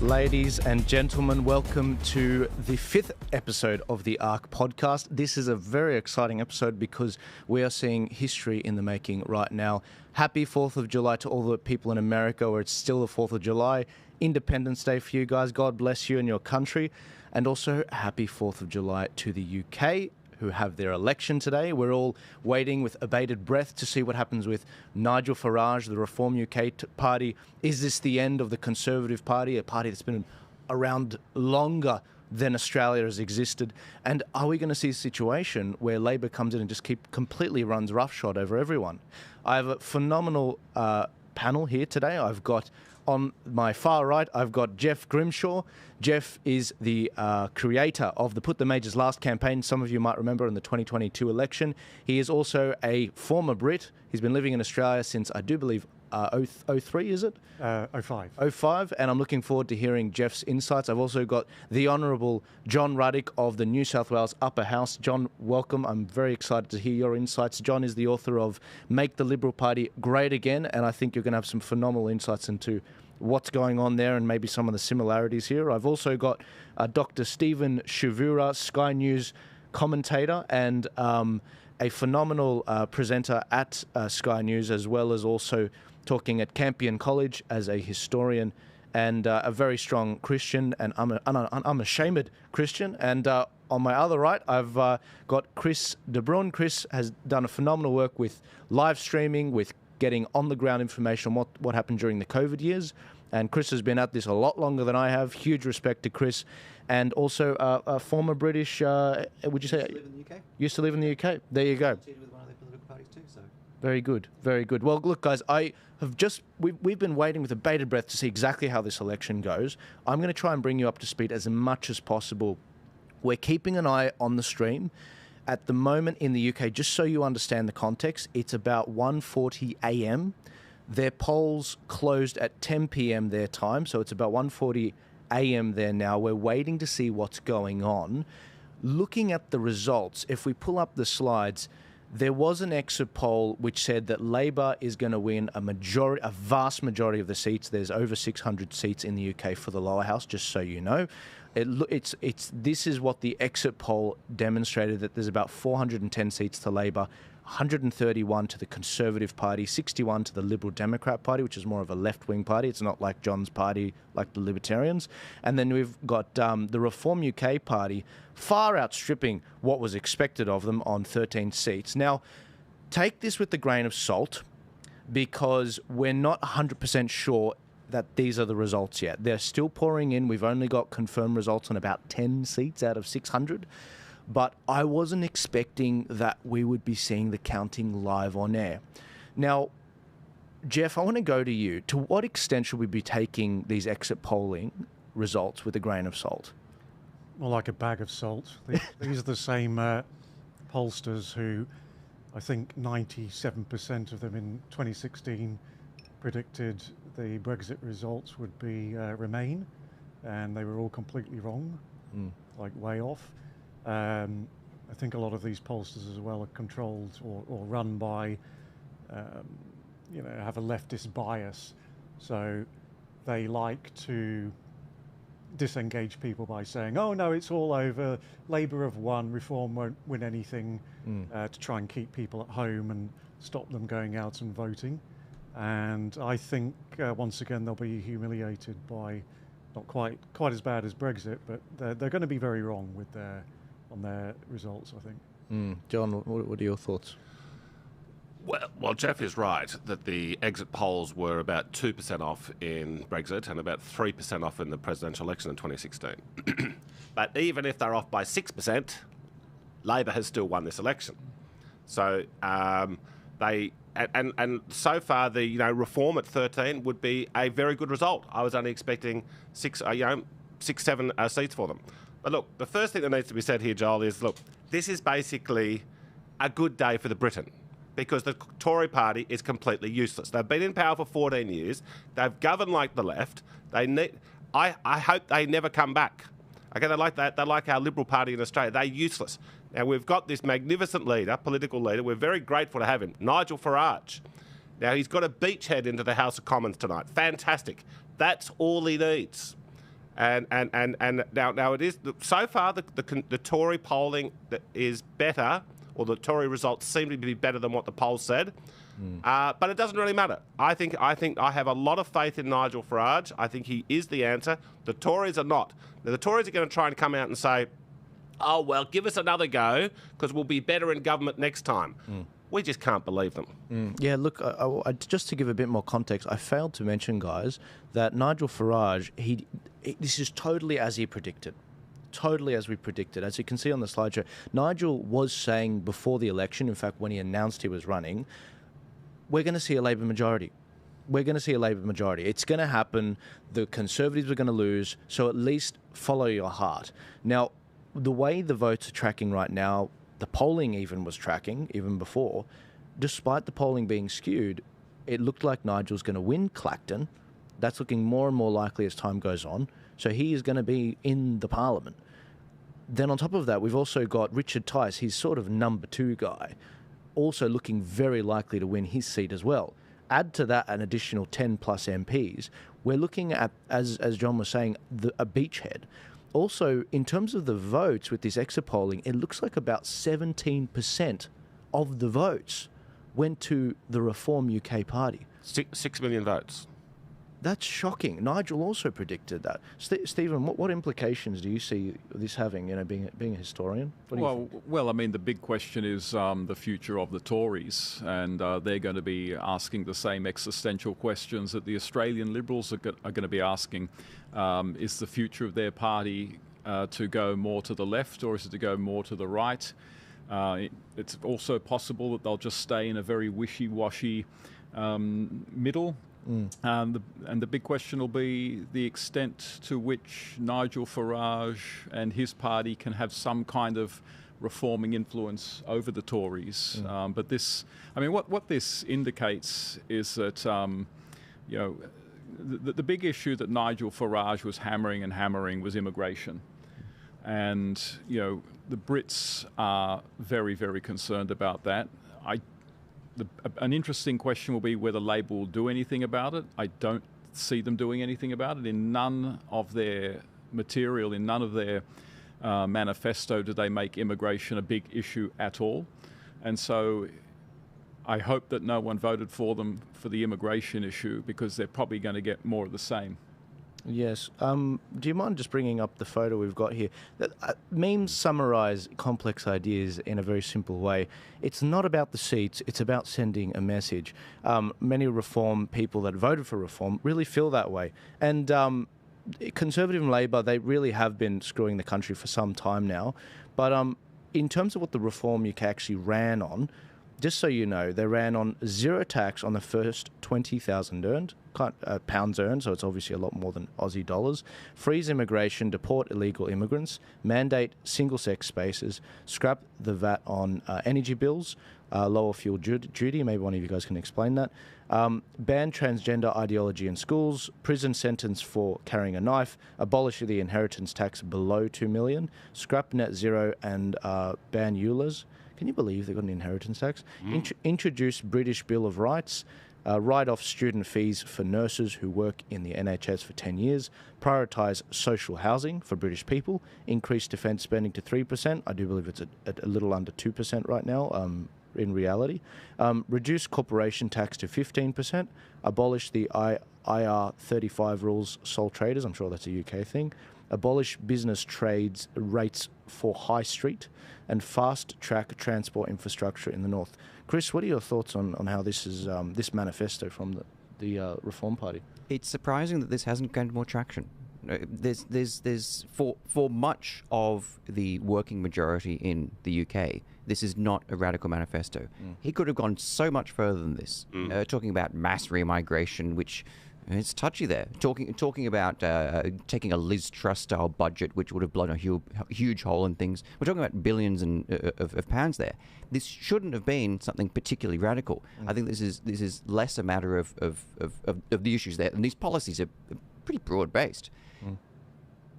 Ladies and gentlemen, welcome to the 5th episode of the ARC podcast. This is a very exciting episode because we are seeing history in the making right now. Happy 4th of July to all the people in America where it's still the 4th of July. Independence Day for you guys. God bless you and your country. And also happy 4th of July to the UK, who have their election today. We're all waiting with abated breath to see what happens with Nigel Farage, the Reform UK party. Is this the end of the Conservative Party, a party that's been around longer than Australia has existed? And are we going to see a situation where Labor comes in and just completely runs roughshod over everyone? I have a phenomenal panel here today. I've got on my far right, I've got Jeff Grimshaw. Jeff is the creator of the Put the Majors Last campaign. Some of you might remember in the 2022 election. He is also a former Brit. He's been living in Australia since, I do believe, 03, is it? 05. 05, and I'm looking forward to hearing Jeff's insights. I've also got the Honourable John Ruddick of the New South Wales Upper House. John, welcome. I'm very excited to hear your insights. John is the author of Make the Liberal Party Great Again, and I think you're going to have some phenomenal insights into what's going on there and maybe some of the similarities here. I've also got Dr. Stephen Shavura, Sky News commentator and a phenomenal presenter at Sky News, as well as also talking at Campion College as a historian and a very strong Christian and unashamed Christian. And on my other right, I've got Chris De Bruin. Chris has done a phenomenal work with live streaming, with getting on-the-ground information on what happened during the COVID years. And Chris has been at this a lot longer than I have. Huge respect to Chris. And also a former British, would you say? Used to live in the UK. Used to live in the UK. There you go. With one of the political parties too, so. Very good, very good. Well, look, guys, we've been waiting with a bated breath to see exactly how this election goes. I'm going to try and bring you up to speed as much as possible. We're keeping an eye on the stream. At the moment in the UK, just so you understand the context, it's about 1:40 a.m. Their polls closed at 10 p.m. their time, so it's about 1:40 a.m. there now. We're waiting to see what's going on. Looking at the results, if we pull up the slides, there was an exit poll which said that Labor is going to win a vast majority of the seats. There's over 600 seats in the UK for the lower house, just so you know. This is what the exit poll demonstrated, that there's about 410 seats to Labor, 131 to the Conservative Party, 61 to the Liberal Democrat Party, which is more of a left-wing party. It's not like John's party, like the Libertarians. And then we've got the Reform UK Party far outstripping what was expected of them on 13 seats. Now, take this with a grain of salt, because we're not 100% sure that these are the results yet. They're still pouring in. We've only got confirmed results on about 10 seats out of 600. But I wasn't expecting that we would be seeing the counting live on air. Now, Jeff, I want to go to you. To what extent should we be taking these exit polling results with a grain of salt? More like a bag of salt. These are the same pollsters who, I think 97% of them in 2016 predicted the Brexit results would be Remain, and they were all completely wrong, like way off. I think a lot of these pollsters as well are controlled or run by, have a leftist bias. So they like to disengage people by saying, oh no, it's all over, Labour have won, Reform won't win anything, to try and keep people at home and stop them going out and voting. And I think once again they'll be humiliated by, not quite as bad as Brexit, but they're going to be very wrong with on their results, I think. John, what are your thoughts? Well, Jeff is right that the exit polls were about 2% off in Brexit and about 3% off in the presidential election in 2016. But even if they're off by 6%, Labor has still won this election. So And so far, the Reform at 13 would be a very good result. I was only expecting 6-7 seats for them. But look, the first thing that needs to be said here, Joel, is look, this is basically a good day for the Britain, because the Tory party is completely useless. They've been in power for 14 years. They've governed like the left. I hope they never come back. Okay, they're like that. They're like our Liberal Party in Australia. They're useless. Now, we've got this magnificent leader, political leader. We're very grateful to have him, Nigel Farage. Now, he's got a beachhead into the House of Commons tonight. Fantastic. That's all he needs. And now it is so far the Tory polling that is better, or the Tory results seem to be better than what the polls said. But it doesn't really matter. I think I have a lot of faith in Nigel Farage. I think he is the answer. The Tories are not. Now, the Tories are going to try and come out and say, "Oh well, give us another go because we'll be better in government next time." We just can't believe them. Yeah, look, just to give a bit more context, I failed to mention, guys, that Nigel Farage, this is totally as he predicted. Totally as we predicted. As you can see on the slideshow, Nigel was saying before the election, in fact, when he announced he was running, we're going to see a Labor majority. We're going to see a Labor majority. It's going to happen. The Conservatives are going to lose. So at least follow your heart. Now, the way the votes are tracking right now, the polling even was tracking, even before, despite the polling being skewed, it looked like Nigel's going to win Clacton. That's looking more and more likely as time goes on. So he is going to be in the Parliament. Then on top of that, we've also got Richard Tice. He's sort of number 2 guy, also looking very likely to win his seat as well. Add to that an additional 10 plus MPs. We're looking at, as John was saying, a beachhead. Also, in terms of the votes with this exit polling, it looks like about 17% of the votes went to the Reform UK Party. 6 million votes. That's shocking. Nigel also predicted that. Stephen, what implications do you see this having, being a historian? Well, I mean, the big question is the future of the Tories, and they're going to be asking the same existential questions that the Australian Liberals are going to be asking. Is the future of their party to go more to the left, or is it to go more to the right? It's also possible that they'll just stay in a very wishy-washy middle. And the big question will be the extent to which Nigel Farage and his party can have some kind of reforming influence over the Tories. But this, I mean, what this indicates is that, the big issue that Nigel Farage was hammering was immigration. And, the Brits are very, very concerned about that. An interesting question will be whether Labor will do anything about it. I don't see them doing anything about it. In none of their material, in none of their manifesto do they make immigration a big issue at all. And so I hope that no one voted for them for the immigration issue, because they're probably going to get more of the same. Yes. Do you mind just bringing up the photo we've got here? Memes summarise complex ideas in a very simple way. It's not about the seats, it's about sending a message. Many Reform people that voted for Reform really feel that way. And Conservative and Labor, they really have been screwing the country for some time now. But in terms of what the Reform UK actually ran on, just so you know, they ran on zero tax on the first 20,000 earned, pounds earned, so it's obviously a lot more than Aussie dollars. Freeze immigration, deport illegal immigrants, mandate single-sex spaces, scrap the VAT on energy bills, lower fuel duty, maybe one of you guys can explain that, ban transgender ideology in schools, prison sentence for carrying a knife, abolish the inheritance tax below 2 million, scrap net zero and ban EULAs. Can you believe they've got an inheritance tax? Introduce British Bill of Rights, write off student fees for nurses who work in the NHS for 10 years, prioritise social housing for British people, increase defence spending to 3%. I do believe it's at a little under 2% right now in reality. Reduce corporation tax to 15%, abolish the IR35 rules, sole traders, I'm sure that's a UK thing, abolish business trades rates for high street, and fast-track transport infrastructure in the north. Chris, what are your thoughts on how this is this manifesto from the Reform Party? It's surprising that this hasn't gained more traction. There's for much of the working majority in the UK, this is not a radical manifesto. He could have gone so much further than this, talking about mass remigration, which it's touchy there. Talking about taking a Liz Truss style budget, which would have blown a huge hole in things. We're talking about billions of pounds there. This shouldn't have been something particularly radical. I think this is less a matter of the issues there, and these policies are pretty broad based.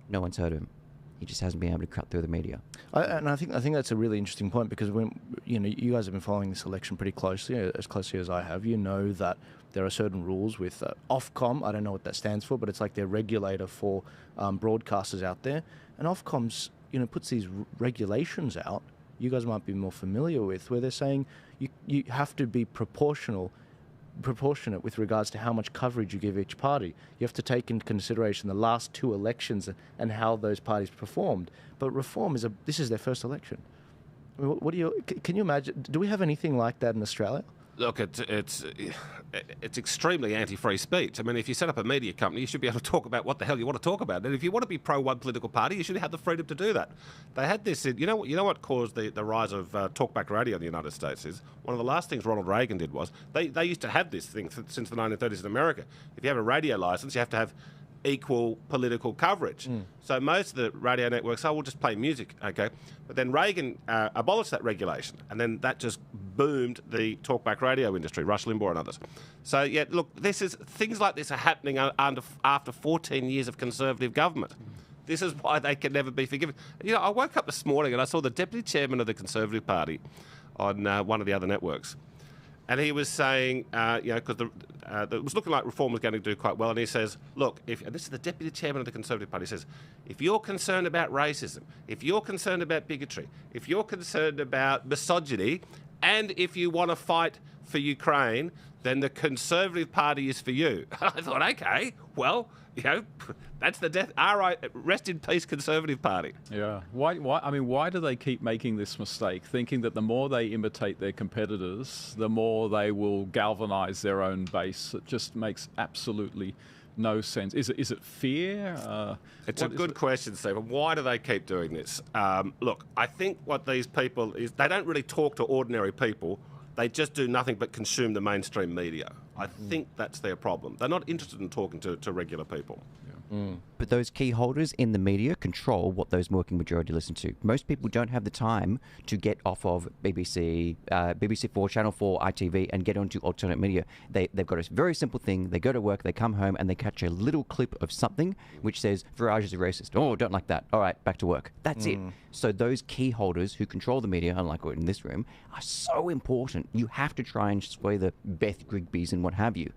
No one's heard of him. He just hasn't been able to cut through the media. And I think that's a really interesting point, because when you guys have been following this election pretty closely, as closely as I have, you know that there are certain rules with Ofcom. I don't know what that stands for, but it's like their regulator for broadcasters out there. And Ofcom's puts these regulations out. You guys might be more familiar with, where they're saying you have to be proportionate with regards to how much coverage you give each party. You have to take into consideration the last 2 elections and how those parties performed. But Reform this is their first election. I mean, can you imagine? Do we have anything like that in Australia? Look, it's extremely anti-free speech. I mean, if you set up a media company, you should be able to talk about what the hell you want to talk about. And if you want to be pro one political party, you should have the freedom to do that. They had this. You know what caused the rise of talkback radio in the United States is one of the last things Ronald Reagan did was they used to have this thing since the 1930s in America. If you have a radio license, you have to have equal political coverage. So most of the radio networks, we'll just play music, okay? But then Reagan abolished that regulation, and then that just boomed the talkback radio industry, Rush Limbaugh and others. So, yeah, look, things like this are happening after 14 years of Conservative government. This is why they can never be forgiven. I woke up this morning and I saw the Deputy Chairman of the Conservative Party on one of the other networks. And he was saying, because it was looking like Reform was going to do quite well, and he says, look, and this is the Deputy Chairman of the Conservative Party, he says, if you're concerned about racism, if you're concerned about bigotry, if you're concerned about misogyny, and if you want to fight for Ukraine, then the Conservative Party is for you. I thought, okay, well, that's the death. All right, rest in peace, Conservative Party. Yeah. Why do they keep making this mistake, thinking that the more they imitate their competitors, the more they will galvanise their own base? It just makes absolutely no sense. Is it fear? It's a good question, Stephen. Why do they keep doing this? Look, I think what these people is, they don't really talk to ordinary people. They just do nothing but consume the mainstream media. I think that's their problem. They're not interested in talking to regular people. But those key holders in the media control what those working majority listen to. Most people don't have the time to get off of BBC, BBC4, Channel 4, ITV, and get onto alternate media. They've got a very simple thing. They go to work, they come home, and they catch a little clip of something which says, Farage is a racist. Oh, don't like that. All right, back to work. That's it. So those key holders who control the media, unlike in this room, are so important. You have to try and sway the Beth Grigbys and what have you.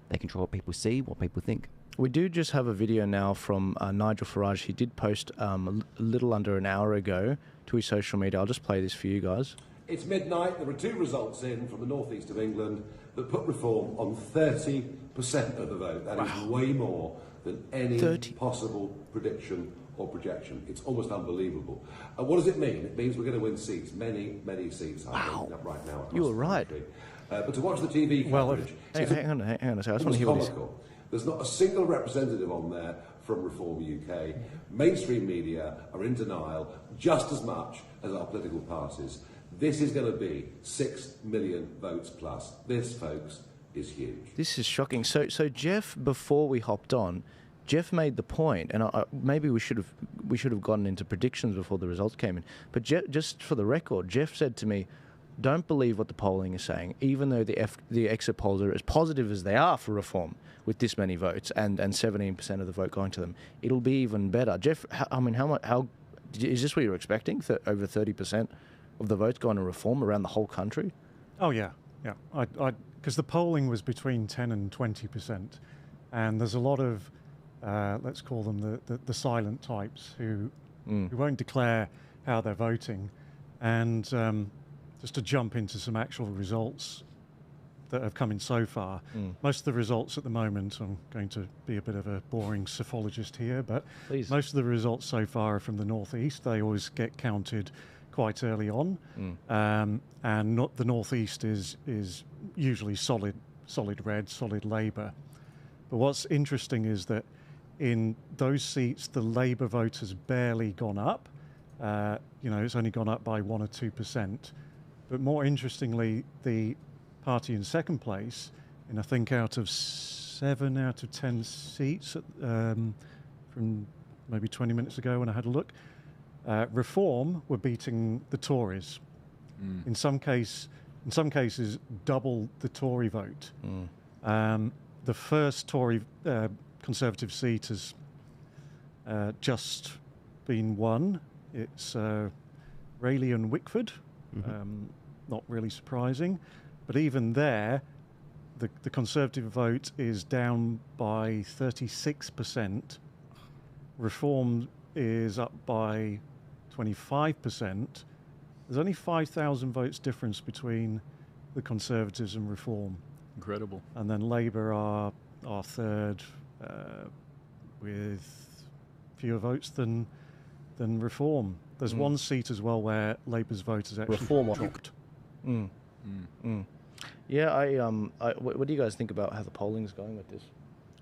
They control what people see, what people think. We do just have a video now from Nigel Farage. He did post a little under an hour ago to his social media. I'll just play this for you guys. It's midnight. There are 2 results in from the northeast of England that put Reform on 30% of the vote. That is way more than any possible prediction or projection. It's almost unbelievable. What does it mean? It means we're going to win seats, many, many seats. Wow. Right now. You were right. But to watch the TV coverage... Hang on a second. I just want to hear what he's... There's not a single representative on there from Reform UK. Mainstream media are in denial just as much as our political parties. This is going to be 6 million votes plus. This, folks, is huge. This is shocking. So Jeff, before we hopped on, Jeff made the point, and maybe we should have gotten into predictions before the results came in. But just for the record, Jeff said to me, don't believe what the polling is saying, even though the exit polls are as positive as they are for Reform with this many votes and 17% of the vote going to them. It'll be even better. Jeff, how is this what you're expecting? Over 30% of the votes going to Reform around the whole country? Oh, yeah. Because the polling was between 10 and 20%. And there's a lot of, let's call them the silent types who won't declare how they're voting. And just to jump into some actual results that have come in so far. Most of the results at the moment, I'm going to be a bit of a boring psephologist here, but Please. Most of the results so far are from the northeast. They always get counted quite early on, and the northeast is usually solid red, solid Labour. But what's interesting is that in those seats, the Labour vote has barely gone up. It's only gone up by 1 or 2%. But more interestingly, the party in second place, in I think out of 7 out of 10 seats from maybe 20 minutes ago when I had a look, Reform were beating the Tories. In some cases, double the Tory vote. The first Tory Conservative seat is just been one. It's Rayleigh and Wickford. Not really surprising. But even there, the Conservative vote is down by 36%. Reform is up by 25%. There's only 5,000 votes difference between the Conservatives and Reform. Incredible. And then Labour are third with fewer votes than Reform. There's one seat as well where Labour's vote is actually dropped. Yeah, what do you guys think about how the polling's going with this?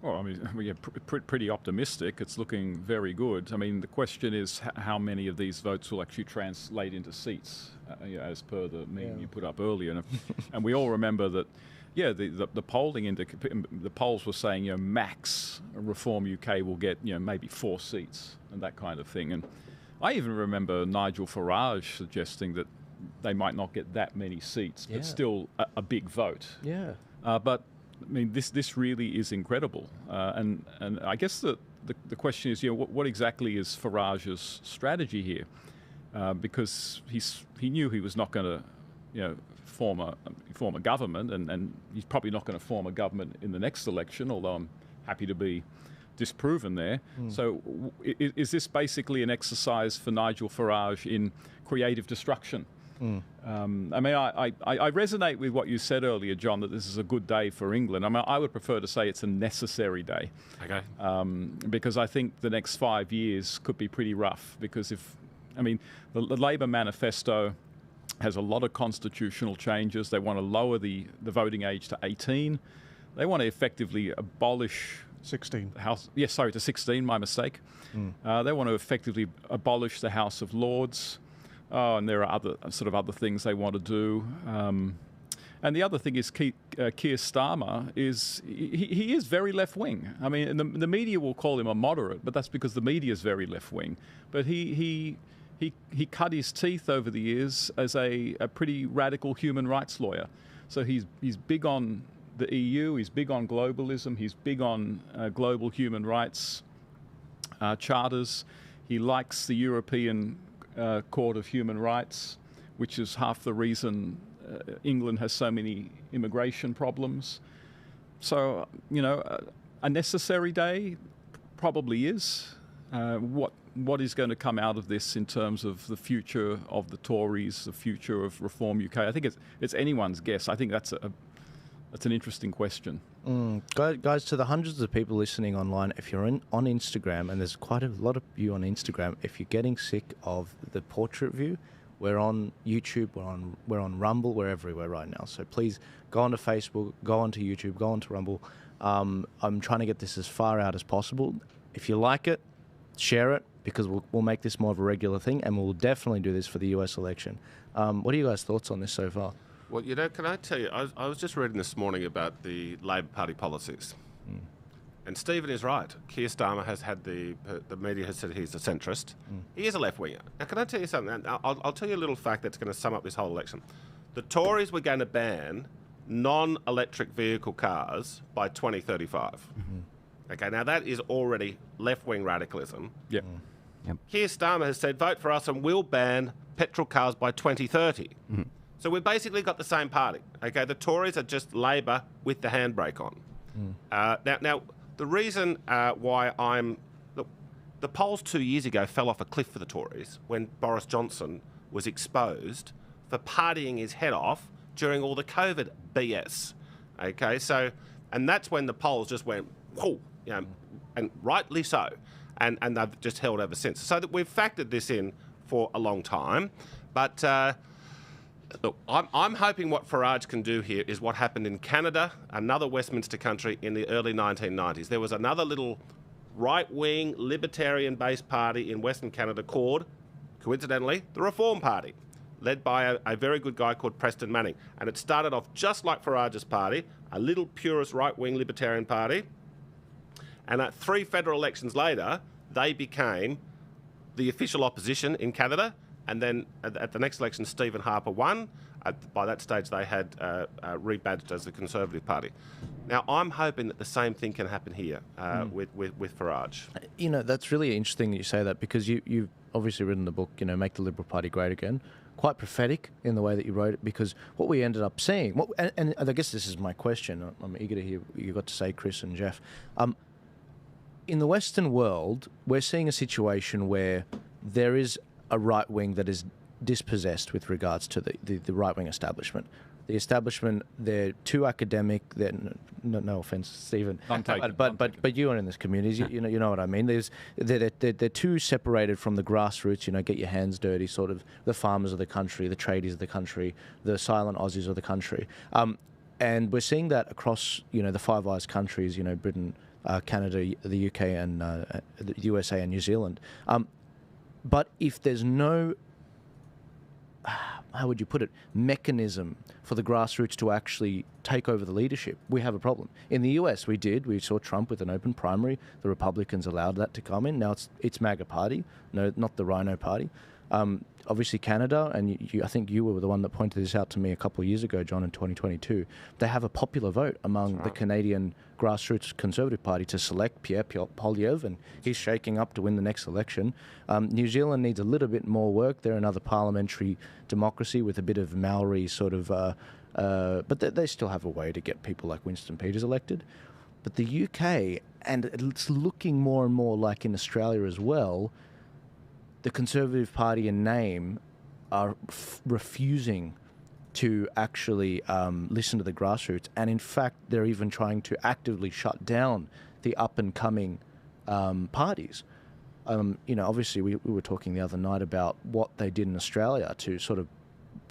Well, I mean, we're pretty optimistic. It's looking very good. I mean, the question is how many of these votes will actually translate into seats, as per the meme you put up earlier. And we all remember that, the polling the polls were saying, max Reform UK will get, maybe 4 seats and that kind of thing. And I even remember Nigel Farage suggesting that they might not get that many seats, but still a big vote. Yeah. But I mean, this really is incredible, and I guess the question is, what exactly is Farage's strategy here? Because he knew he was not going to, form a government, and he's probably not going to form a government in the next election. Although I'm happy to be disproven there. So, is this basically an exercise for Nigel Farage in creative destruction? I mean, I resonate with what you said earlier, John, that this is a good day for England. I mean, I would prefer to say it's a necessary day. Okay. Because I think the next 5 years could be pretty rough. Because the Labour manifesto has a lot of constitutional changes. They want to lower the voting age to 18. They want to effectively abolish 16. To 16, my mistake. They want to effectively abolish the House of Lords. Oh, and there are other things they want to do. And the other thing is Keir Starmer he is very left-wing. I mean, the media will call him a moderate, but that's because the media is very left-wing. But he cut his teeth over the years as a pretty radical human rights lawyer. So he's big on the EU, he's big on globalism, he's big on global human rights charters. He likes the European Court of Human Rights, which is half the reason England has so many immigration problems. So, a necessary day probably is. What is going to come out of this in terms of the future of the Tories, the future of Reform UK? I think it's anyone's guess. I think that's an interesting question. Guys, to the hundreds of people listening online, if you're on Instagram, and there's quite a lot of you on Instagram, if you're getting sick of the portrait view, we're on YouTube, we're on Rumble, we're everywhere right now. So please go onto Facebook, go onto YouTube, go onto Rumble. I'm trying to get this as far out as possible. If you like it, share it, because we'll make this more of a regular thing, and we'll definitely do this for the US election. What are you guys' thoughts on this so far? Well, can I tell you, I was just reading this morning about the Labor Party policies. And Stephen is right. Keir Starmer has had the media has said he's a centrist. He is a left-winger. Now, can I tell you something? I'll tell you a little fact that's going to sum up this whole election. The Tories were going to ban non-electric vehicle cars by 2035. Okay, now that is already left-wing radicalism. Yep. Keir Starmer has said, vote for us and we'll ban petrol cars by 2030. So we've basically got the same party. Okay, the Tories are just Labor with the handbrake on. Now, the reason why the polls 2 years ago fell off a cliff for the Tories when Boris Johnson was exposed for partying his head off during all the COVID BS. Okay, and that's when the polls just went, whoa, and rightly so. And they've just held ever since. So that we've factored this in for a long time. But look, I'm hoping what Farage can do here is what happened in Canada, another Westminster country in the early 1990s. There was another little right-wing, libertarian-based party in Western Canada called, coincidentally, the Reform Party, led by a very good guy called Preston Manning. And it started off just like Farage's party, a little purist right-wing libertarian party. And at 3 federal elections later, they became the official opposition in Canada. And then at the next election, Stephen Harper won. By that stage, they had rebadged as the Conservative Party. Now, I'm hoping that the same thing can happen here with Farage. You know, that's really interesting that you say that, because you've obviously written the book, you know, Make the Liberal Party Great Again. Quite prophetic in the way that you wrote it, because what we ended up seeing, and I guess this is my question, I'm eager to hear what you got to say, Chris and Jeff. In the Western world, we're seeing a situation where there is a right wing that is dispossessed with regards to the right wing establishment. The establishment, they're too academic. They're no offense, Stephen, but you are in this community. You know what I mean. They're too separated from the grassroots. You know, get your hands dirty, sort of the farmers of the country, the tradies of the country, the silent Aussies of the country. And we're seeing that across, you know, the Five Eyes countries. You know, Britain, Canada, the UK, and the USA and New Zealand. But if there's no, how would you put it, mechanism for the grassroots to actually take over the leadership, we have a problem. In the US, we saw Trump with an open primary. The Republicans allowed that to come in. Now it's MAGA party, no, not the Rhino party. Obviously Canada, and I think you were the one that pointed this out to me a couple of years ago, John, in 2022. They have a popular vote among the Canadian grassroots Conservative Party to select Pierre Poilievre, and he's shaking up to win the next election. New Zealand needs a little bit more work. They're another parliamentary democracy with a bit of Maori sort of, but they still have a way to get people like Winston Peters elected. But the UK, and it's looking more and more like in Australia as well, the Conservative Party in name are refusing to actually listen to the grassroots. And in fact, they're even trying to actively shut down the up-and-coming parties. You know, obviously, we were talking the other night about what they did in Australia to sort of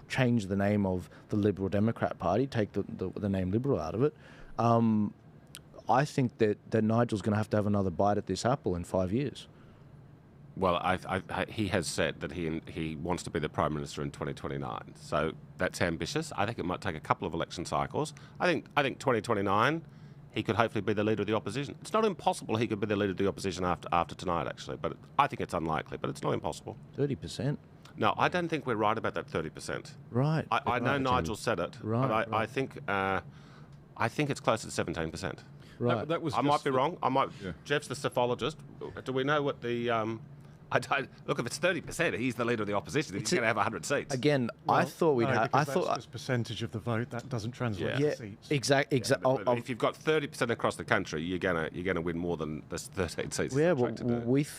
change the name of the Liberal Democrat Party, take the name Liberal out of it. I think that Nigel's going to have another bite at this apple in 5 years. Well, he has said that he wants to be the Prime Minister in 2029. So that's ambitious. I think it might take a couple of election cycles. I think 2029, he could hopefully be the leader of the opposition. It's not impossible he could be the leader of the opposition after tonight, actually. But I think it's unlikely. But it's not impossible. 30%. No, I don't think we're right about that 30%. Right. I know Nigel said it. Right. But I think it's closer to 17%. Right. That was I might be wrong. Yeah. Jeff's the psephologist. Do we know what the? Look, if it's 30%, he's the leader of the opposition. He's going to have 100 seats. Again, I thought we'd have. I thought that's just percentage of the vote. That doesn't translate yeah, to seats. exactly. But if you've got 30% across the country, you're gonna win more than the 13 seats. Yeah, well,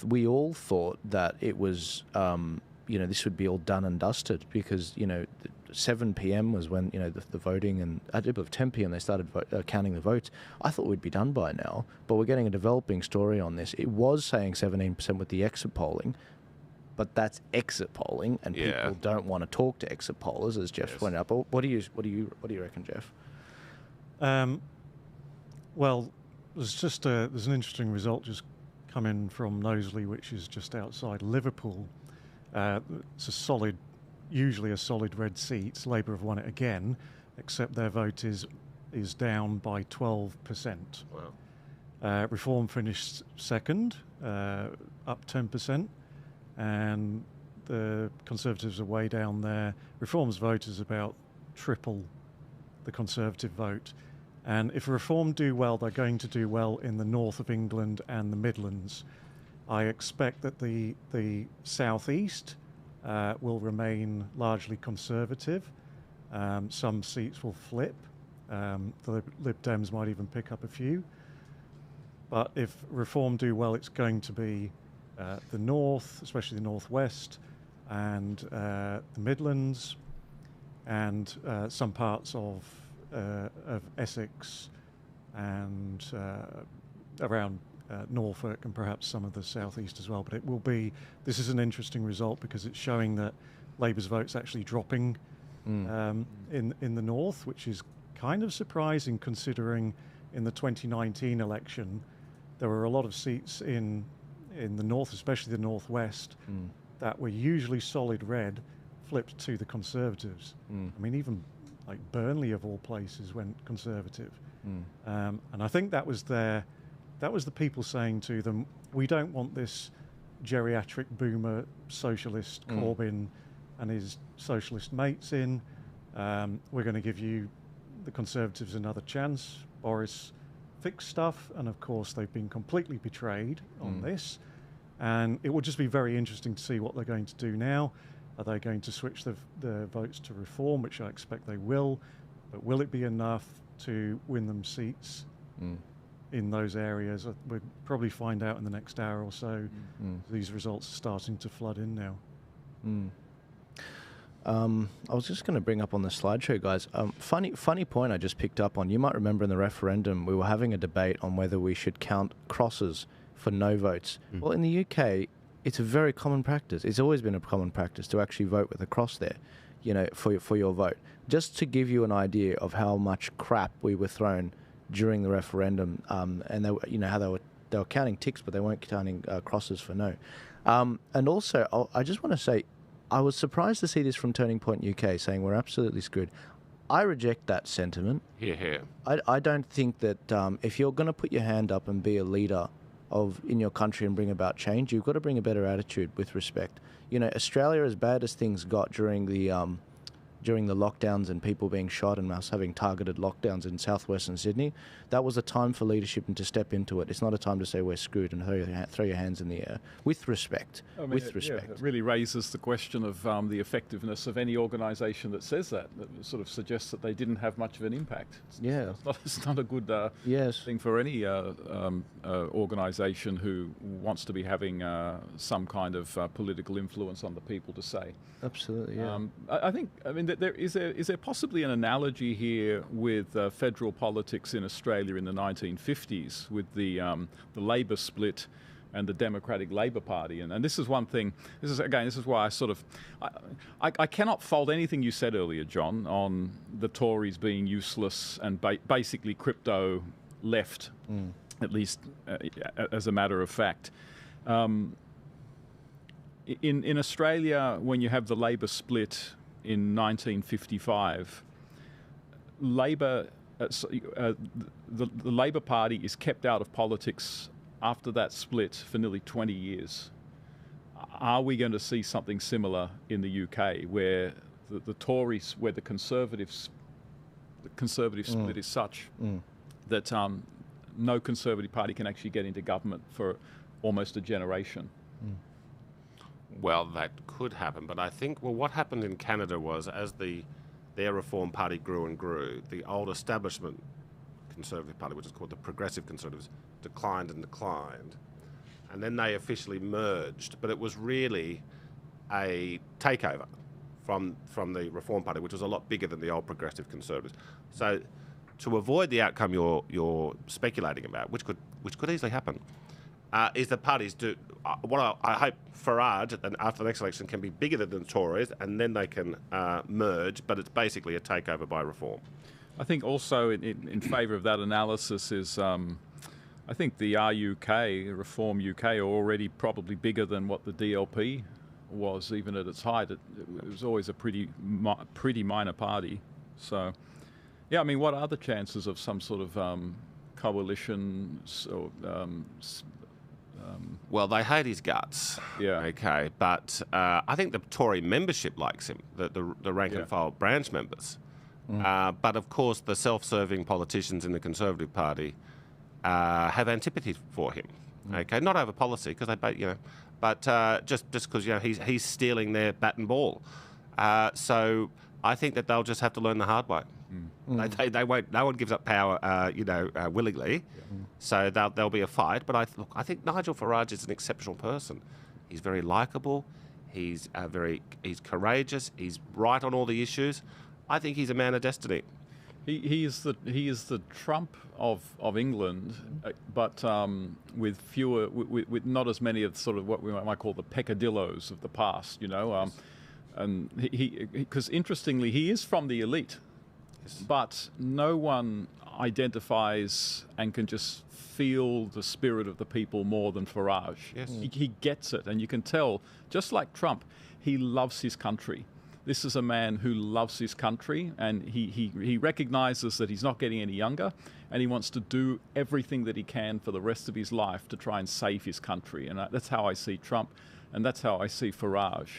we all thought that it was, you know, this would be all done and dusted, because, you know, 7 p.m. was when, you know, the voting, and at 10 p.m. they started counting the votes. I thought we'd be done by now, but we're getting a developing story on this. It was saying 17% with the exit polling, but that's exit polling, and people don't want to talk to exit pollers, as Jeff pointed out. But what do you reckon, Jeff? Well, there's an interesting result just come in from Knowsley, which is just outside Liverpool. It's usually a solid red seat. Labour have won it again, except their vote is down by 12%. Wow. Reform finished second, up 10%, and the Conservatives are way down there. Reform's vote is about triple the Conservative vote. And if Reform do well, they're going to do well in the north of England and the Midlands. I expect that the South East will remain largely Conservative. Some seats will flip. The Lib Dems might even pick up a few. But if Reform do well, it's going to be the North, especially the Northwest, and the Midlands, and some parts of Essex, and around Norfolk, and perhaps some of the southeast as well. But this is an interesting result, because it's showing that Labour's vote's actually dropping in the north, which is kind of surprising, considering in the 2019 election there were a lot of seats in the north, especially the northwest, that were usually solid red, flipped to the Conservatives. I mean, even like Burnley of all places went Conservative, and I think that was the people saying to them, we don't want this geriatric boomer socialist Corbyn and his socialist mates in. We're going to give you, the Conservatives, another chance. Boris fixed stuff, and of course they've been completely betrayed on this. And it will just be very interesting to see what they're going to do now. Are they going to switch the votes to Reform, which I expect they will, but will it be enough to win them seats in those areas? We'll probably find out in the next hour or so. These results are starting to flood in now. I was just going to bring up on the slideshow, guys. Funny point I just picked up on. You might remember in the referendum, we were having a debate on whether we should count crosses for no votes. Well, in the UK, it's a very common practice. It's always been a common practice to actually vote with a cross there, you know, for your vote. Just to give you an idea of how much crap we were thrown during the referendum, and they were, you know, how they were counting ticks, but they weren't counting crosses for no. And also, I just want to say, I was surprised to see this from Turning Point UK saying we're absolutely screwed. I reject that sentiment. Here. I don't think that if you're going to put your hand up and be a leader in your country and bring about change, you've got to bring a better attitude with respect. You know, Australia, as bad as things got during the lockdowns and people being shot and us having targeted lockdowns in southwestern Sydney, that was a time for leadership and to step into it. It's not a time to say we're screwed and throw your hands in the air. With respect. It really raises the question of the effectiveness of any organisation that says that sort of suggests that they didn't have much of an impact. It's not a good thing for any organisation who wants to be having some kind of political influence on the people to say. Absolutely, yeah. I mean, is there possibly an analogy here with federal politics in Australia in the 1950s with the Labor split and the Democratic Labor Party? And this is one thing. This is why I cannot fault anything you said earlier, John, on the Tories being useless and basically crypto left, at least as a matter of fact. In Australia, when you have the Labor split in 1955, Labor, the Labor Party is kept out of politics after that split for nearly 20 years. Are we going to see something similar in the UK, where the Tories, where the Conservative split is such that no Conservative Party can actually get into government for almost a generation? Well, that could happen, but I think, what happened in Canada was, as their Reform Party grew and grew, the old establishment Conservative Party, which is called the Progressive Conservatives, declined and declined, and then they officially merged, but it was really a takeover from the Reform Party, which was a lot bigger than the old Progressive Conservatives. So to avoid the outcome you're speculating about, which could easily happen, is the parties do what I hope Farage, and after the next election, can be bigger than the Tories, and then they can merge. But it's basically a takeover by Reform. I think also in favour of that analysis is I think the RUK, Reform UK, are already probably bigger than what the DLP was, even at its height. It was always a pretty minor party. So, yeah, I mean, what are the chances of some sort of coalition or well, they hate his guts. Yeah. Okay, but I think the Tory membership likes him, the rank and file branch members. But of course, the self-serving politicians in the Conservative Party have antipathy for him. Okay, not over policy, because but just because he's stealing their bat and ball. So I think that they'll just have to learn the hard way. They won't. No one gives up power, willingly. So there'll be a fight. But I think Nigel Farage is an exceptional person. He's very likeable. He's courageous. He's right on all the issues. I think he's a man of destiny. He is the Trump of England, but with fewer, with not as many of sort of what we might call the peccadillos of the past. And because interestingly, he is from the elite. But no one identifies and can just feel the spirit of the people more than Farage. Yes. He gets it, and you can tell, just like Trump, he loves his country. This is a man who loves his country, and he recognises that he's not getting any younger, and he wants to do everything that he can for the rest of his life to try and save his country. And that's how I see Trump, and that's how I see Farage.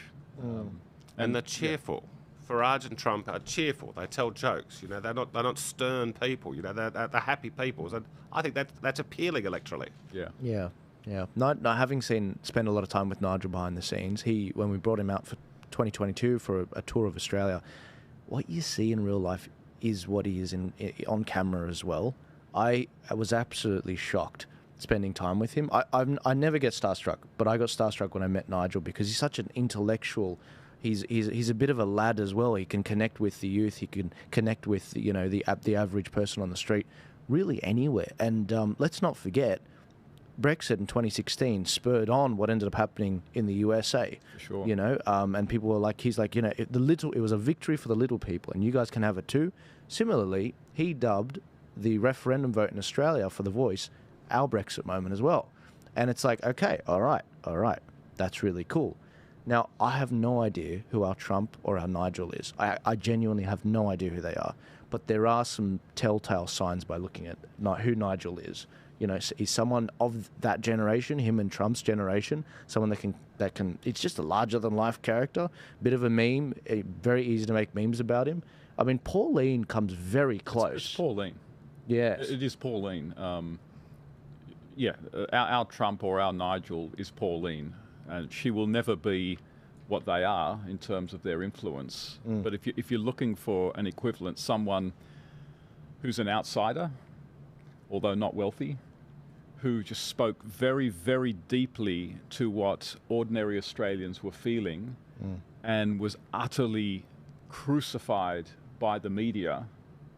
And the cheerful Farage and Trump are cheerful. They tell jokes. You know, they're not stern people. You know, they're happy people. And I think that's appealing electorally. Yeah. Yeah, yeah. Not having spent a lot of time with Nigel behind the scenes, when we brought him out for 2022 for a tour of Australia, what you see in real life is what he is on camera as well. I was absolutely shocked spending time with him. I never get starstruck, but I got starstruck when I met Nigel because he's such an intellectual. He's a bit of a lad as well. He can connect with the youth. He can connect with the average person on the street, really anywhere. And let's not forget, Brexit in 2016 spurred on what ended up happening in the USA. For sure. You know, and people were like, he's like, it was a victory for the little people, and you guys can have it too. Similarly, he dubbed the referendum vote in Australia for The Voice our Brexit moment as well. And it's like, okay, all right, that's really cool. Now, I have no idea who our Trump or our Nigel is. I genuinely have no idea who they are. But there are some telltale signs by looking at who Nigel is. You know, he's someone of that generation, him and Trump's generation, someone that can. It's just a larger-than-life character, bit of a meme, very easy to make memes about him. I mean, Pauline comes very close. It's Pauline. Yes. It is Pauline. Our Trump or our Nigel is Pauline. And she will never be what they are in terms of their influence. But if you're looking for an equivalent, someone who's an outsider, although not wealthy, who just spoke very, very deeply to what ordinary Australians were feeling and was utterly crucified by the media,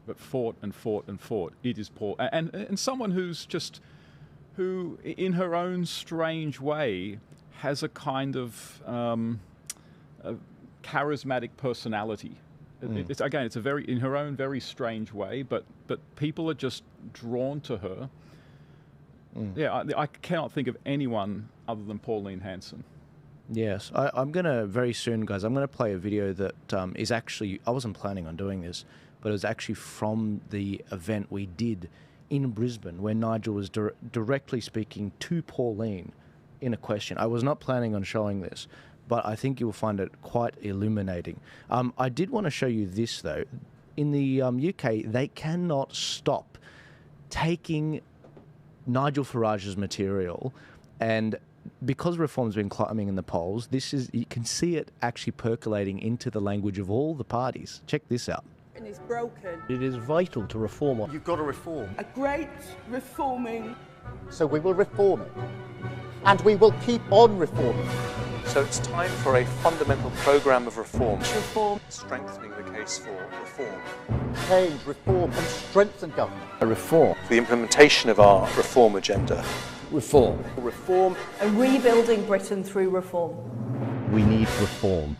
but fought and fought and fought. It is Paul. And someone who, in her own strange way, has a kind of a charismatic personality. It's a very, in her own very strange way, but people are just drawn to her. Yeah, I cannot think of anyone other than Pauline Hanson. Yes, I'm going to, very soon, guys, I'm going to play a video that is actually, I wasn't planning on doing this, but it was actually from the event we did in Brisbane where Nigel was directly speaking to Pauline in a question. I was not planning on showing this, but I think you'll find it quite illuminating. I did want to show you this, though. In the UK, they cannot stop taking Nigel Farage's material, and because Reform's been climbing in the polls, you can see it actually percolating into the language of all the parties. Check this out. And it's broken. It is vital to reform. You've got to reform. A great reforming. So we will reform it. And we will keep on reforming. So it's time for a fundamental programme of reform. Reform. Strengthening the case for reform. Change, reform and strengthen government. A reform. The implementation of our reform agenda. Reform. Reform. And rebuilding Britain through reform. We need reform.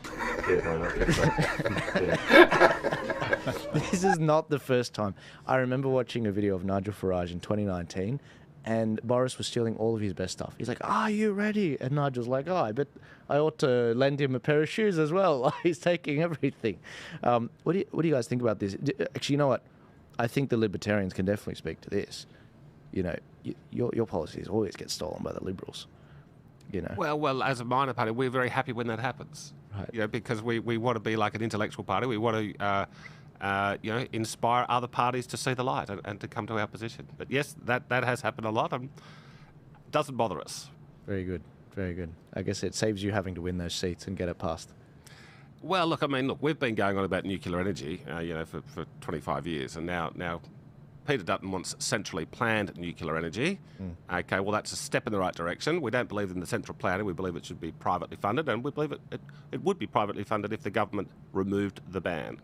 This is not the first time. I remember watching a video of Nigel Farage in 2019, and Boris was stealing all of his best stuff. He's like, "Are you ready?" And Nigel's like, "Oh, I bet I ought to lend him a pair of shoes as well." He's taking everything. What do you guys think about this? Actually, you know what? I think the Libertarians can definitely speak to this. You know, your policies always get stolen by the Liberals. You know. Well, as a minor party, we're very happy when that happens. Right. You know, because we want to be like an intellectual party. We want to, inspire other parties to see the light and to come to our position. But yes, that has happened a lot and doesn't bother us. Very good, very good. I guess it saves you having to win those seats and get it passed. Well, look, we've been going on about nuclear energy, for 25 years, and now Peter Dutton wants centrally planned nuclear energy. Okay, well, that's a step in the right direction. We don't believe in the central planning. We believe it should be privately funded, and we believe it would be privately funded if the government removed the ban.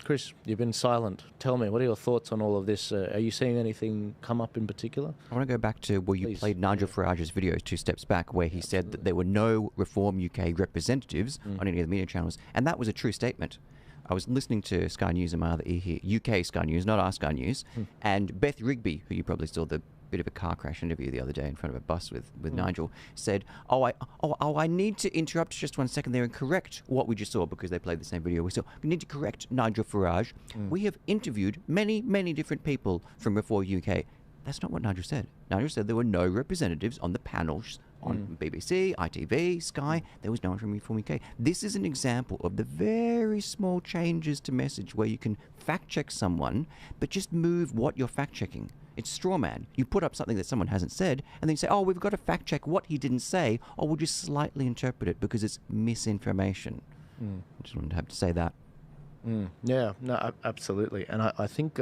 Chris, you've been silent. Tell me, what are your thoughts on all of this? Are you seeing anything come up in particular? I want to go back to where you played Nigel Farage's video 2 steps back, where he said that there were no Reform UK representatives on any of the media channels, and that was a true statement. I was listening to Sky News in my other ear here, UK Sky News, not our Sky News, and Beth Rigby, who you probably saw the bit of a car crash interview the other day in front of a bus with Nigel, said, I need to interrupt just 1 second there and correct what we just saw, because they played the same video we saw. We need to correct Nigel Farage. We have interviewed many, many different people from Reform UK. That's not what Nigel said. Nigel said there were no representatives on the panels on BBC, ITV, Sky. There was no one from Reform UK. This is an example of the very small changes to message where you can fact-check someone, but just move what you're fact-checking. It's straw man. You put up something that someone hasn't said, and then you say, oh, we've got to fact-check what he didn't say, or we'll just slightly interpret it because it's misinformation. I just wanted to have to say that. Yeah, no, absolutely. And I think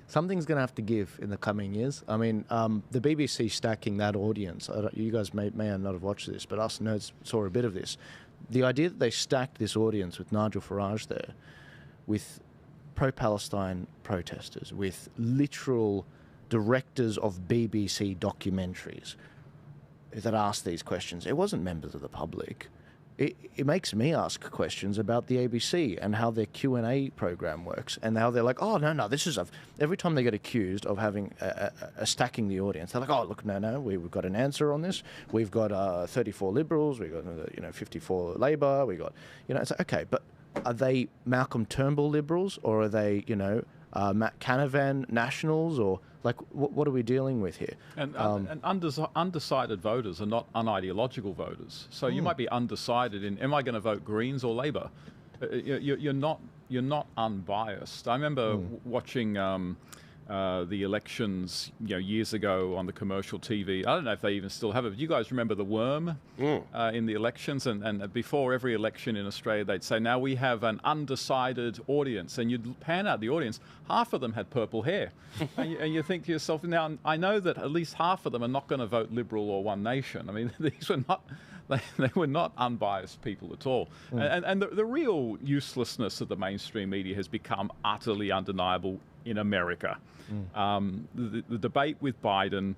something's going to have to give in the coming years. I mean, the BBC stacking that audience, you guys may not have watched this, but us nerds saw a bit of this. The idea that they stacked this audience with Nigel Farage there, with pro-Palestine protesters, with literal directors of BBC documentaries that asked these questions. It wasn't members of the public. It makes me ask questions about the ABC and how their Q&A program works, and how they're like, oh, no, this is every time they get accused of having a stacking the audience, they're like, oh, look, no, we've got an answer on this. We've got 34 Liberals, we've got 54 Labor, we got, it's like, okay, but are they Malcolm Turnbull Liberals, or are they, Matt Canavan Nationals, or like what are we dealing with here? And undecided voters are not unideological voters. So you might be undecided in, am I going to vote Greens or Labor? You're not unbiased. I remember watching the elections, years ago on the commercial TV. I don't know if they even still have it. But you guys remember the worm in the elections? And before every election in Australia, they'd say, now we have an undecided audience. And you'd pan out the audience. Half of them had purple hair. and you think to yourself, now, I know that at least half of them are not going to vote Liberal or One Nation. I mean, these were not... They were not unbiased people at all. And the real uselessness of the mainstream media has become utterly undeniable in America. The debate with Biden,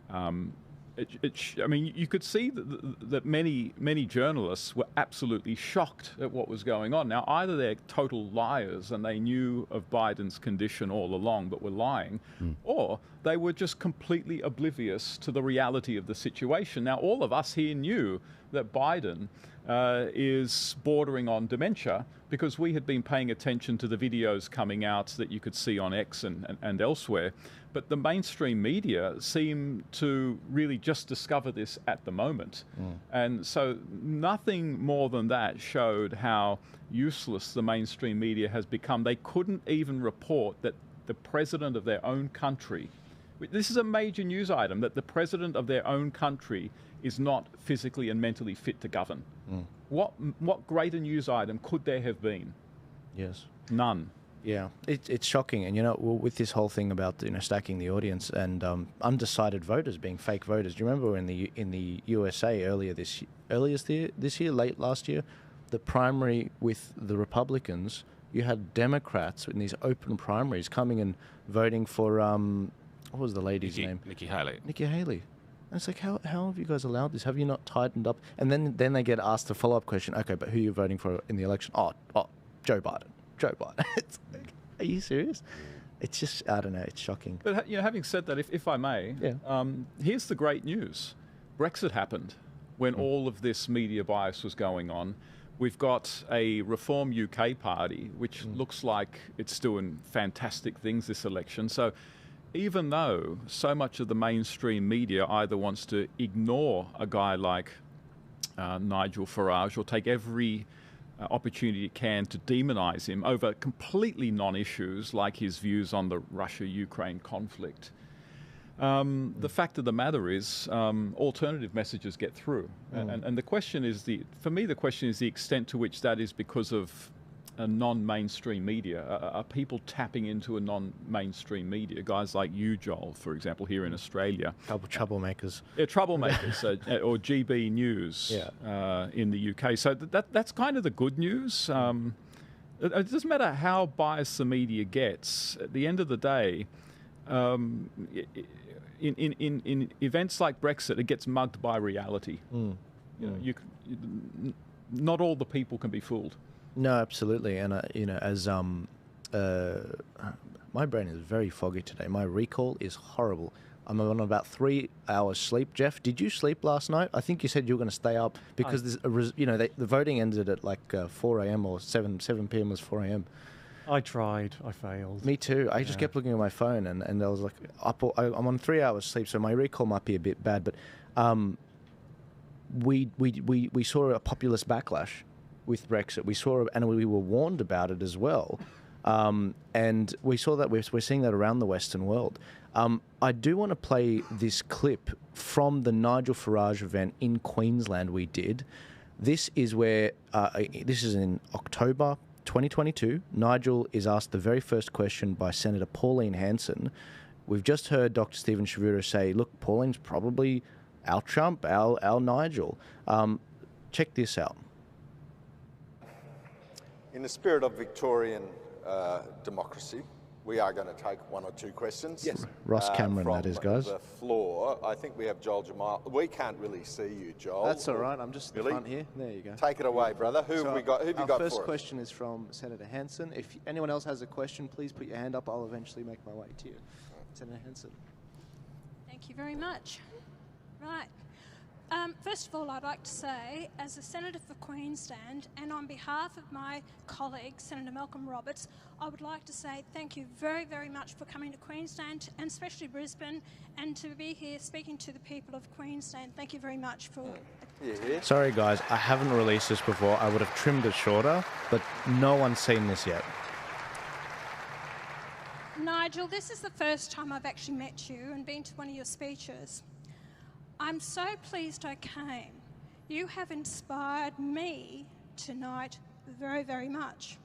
I mean, you could see that many journalists were absolutely shocked at what was going on. Now, either they're total liars and they knew of Biden's condition all along but were lying, or they were just completely oblivious to the reality of the situation. Now, all of us here knew that Biden is bordering on dementia because we had been paying attention to the videos coming out that you could see on X and elsewhere. But the mainstream media seem to really just discover this at the moment. And so nothing more than that showed how useless the mainstream media has become. They couldn't even report that the president of their own country, this is a major news item, that the president of their own country is not physically and mentally fit to govern. What greater news item could there have been? Yes. None. Yeah, it's shocking. And, with this whole thing about, stacking the audience and undecided voters being fake voters. Do you remember in the USA earlier this year, late last year, the primary with the Republicans, you had Democrats in these open primaries coming and voting for, what was the lady's name? Nikki Haley. Nikki Haley. And it's like, how have you guys allowed this? Have you not tightened up? And then they get asked a follow-up question. Okay, but who are you voting for in the election? Oh, Joe Biden. Joe Biden. It's like, are you serious? It's just, I don't know, it's shocking. But having said that, if I may, here's the great news. Brexit happened when all of this media bias was going on. We've got a Reform UK party, which looks like it's doing fantastic things this election. So even though so much of the mainstream media either wants to ignore a guy like Nigel Farage or take every opportunity it can to demonize him over completely non-issues like his views on the Russia-Ukraine conflict, the fact of the matter is alternative messages get through. And the question is, for me, the question is the extent to which that is because of a non-mainstream media. Are people tapping into a non-mainstream media? Guys like you, Joel, for example, here in Australia. Troublemakers. Yeah, troublemakers, or GB News in the UK. So that's kind of the good news. It doesn't matter how biased the media gets. At the end of the day, in events like Brexit, it gets mugged by reality. Not all the people can be fooled. No, absolutely. And, as my brain is very foggy today. My recall is horrible. I'm on about 3 hours sleep. Jeff, did you sleep last night? I think you said you were going to stay up because the voting ended at like 4 a.m. or 7 p.m. was 4 a.m. I tried. I failed. Me too. I just kept looking at my phone, and I was like, I'm on 3 hours sleep, so my recall might be a bit bad. But we saw a populist backlash with Brexit. We saw, and we were warned about it as well. And we saw that we're seeing that around the Western world. I do want to play this clip from the Nigel Farage event in Queensland we did. This is where, this is in October 2022. Nigel is asked the very first question by Senator Pauline Hanson. We've just heard Dr. Stephen Chavura say, look, Pauline's probably our Trump, our Nigel. Check this out. In the spirit of Victorian democracy, we are going to take one or two questions. Yes. Ross Cameron, that is, guys. The floor. I think we have Joel Jamal. We can't really see you, Joel. That's all right. I'm just in the front here. There you go. Take it away, brother. Who have we got? Who have you got for us? Our first question is from Senator Hanson. If anyone else has a question, please put your hand up. I'll eventually make my way to you. Senator Hanson. Thank you very much. Right. First of all, I'd like to say, as a Senator for Queensland, and on behalf of my colleague, Senator Malcolm Roberts, I would like to say thank you very, very much for coming to Queensland, and especially Brisbane, and to be here speaking to the people of Queensland. Thank you very much for... Sorry, guys, I haven't released this before. I would have trimmed it shorter, but no one's seen this yet. Nigel, this is the first time I've actually met you and been to one of your speeches. I'm so pleased I came. You have inspired me tonight very, very much.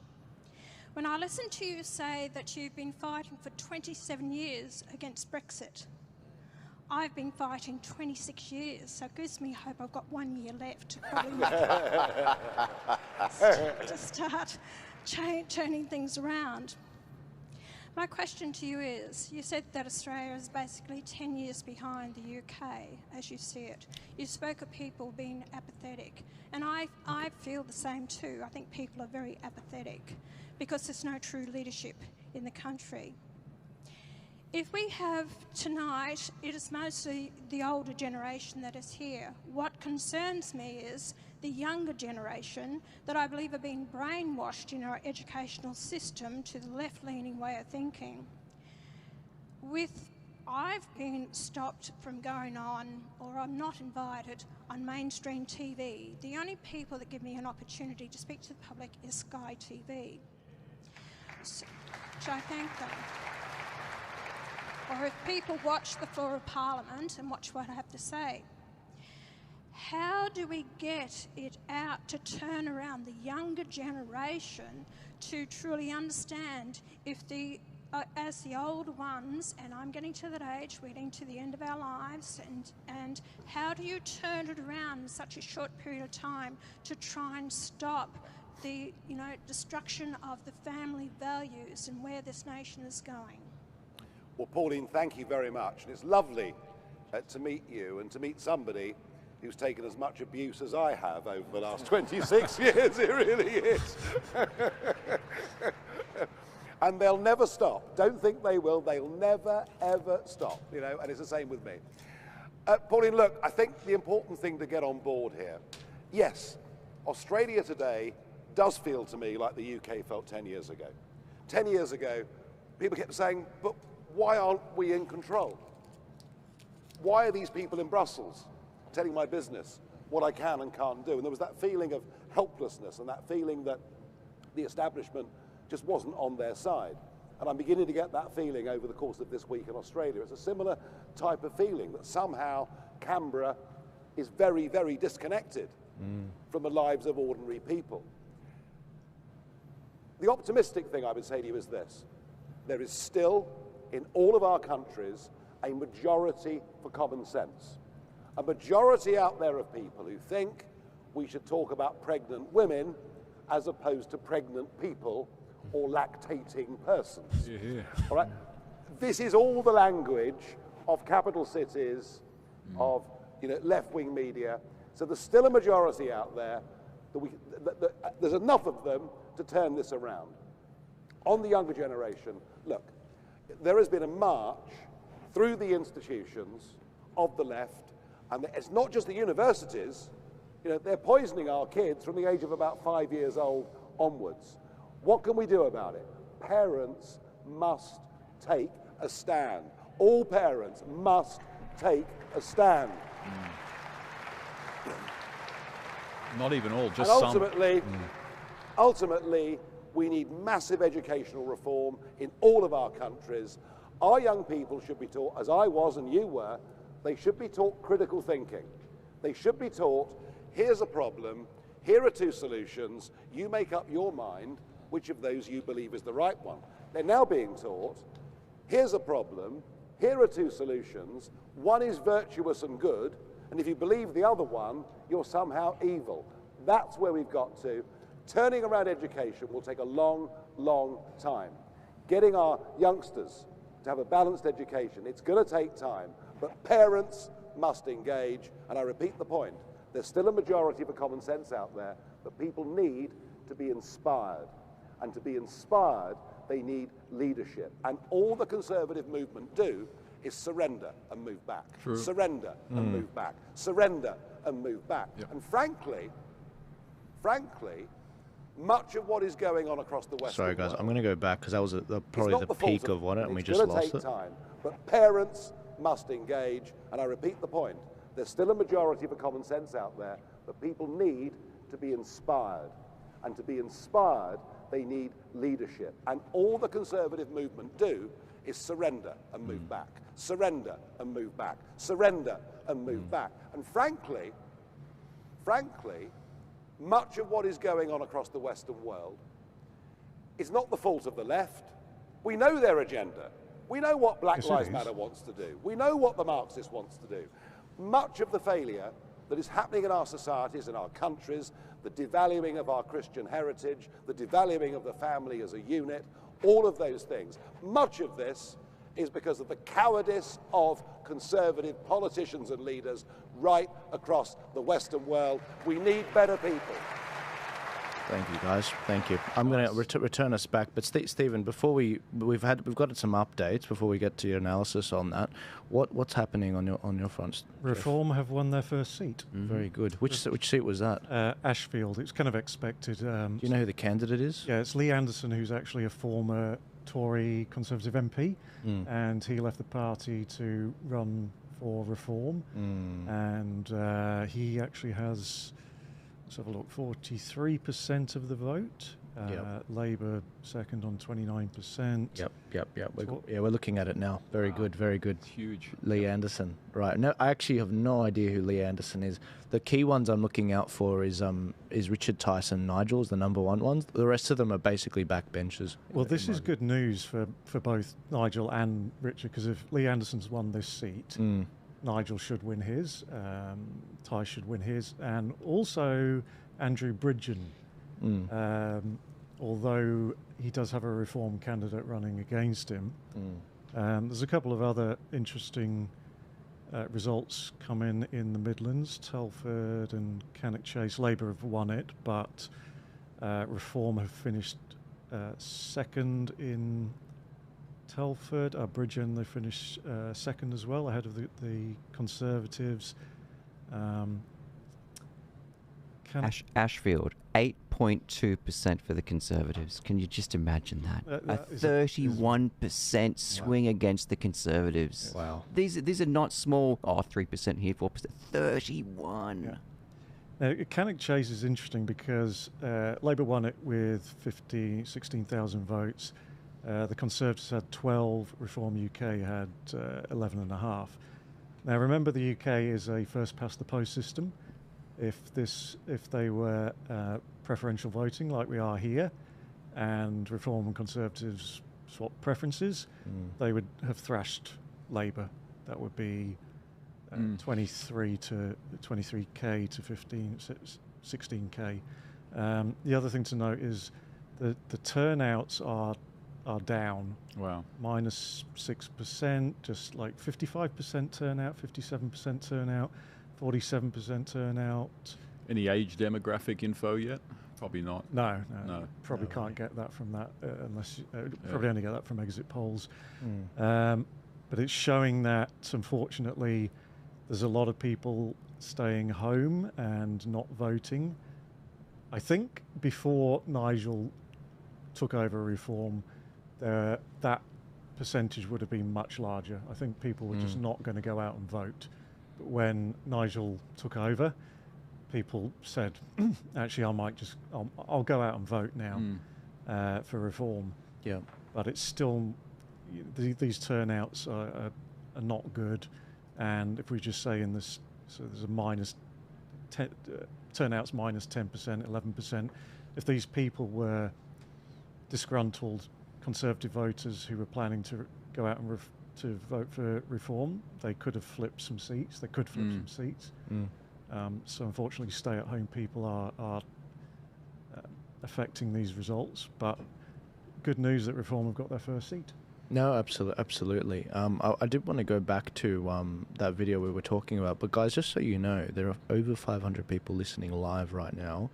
When I listened to you say that you've been fighting for 27 years against Brexit, I've been fighting 26 years, so it gives me hope I've got 1 year left to probably to start turning things around. My question to you is, you said that Australia is basically 10 years behind the UK, as you see it. You spoke of people being apathetic, and I feel the same too. I think people are very apathetic because there's no true leadership in the country. If we have tonight, it is mostly the older generation that is here. What concerns me is the younger generation that I believe are being brainwashed in our educational system to the left-leaning way of thinking. I've been stopped from going on, or I'm not invited on mainstream TV. The only people that give me an opportunity to speak to the public is Sky TV. So I thank them. Or if people watch the floor of Parliament and watch what I have to say. How do we get it out to turn around the younger generation to truly understand if as the older ones, and I'm getting to that age, we're getting to the end of our lives, and how do you turn it around in such a short period of time to try and stop the destruction of the family values and where this nation is going? Well, Pauline, thank you very much. And it's lovely to meet you and to meet somebody who's taken as much abuse as I have over the last 26 years. It really is. And they'll never stop. Don't think they will. They'll never, ever stop, and it's the same with me. Pauline, look, I think the important thing to get on board here, yes, Australia today does feel to me like the UK felt 10 years ago. 10 years ago, people kept saying, but why aren't we in control? Why are these people in Brussels telling my business what I can and can't do? And there was that feeling of helplessness and that feeling that the establishment just wasn't on their side. And I'm beginning to get that feeling over the course of this week in Australia. It's a similar type of feeling that somehow Canberra is very, very disconnected from the lives of ordinary people. The optimistic thing I would say to you is this. There is still, in all of our countries, a majority for common sense. A majority out there of people who think we should talk about pregnant women as opposed to pregnant people or lactating persons. All right? This is all the language of capital cities, of left-wing media. So there's still a majority out there. There's enough of them to turn this around. On the younger generation, look, there has been a march through the institutions of the left, and it's not just the universities. They're poisoning our kids from the age of about 5 years old onwards. What can we do about it? parents must take a stand. All parents must take a stand. Not even all, just and some. Ultimately, we need massive educational reform in all of our countries. Our young people should be taught, as I was and you were, they should be taught critical thinking. They should be taught, here's a problem, here are two solutions, you make up your mind which of those you believe is the right one. They're now being taught, here's a problem, here are two solutions, one is virtuous and good, and if you believe the other one, you're somehow evil. That's where we've got to. Turning around education will take a long, long time. Getting our youngsters to have a balanced education, it's going to take time, but parents must engage, and I repeat the point, there's still a majority for common sense out there, but people need to be inspired. And to be inspired, they need leadership. And all the Conservative movement do is surrender and move back. True. Surrender and move back. Surrender and move back. Yep. And frankly, much of what is going on across the Western Sorry, guys, world, I'm going to go back because that was probably the fault peak of it, and we just it's lost going to it. take time, but parents must engage, and I repeat the point, there's still a majority for common sense out there, but people need to be inspired. And to be inspired, they need leadership. And all the Conservative movement do is surrender and move back. Surrender and move back. Surrender and move back. And frankly, much of what is going on across the Western world is not the fault of the left. We know their agenda. We know what Black Lives Matter wants to do. We know what the Marxist wants to do. Much of the failure that is happening in our societies, in our countries, the devaluing of our Christian heritage, the devaluing of the family as a unit, all of those things. Much of this is because of the cowardice of Conservative politicians and leaders right across the Western world. We need better people. Thank you, guys. Thank you. I'm going to return us back, but Stephen, before we've got some updates before we get to your analysis on that. What's happening on your front? Reform have won their first seat. Very good. Which seat was that? Ashfield. It's kind of expected. Do you know who the candidate is? Yeah, it's Lee Anderson, who's actually a former Tory Conservative MP, and he left the party to run for Reform, and he actually has. Let's have a look, 43% of the vote. Labour second on 29%. Yep. We're looking at it now. Very good, very good. It's huge. Lee Anderson. Right. No, I actually have no idea who Lee Anderson is. The key ones I'm looking out for is Richard, Tice and Nigel, the number one ones. The rest of them are basically backbenchers. Well, this is good news for both Nigel and Richard, because if Lee Anderson's won this seat, Nigel should win his, Tice should win his, and also Andrew Bridgen, although he does have a Reform candidate running against him. There's a couple of other interesting results come in the Midlands. Telford and Cannock Chase, Labour have won it, but Reform have finished second in Telford. Bridgen, they finished second as well, ahead of the Conservatives. Ashfield, 8.2% for the Conservatives. Can you just imagine that? A 31% swing against the Conservatives. Wow. These are not small. 3% here, 4%. 31. Yeah. Now, Cannock Chase is interesting because Labour won it with 16,000 votes. The Conservatives had 12, Reform UK had 11.5. Now remember, the UK is a first-past-the-post system. If they were preferential voting like we are here, and Reform and Conservatives swap preferences, they would have thrashed Labour. That would be 23k to 16k. The other thing to note is the turnouts are down. Wow. -6%, just like 55% turnout, 57% turnout, 47% turnout. Any age demographic info yet? Probably not. No. Probably can't get that from that unless probably only get that from exit polls. But it's showing that, unfortunately, there's a lot of people staying home and not voting. I think before Nigel took over Reform, that percentage would have been much larger. I think people were just not going to go out and vote. But when Nigel took over, people said, actually, I'll go out and vote now for reform. Yeah. But it's still, these turnouts are not good. And if we just say in this, so there's a turnouts minus 10%, 11%. If these people were disgruntled Conservative voters who were planning to go out and to vote for reform, they could have flipped some seats. They could flip some seats. So unfortunately, stay-at-home people are affecting these results. But good news that Reform have got their first seat. No, absolutely. I did want to go back to that video we were talking about. But guys, just so you know, there are over 500 people listening live right now.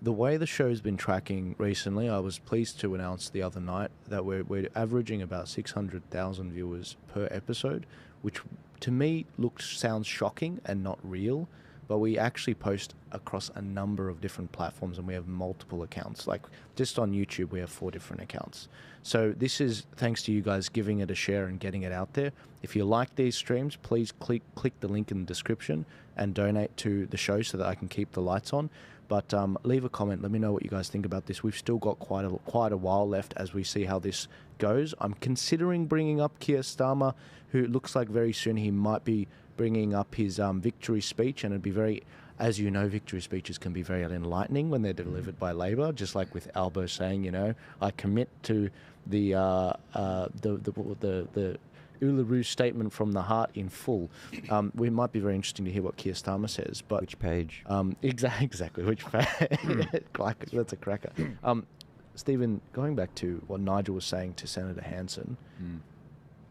The way the show's been tracking recently, I was pleased to announce the other night that we're averaging about 600,000 viewers per episode, which to me sounds shocking and not real. But we actually post across a number of different platforms, and we have multiple accounts. Like just on YouTube, we have 4 different accounts. So this is thanks to you guys giving it a share and getting it out there. If you like these streams, please click the link in the description and donate to the show so that I can keep the lights on. But leave a comment. Let me know what you guys think about this. We've still got quite a while left as we see how this goes. I'm considering bringing up Keir Starmer, who looks like very soon he might be bringing up his victory speech, and it'd be very, as you know, victory speeches can be very enlightening when they're delivered by Labor, just like with Albo saying, you know, I commit to the Uluru statement from the heart in full. We might be very interesting to hear what Keir Starmer says. But which page? Exactly, which page? That's a cracker. Stephen, going back to what Nigel was saying to Senator Hanson,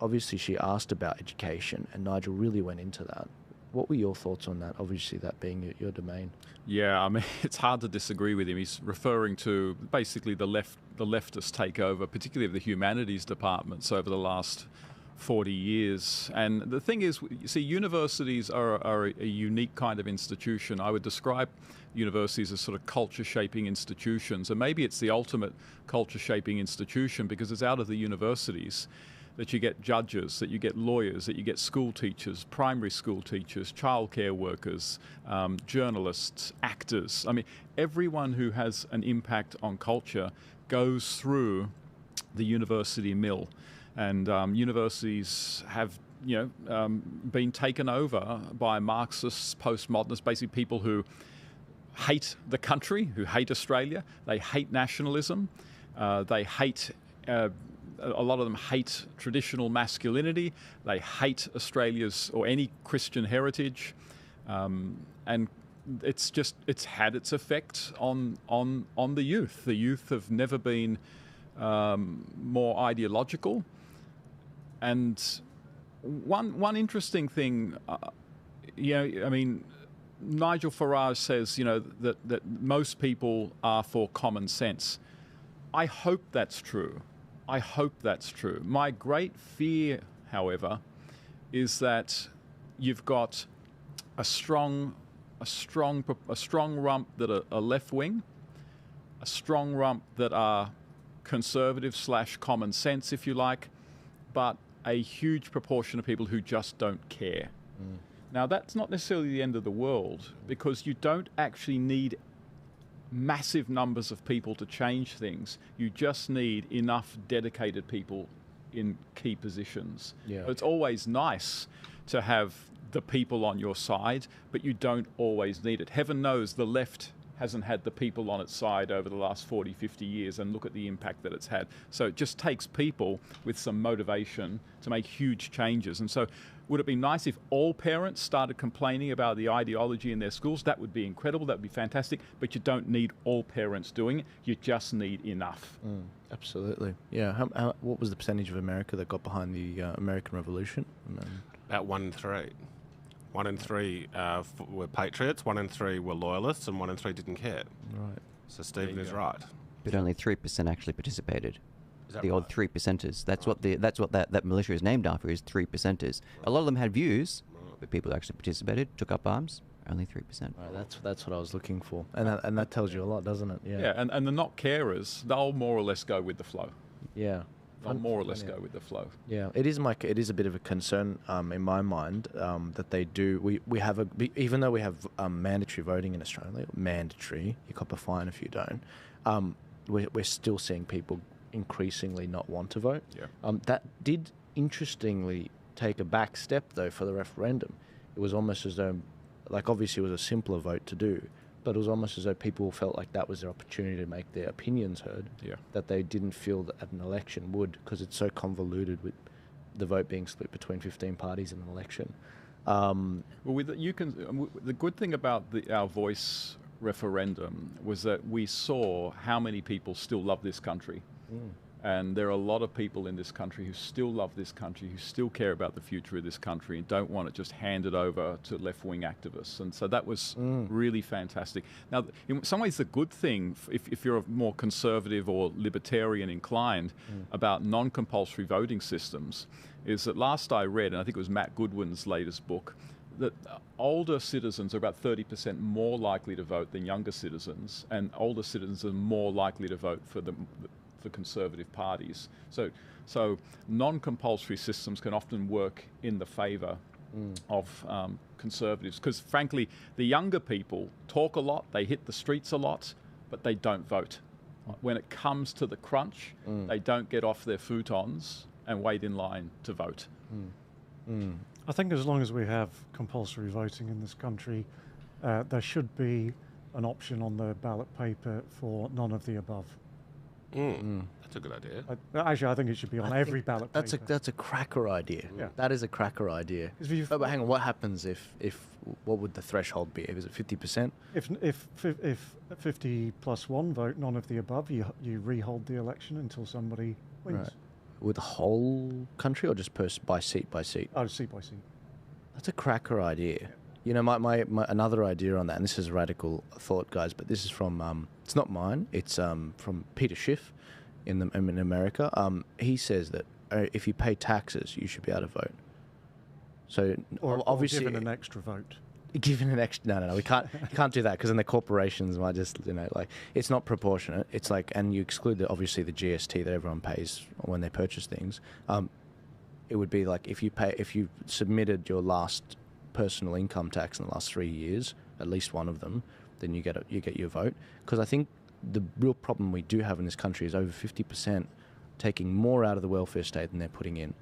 obviously she asked about education, and Nigel really went into that. What were your thoughts on that, obviously that being your domain? Yeah, I mean, it's hard to disagree with him. He's referring to basically the leftist takeover, particularly of the humanities departments over the last 40 years. And the thing is, you see, universities are a unique kind of institution. I would describe universities as sort of culture-shaping institutions, and maybe it's the ultimate culture-shaping institution because it's out of the universities that you get judges, that you get lawyers, that you get school teachers, primary school teachers, childcare workers, journalists, actors. I mean, everyone who has an impact on culture goes through the university mill. And universities have, been taken over by Marxists, postmodernists, basically people who hate the country, who hate Australia. They hate nationalism. They hate... a lot of them hate traditional masculinity. They hate Australia's or any Christian heritage, and it's had its effect on the youth. The youth have never been more ideological. And one interesting thing, I mean, Nigel Farage says, that most people are for common sense. I hope that's true. I hope that's true. My great fear, however, is that you've got a strong rump that are left wing, a strong rump that are conservative / common sense, if you like, but a huge proportion of people who just don't care. Now, that's not necessarily the end of the world, because you don't actually need massive numbers of people to change things. You just need enough dedicated people in key positions. Yeah. It's always nice to have the people on your side, but you don't always need it. Heaven knows the left hasn't had the people on its side over the last 40, 50 years, and look at the impact that it's had. So it just takes people with some motivation to make huge changes. And so would it be nice if all parents started complaining about the ideology in their schools? That would be incredible. That would be fantastic. But you don't need all parents doing it. You just need enough. Absolutely. Yeah. What was the percentage of America that got behind the American Revolution? About 1 in 3. 1 in 3 were patriots, 1 in 3 were loyalists, and 1 in 3 didn't care. Right. So Stephen is right. But only 3% actually participated. Is that the odd 3%ers. That's what that militia is named after, is 3%ers. A lot of them had views, but people who actually participated, took up arms, only 3%. Right, that's what I was looking for, and that tells you a lot, doesn't it? Yeah. And the not carers, they'll more or less go with the flow. Yeah. They'll more or less go with the flow. Yeah, it is a bit of a concern in my mind that they do. We have even though we have mandatory voting in Australia, mandatory, you cop a fine if you don't. We're still seeing people increasingly not want to vote. Yeah. That did interestingly take a back step though for the referendum. It was almost as though, like obviously it was a simpler vote to do, but it was almost as though people felt like that was their opportunity to make their opinions heard, that they didn't feel that an election would, because it's so convoluted with the vote being split between 15 parties in an election. The good thing about our voice referendum was that we saw how many people still love this country. And there are a lot of people in this country who still love this country, who still care about the future of this country and don't want it just handed over to left-wing activists. And so that was really fantastic. Now, in some ways, the good thing, if you're more conservative or libertarian inclined about non-compulsory voting systems, is that last I read, and I think it was Matt Goodwin's latest book, that older citizens are about 30% more likely to vote than younger citizens, and older citizens are more likely to vote for the conservative parties. So non-compulsory systems can often work in the favour of conservatives, because frankly the younger people talk a lot, they hit the streets a lot, but they don't vote. When it comes to the crunch, they don't get off their futons and wait in line to vote. I think as long as we have compulsory voting in this country, there should be an option on the ballot paper for none of the above. That's a good idea. Actually, I think it should be on every ballot paper. That's a cracker idea. Yeah. That is a cracker idea. But hang on, what happens if what would the threshold be? Is it 50%? If 50 plus one vote none of the above, you rehold the election until somebody wins. Right. With the whole country or just by seat by seat? Oh, seat by seat. That's a cracker idea. Yeah. You know, my another idea on that, and this is a radical thought, guys, but this is from, it's not mine, it's from Peter Schiff in America. He says that if you pay taxes, you should be able to vote. So obviously... Or given an extra vote. Given an extra... No, we can't, you can't do that, because then the corporations might just, it's not proportionate. It's like, and you exclude, obviously, the GST that everyone pays when they purchase things. It would be like if you submitted your last personal income tax in the last 3 years, at least one of them, then you get your vote. Because I think the real problem we do have in this country is over 50% taking more out of the welfare state than they're putting in,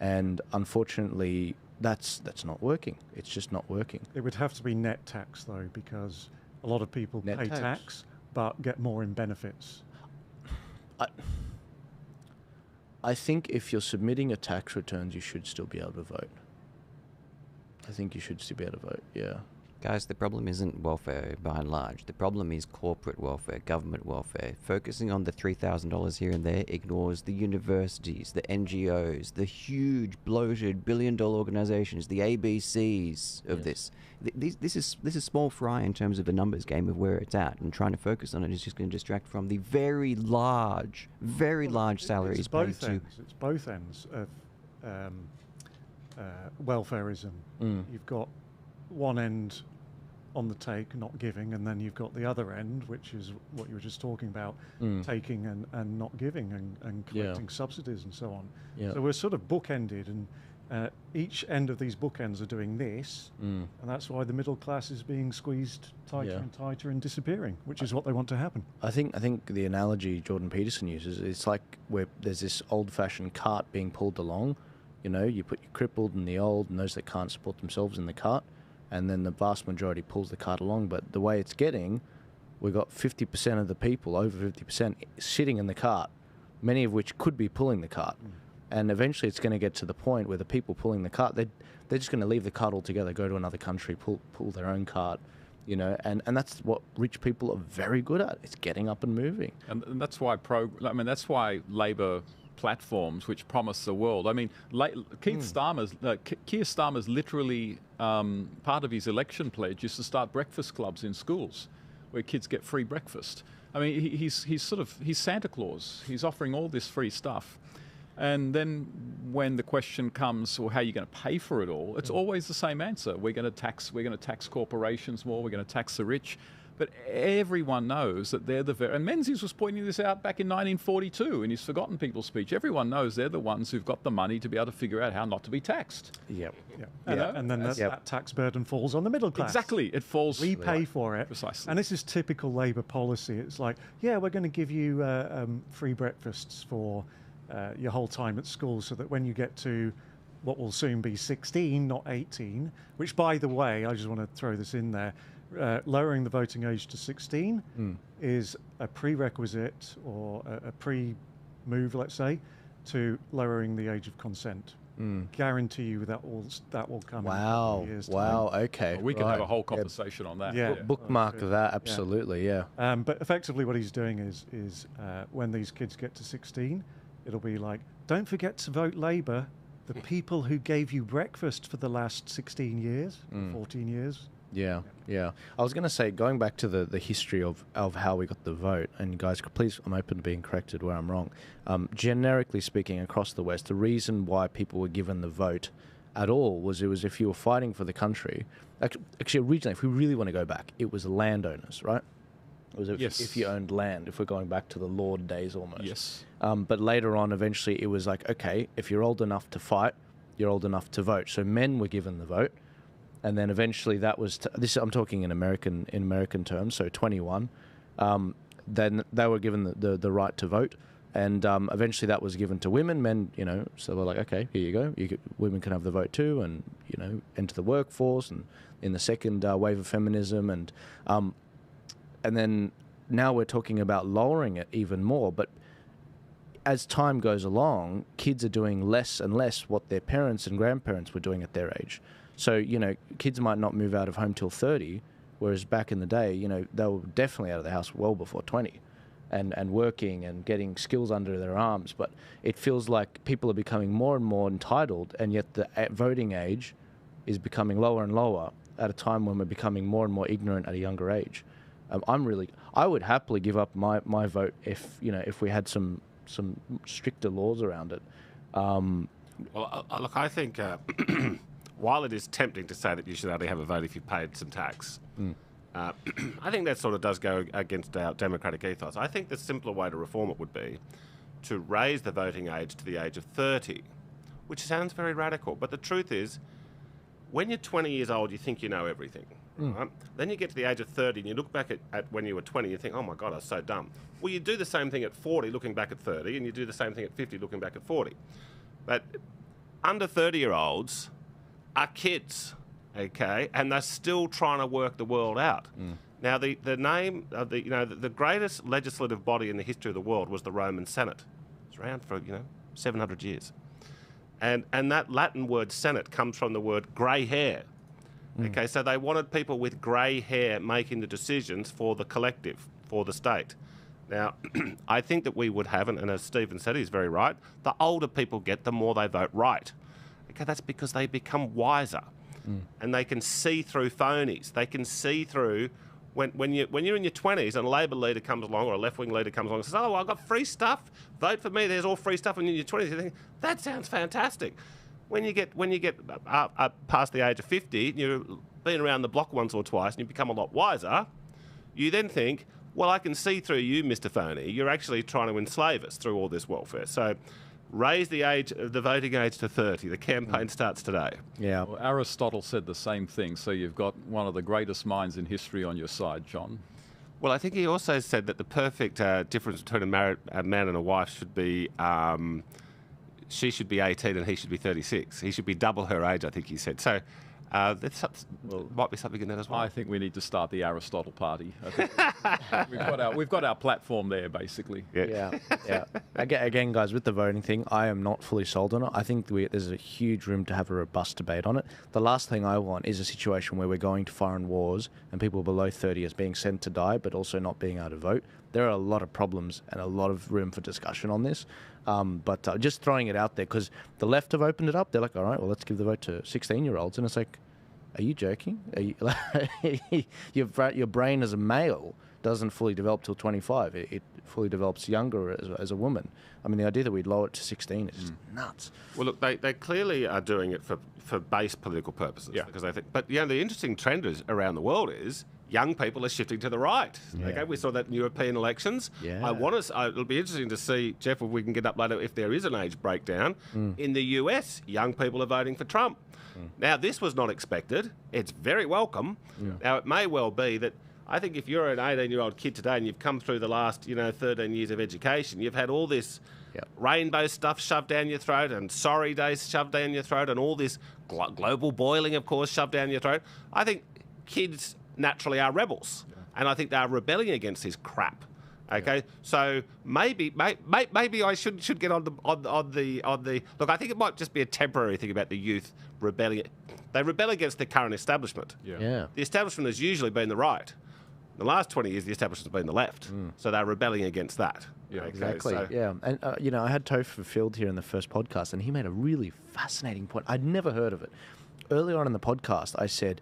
and unfortunately that's not working. It's just not working. It would have to be net tax though, because a lot of people pay tax but get more in benefits. I think if you're submitting a tax returns, you should still be able to vote. I think you should still be able to vote, yeah. Guys, the problem isn't welfare by and large. The problem is corporate welfare, government welfare. Focusing on the $3,000 here and there ignores the universities, the NGOs, the huge, bloated, billion-dollar organizations, the ABCs of this. This is small fry in terms of the numbers game of where it's at, and trying to focus on it is just going to distract from the very large salaries paid to... It's both ends of welfareism. You've got one end on the take, not giving, and then you've got the other end, which is what you were just talking about, taking and not giving and collecting subsidies and so on. So we're sort of bookended, and each end of these bookends are doing this, and that's why the middle class is being squeezed tighter and tighter and disappearing, which is what they want to happen. I think the analogy Jordan Peterson uses, it's like where there's this old-fashioned cart being pulled along. You know, you put your crippled and the old and those that can't support themselves in the cart, and then the vast majority pulls the cart along. But the way it's getting, we've got 50% of the people, over 50%, sitting in the cart, many of which could be pulling the cart. And eventually it's going to get to the point where the people pulling the cart, they're just going to leave the cart altogether, go to another country, pull their own cart, you know, and that's what rich people are very good at. It's getting up and moving. And that's why that's why Labor platforms which promise the world. I mean, Keir Starmer's literally part of his election pledge is to start breakfast clubs in schools where kids get free breakfast. I mean, he's Santa Claus. He's offering all this free stuff. And then when the question comes, well, how are you going to pay for it all? It's always the same answer. We're going to tax corporations more. We're going to tax the rich. But everyone knows that they're and Menzies was pointing this out back in 1942 in his Forgotten People speech. Everyone knows they're the ones who've got the money to be able to figure out how not to be taxed. Yep. And then that tax burden falls on the middle class. Exactly. It falls... We pay for it. Precisely. And this is typical Labour policy. It's like, yeah, we're going to give you free breakfasts for your whole time at school so that when you get to what will soon be 16, not 18, which, by the way, I just want to throw this in there, lowering the voting age to 16 is a prerequisite or a pre-move, let's say, to lowering the age of consent. Guarantee you that will come. Wow. In years' Wow. time. Okay. Well, we can have a whole conversation on that. Yeah. Bookmark that. Absolutely. Yeah. But effectively, what he's doing is when these kids get to 16, it'll be like, don't forget to vote Labour. The people who gave you breakfast for the last 16 years, 14 years. Yeah. I was going to say, going back to the history of how we got the vote, and guys, please, I'm open to being corrected where I'm wrong. Generically speaking, across the West, the reason why people were given the vote at all was if you were fighting for the country. Actually, originally, if we really want to go back, it was landowners, right? It was if you owned land, if we're going back to the Lord days almost. Yes. But later on, eventually, it was like, okay, if you're old enough to fight, you're old enough to vote. So men were given the vote. And then eventually that was, I'm talking in American terms, so 21. Then they were given the right to vote. And eventually that was given to women. Men, so they're like, okay, here you go. Women can have the vote too and, enter the workforce and in the second wave of feminism. And then now we're talking about lowering it even more. But as time goes along, kids are doing less and less what their parents and grandparents were doing at their age. So, kids might not move out of home till 30, whereas back in the day, they were definitely out of the house well before 20 and working and getting skills under their arms. But it feels like people are becoming more and more entitled, and yet the voting age is becoming lower and lower at a time when we're becoming more and more ignorant at a younger age. I would happily give up my vote if we had some stricter laws around it. Look, I think while it is tempting to say that you should only have a vote if you paid some tax, I think that sort of does go against our democratic ethos. I think the simpler way to reform it would be to raise the voting age to the age of 30, which sounds very radical. But the truth is, when you're 20 years old, you think you know everything. Right? Then you get to the age of 30 and you look back at when you were 20, you think, oh my God, I was so dumb. Well, you do the same thing at 40, looking back at 30, and you do the same thing at 50, looking back at 40. But under 30-year-olds are kids, okay, and they're still trying to work the world out. Now, the name of the greatest legislative body in the history of the world was the Roman Senate. It's around for 700 years, and that Latin word Senate comes from the word grey hair. Okay, so they wanted people with grey hair making the decisions for the collective, for the state. Now, I think that we would have, and as Stephen said, he's very right, the older people get, the more they vote right. Okay, that's because they become wiser, and they can see through phonies. They can see through when you're in your 20s and a Labor leader comes along or a left-wing leader comes along and says, oh, I've got free stuff, vote for me, there's all free stuff, and in your 20s you think, that sounds fantastic. When you get past the age of 50, you've been around the block once or twice and you become a lot wiser, you then think, well, I can see through you, Mr. Phoney. You're actually trying to enslave us through all this welfare. So raise the voting age to 30. The campaign starts today. Yeah. Well, Aristotle said the same thing, so you've got one of the greatest minds in history on your side, John. Well, I think he also said that the perfect difference between a man and a wife should be she should be 18 and he should be 36. He should be double her age, I think he said. So might be something in that as well. I think we need to start the Aristotle party. I think we've got our platform there, basically. Yeah. Again, guys, with the voting thing, I am not fully sold on it. I think there's a huge room to have a robust debate on it. The last thing I want is a situation where we're going to foreign wars and people below 30 is being sent to die, but also not being able to vote. There are a lot of problems and a lot of room for discussion on this. But just throwing it out there, because the left have opened it up. They're like, all right, well, let's give the vote to 16-year-olds. And it's like, are you joking? Your brain as a male doesn't fully develop till 25. It fully develops younger as a woman. I mean, the idea that we'd lower it to 16 is just nuts. Well, look, they clearly are doing it for base political purposes. Yeah. Because they think, but the interesting trend around the world is young people are shifting to the right. Yeah. Okay, we saw that in European elections. Yeah. It'll be interesting to see, Jeff, if we can get up later, if there is an age breakdown. In the US, young people are voting for Trump. Now, this was not expected. It's very welcome. Now, it may well be that I think if you're an 18-year-old kid today and you've come through the last, 13 years of education, you've had all this rainbow stuff shoved down your throat and sorry days shoved down your throat and all this global boiling, of course, shoved down your throat. I think kids naturally are rebels, and I think they are rebelling against this crap. Okay, so maybe I should get on the look. I think it might just be a temporary thing about the youth rebelling. They rebel against the current establishment. Yeah. The establishment has usually been the right. The last 20 years, the establishment has been the left. So they're rebelling against that. Yeah, okay, Exactly. so- Yeah, and I had Topher Field here in the first podcast, and he made a really fascinating point. I'd never heard of it. Earlier on in the podcast, I said,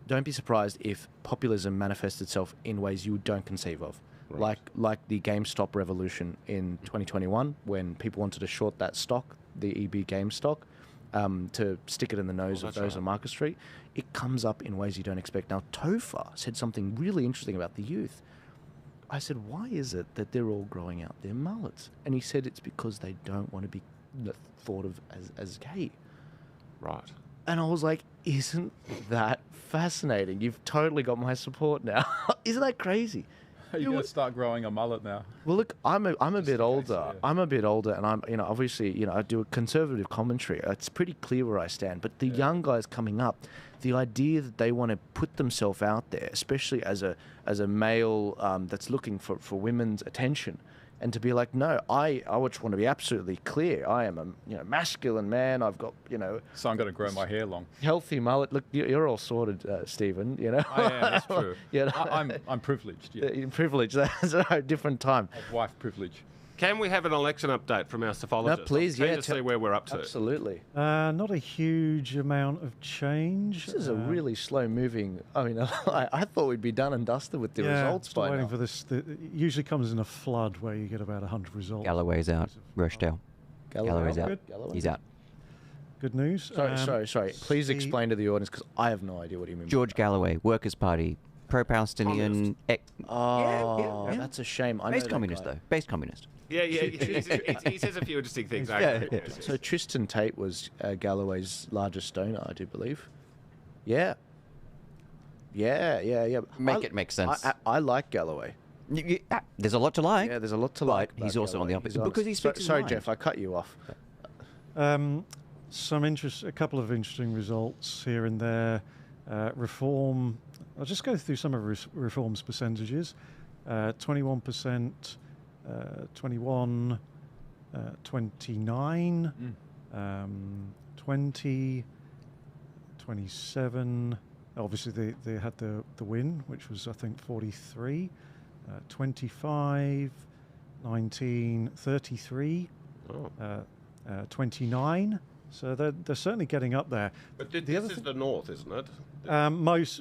"Don't be surprised if populism manifests itself in ways you don't conceive of, like the GameStop revolution in 2021, when people wanted to short that stock, the EB Game stock, to stick it in the nose of those on Market Street. It comes up in ways you don't expect." Now, Topher said something really interesting about the youth. I said, "Why is it that they're all growing out their mullets?" And he said it's because they don't want to be thought of as gay. Right. And I was like, isn't that fascinating? You've totally got my support now. Isn't that crazy? You're going to start growing a mullet now. Well, look, I'm a bit older. I'm a bit older, and I'm, obviously, I do a conservative commentary. It's pretty clear where I stand. But the young guys coming up, the idea that they want to put themselves out there, especially as a male that's looking for women's attention, and to be like, no, I just want to be absolutely clear. I am a masculine man. I've got So I'm going to grow my hair long. healthy mullet. Look, you're all sorted, Stephen. I am. That's true. I'm privileged. Yeah. You're privileged. That's a different time. Wife privilege. Can we have an election update from our psophologist? No, please, I'm keen yeah. to see where we're up to. Absolutely. Not a huge amount of change. This is a really slow moving. I mean, I thought we'd be done and dusted with the results still by waiting now. for this. It usually comes in a flood where you get about 100 results. Galloway's out. Rochdale. Galloway's out. Good. He's out. Good news. Sorry. Please explain to the audience because I have no idea what you mean. George Galloway, Workers' Party, pro-Palestinian. That's a shame. I know Based that communist, guy. though. Based communist. Yeah. He says a few interesting things. So Tristan Tate was Galloway's largest donor, I do believe. Yeah. Make it make sense. I like Galloway. There's a lot to like. Yeah, there's a lot to like. He's about also on the Galloway. opposite He's because he honest. speaks his Sorry, mind. Jeff, I cut you off. A couple of interesting results here and there. Reform. I'll just go through some of Reform's percentages. 21%, 21, 29, 20, 27. Obviously, they had the win, which was, I think, 43, 25, 19, 33, 29. So they're certainly getting up there. But this is the north, isn't it?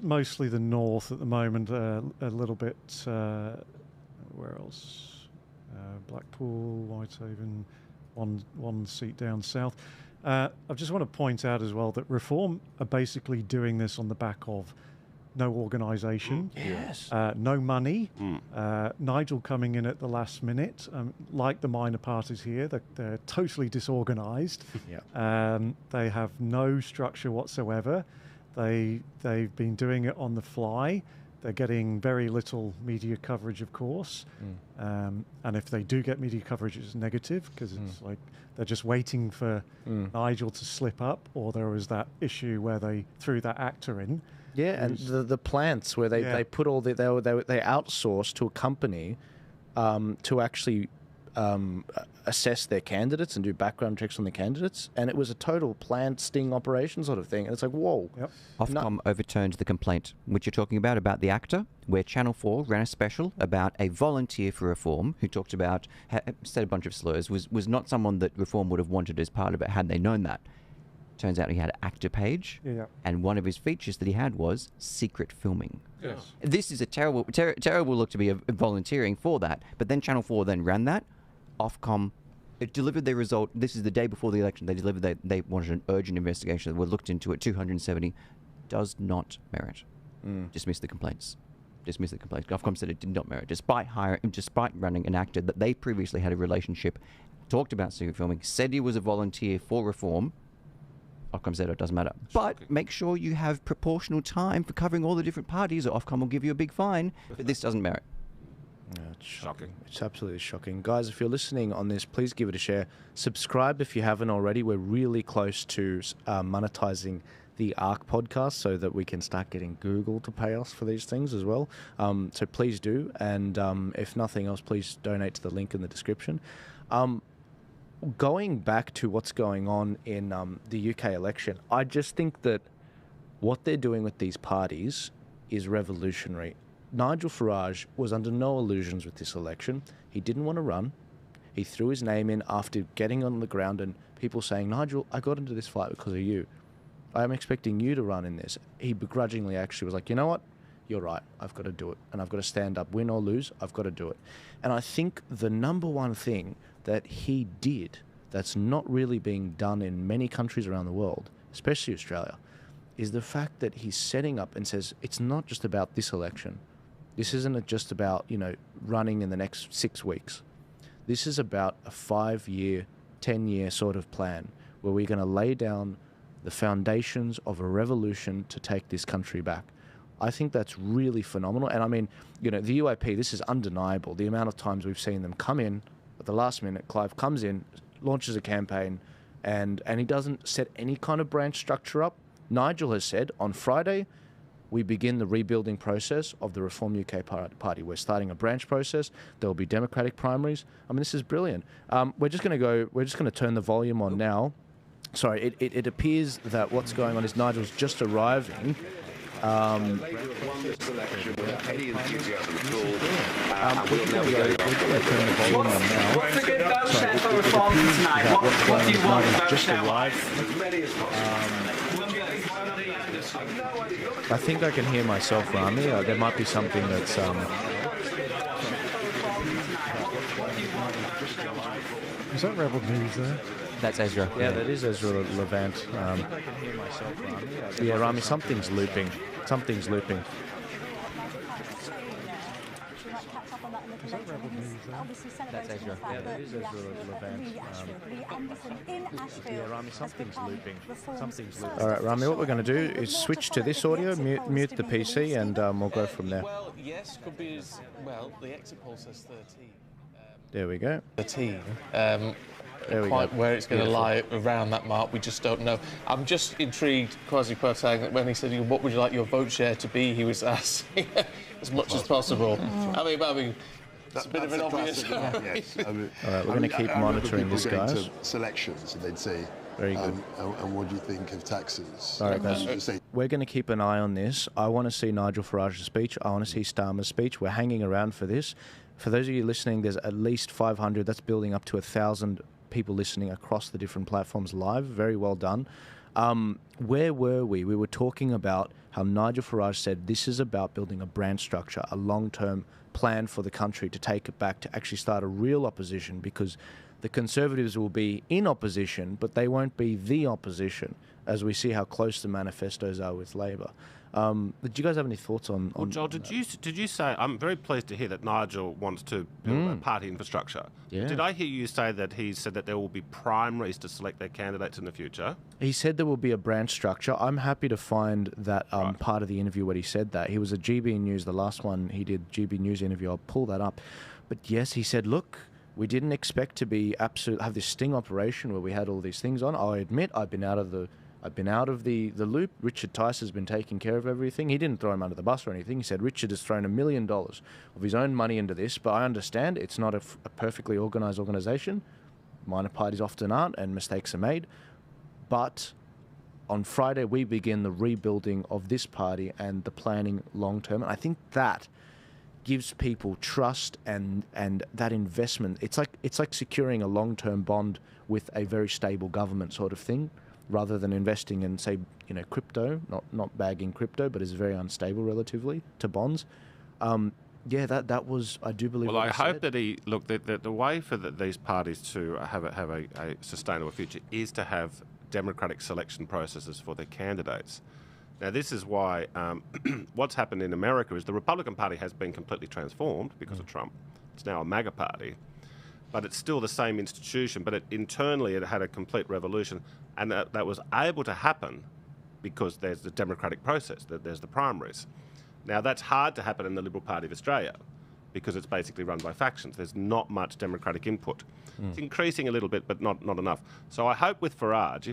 Mostly the north at the moment. A little bit. Where else? Blackpool, Whitehaven, one seat down south. I just want to point out as well that Reform are basically doing this on the back of no organisation, Yes. no money. Nigel coming in at the last minute, like the minor parties here, they're totally disorganised. They have no structure whatsoever. They've been doing it on the fly. They're getting very little media coverage, of course. And if they do get media coverage, it's negative because it's like they're just waiting for Nigel to slip up, or there was that issue where they threw that actor in. Yeah, and the plants where they put all they outsource to a company to actually assess their candidates and do background checks on the candidates, and it was a total plant sting operation sort of thing. And it's like, whoa. Ofcom overturned the complaint, which you're talking about the actor, where Channel 4 ran a special about a volunteer for Reform who talked about, said a bunch of slurs, was not someone that Reform would have wanted as part of it had they known that. Turns out he had an actor page, and one of his features that he had was secret filming. Yes. This is a terrible look to be volunteering for that. But then Channel 4 then ran that. Ofcom delivered their result. This is the day before the election. They wanted an urgent investigation. We looked into it. 270 does not merit. Dismiss the complaints. dismissed the complaint. Ofcom said it did not merit, despite running an actor that they previously had a relationship, talked about secret filming, said he was a volunteer for reform. Ofcom said it doesn't matter. But make sure you have proportional time for covering all the different parties, or Ofcom will give you a big fine. But this doesn't merit. Yeah, it's shocking. It's absolutely shocking. Guys, if you're listening on this, please give it a share. Subscribe if you haven't already. We're really close to monetizing the ARC podcast so that we can start getting Google to pay us for these things as well. So please do. And if nothing else, please donate to the link in the description. Going back to what's going on in the UK election, I just think that what they're doing with these parties is revolutionary. Nigel Farage was under no illusions with this election. He didn't want to run. He threw his name in after getting on the ground and people saying, Nigel, I got into this fight because of you. I'm expecting you to run in this. He begrudgingly actually was like, you know what? You're right. I've got to do it. And I've got to stand up. Win or lose, I've got to do it. And I think the number one thing that he did that's not really being done in many countries around the world, especially Australia, is the fact that he's setting up and says, it's not just about this election. This isn't just about, running in the next 6 weeks. This is about a 5-year, 10-year sort of plan where we're going to lay down the foundations of a revolution to take this country back. I think that's really phenomenal. And I mean, the UAP, this is undeniable. The amount of times we've seen them come in at the last minute, Clive comes in, launches a campaign, and he doesn't set any kind of branch structure up. Nigel has said on Friday, we begin the rebuilding process of the Reform UK Party. We're starting a branch process. There will be democratic primaries. I mean, this is brilliant. We're just going to turn the volume on now. Sorry, it appears that what's going on is Nigel's just arriving. We're going to turn the volume on now. What's a good vote share for reform tonight? What do you want to vote share? I think I can hear myself, Rami. There might be something that's... Is that Rebel News there? That's Ezra. Yeah, that is Ezra Levant. Yeah, Rami, something's looping. Something's looping. That's Ezra. Yeah, that is Ezra Levant. Yeah, Rami, something's looping. Something's looping. All right, Rami, what we're going to do is switch to this audio, mute the PC, and we'll go from there. Well, yes, could be as well. The exit poll says 13. There we go. 13. Quite where it's going to lie around that mark, we just don't know. I'm just intrigued, Kwasi Kwarteng, when he said, what would you like your vote share to be? He was asking as much as possible. I mean, it's a bit of an obvious... Yes. All right, we're going to keep monitoring this, guys. Selections, and they'd say, very good. And what do you think of taxes? All right, guys. We're going to keep an eye on this. I want to see Nigel Farage's speech. I want to see Starmer's speech. We're hanging around for this. For those of you listening, there's at least 500. That's building up to 1,000 people listening across the different platforms live. Very well done. Where were we? We were talking about how Nigel Farage said this is about building a brand structure, a long-term plan for the country to take it back, to actually start a real opposition, because the Conservatives will be in opposition, but they won't be the opposition, as we see how close the manifestos are with Labor. Do you guys have any thoughts on... Well, Joel, did you say... I'm very pleased to hear that Nigel wants to build a party infrastructure. Yeah. Did I hear you say that he said that there will be primaries to select their candidates in the future? He said there will be a branch structure. I'm happy to find that part of the interview where he said that. He was at GB News, the last one he did, GB News interview. I'll pull that up. But yes, he said, look, we didn't expect to be have this sting operation where we had all these things on. I admit I've been out of the loop. Richard Tice has been taking care of everything. He didn't throw him under the bus or anything. He said Richard has thrown $1 million of his own money into this, but I understand it's not a perfectly organised organisation. Minor parties often aren't, and mistakes are made. But on Friday, we begin the rebuilding of this party and the planning long term. And I think that gives people trust and that investment. It's like securing a long-term bond with a very stable government sort of thing, rather than investing in, say, crypto, not bagging crypto, but is very unstable relatively to bonds. Yeah, that was, I do believe. Well, I hope that the way for these parties to have a sustainable future is to have democratic selection processes for their candidates. Now, this is why what's happened in America is the Republican Party has been completely transformed because of Trump. It's now a MAGA party, but it's still the same institution, but internally it had a complete revolution, and that was able to happen because there's the democratic process, there's the primaries. Now, that's hard to happen in the Liberal Party of Australia because it's basically run by factions. There's not much democratic input. It's increasing a little bit, but not enough. So I hope with Farage,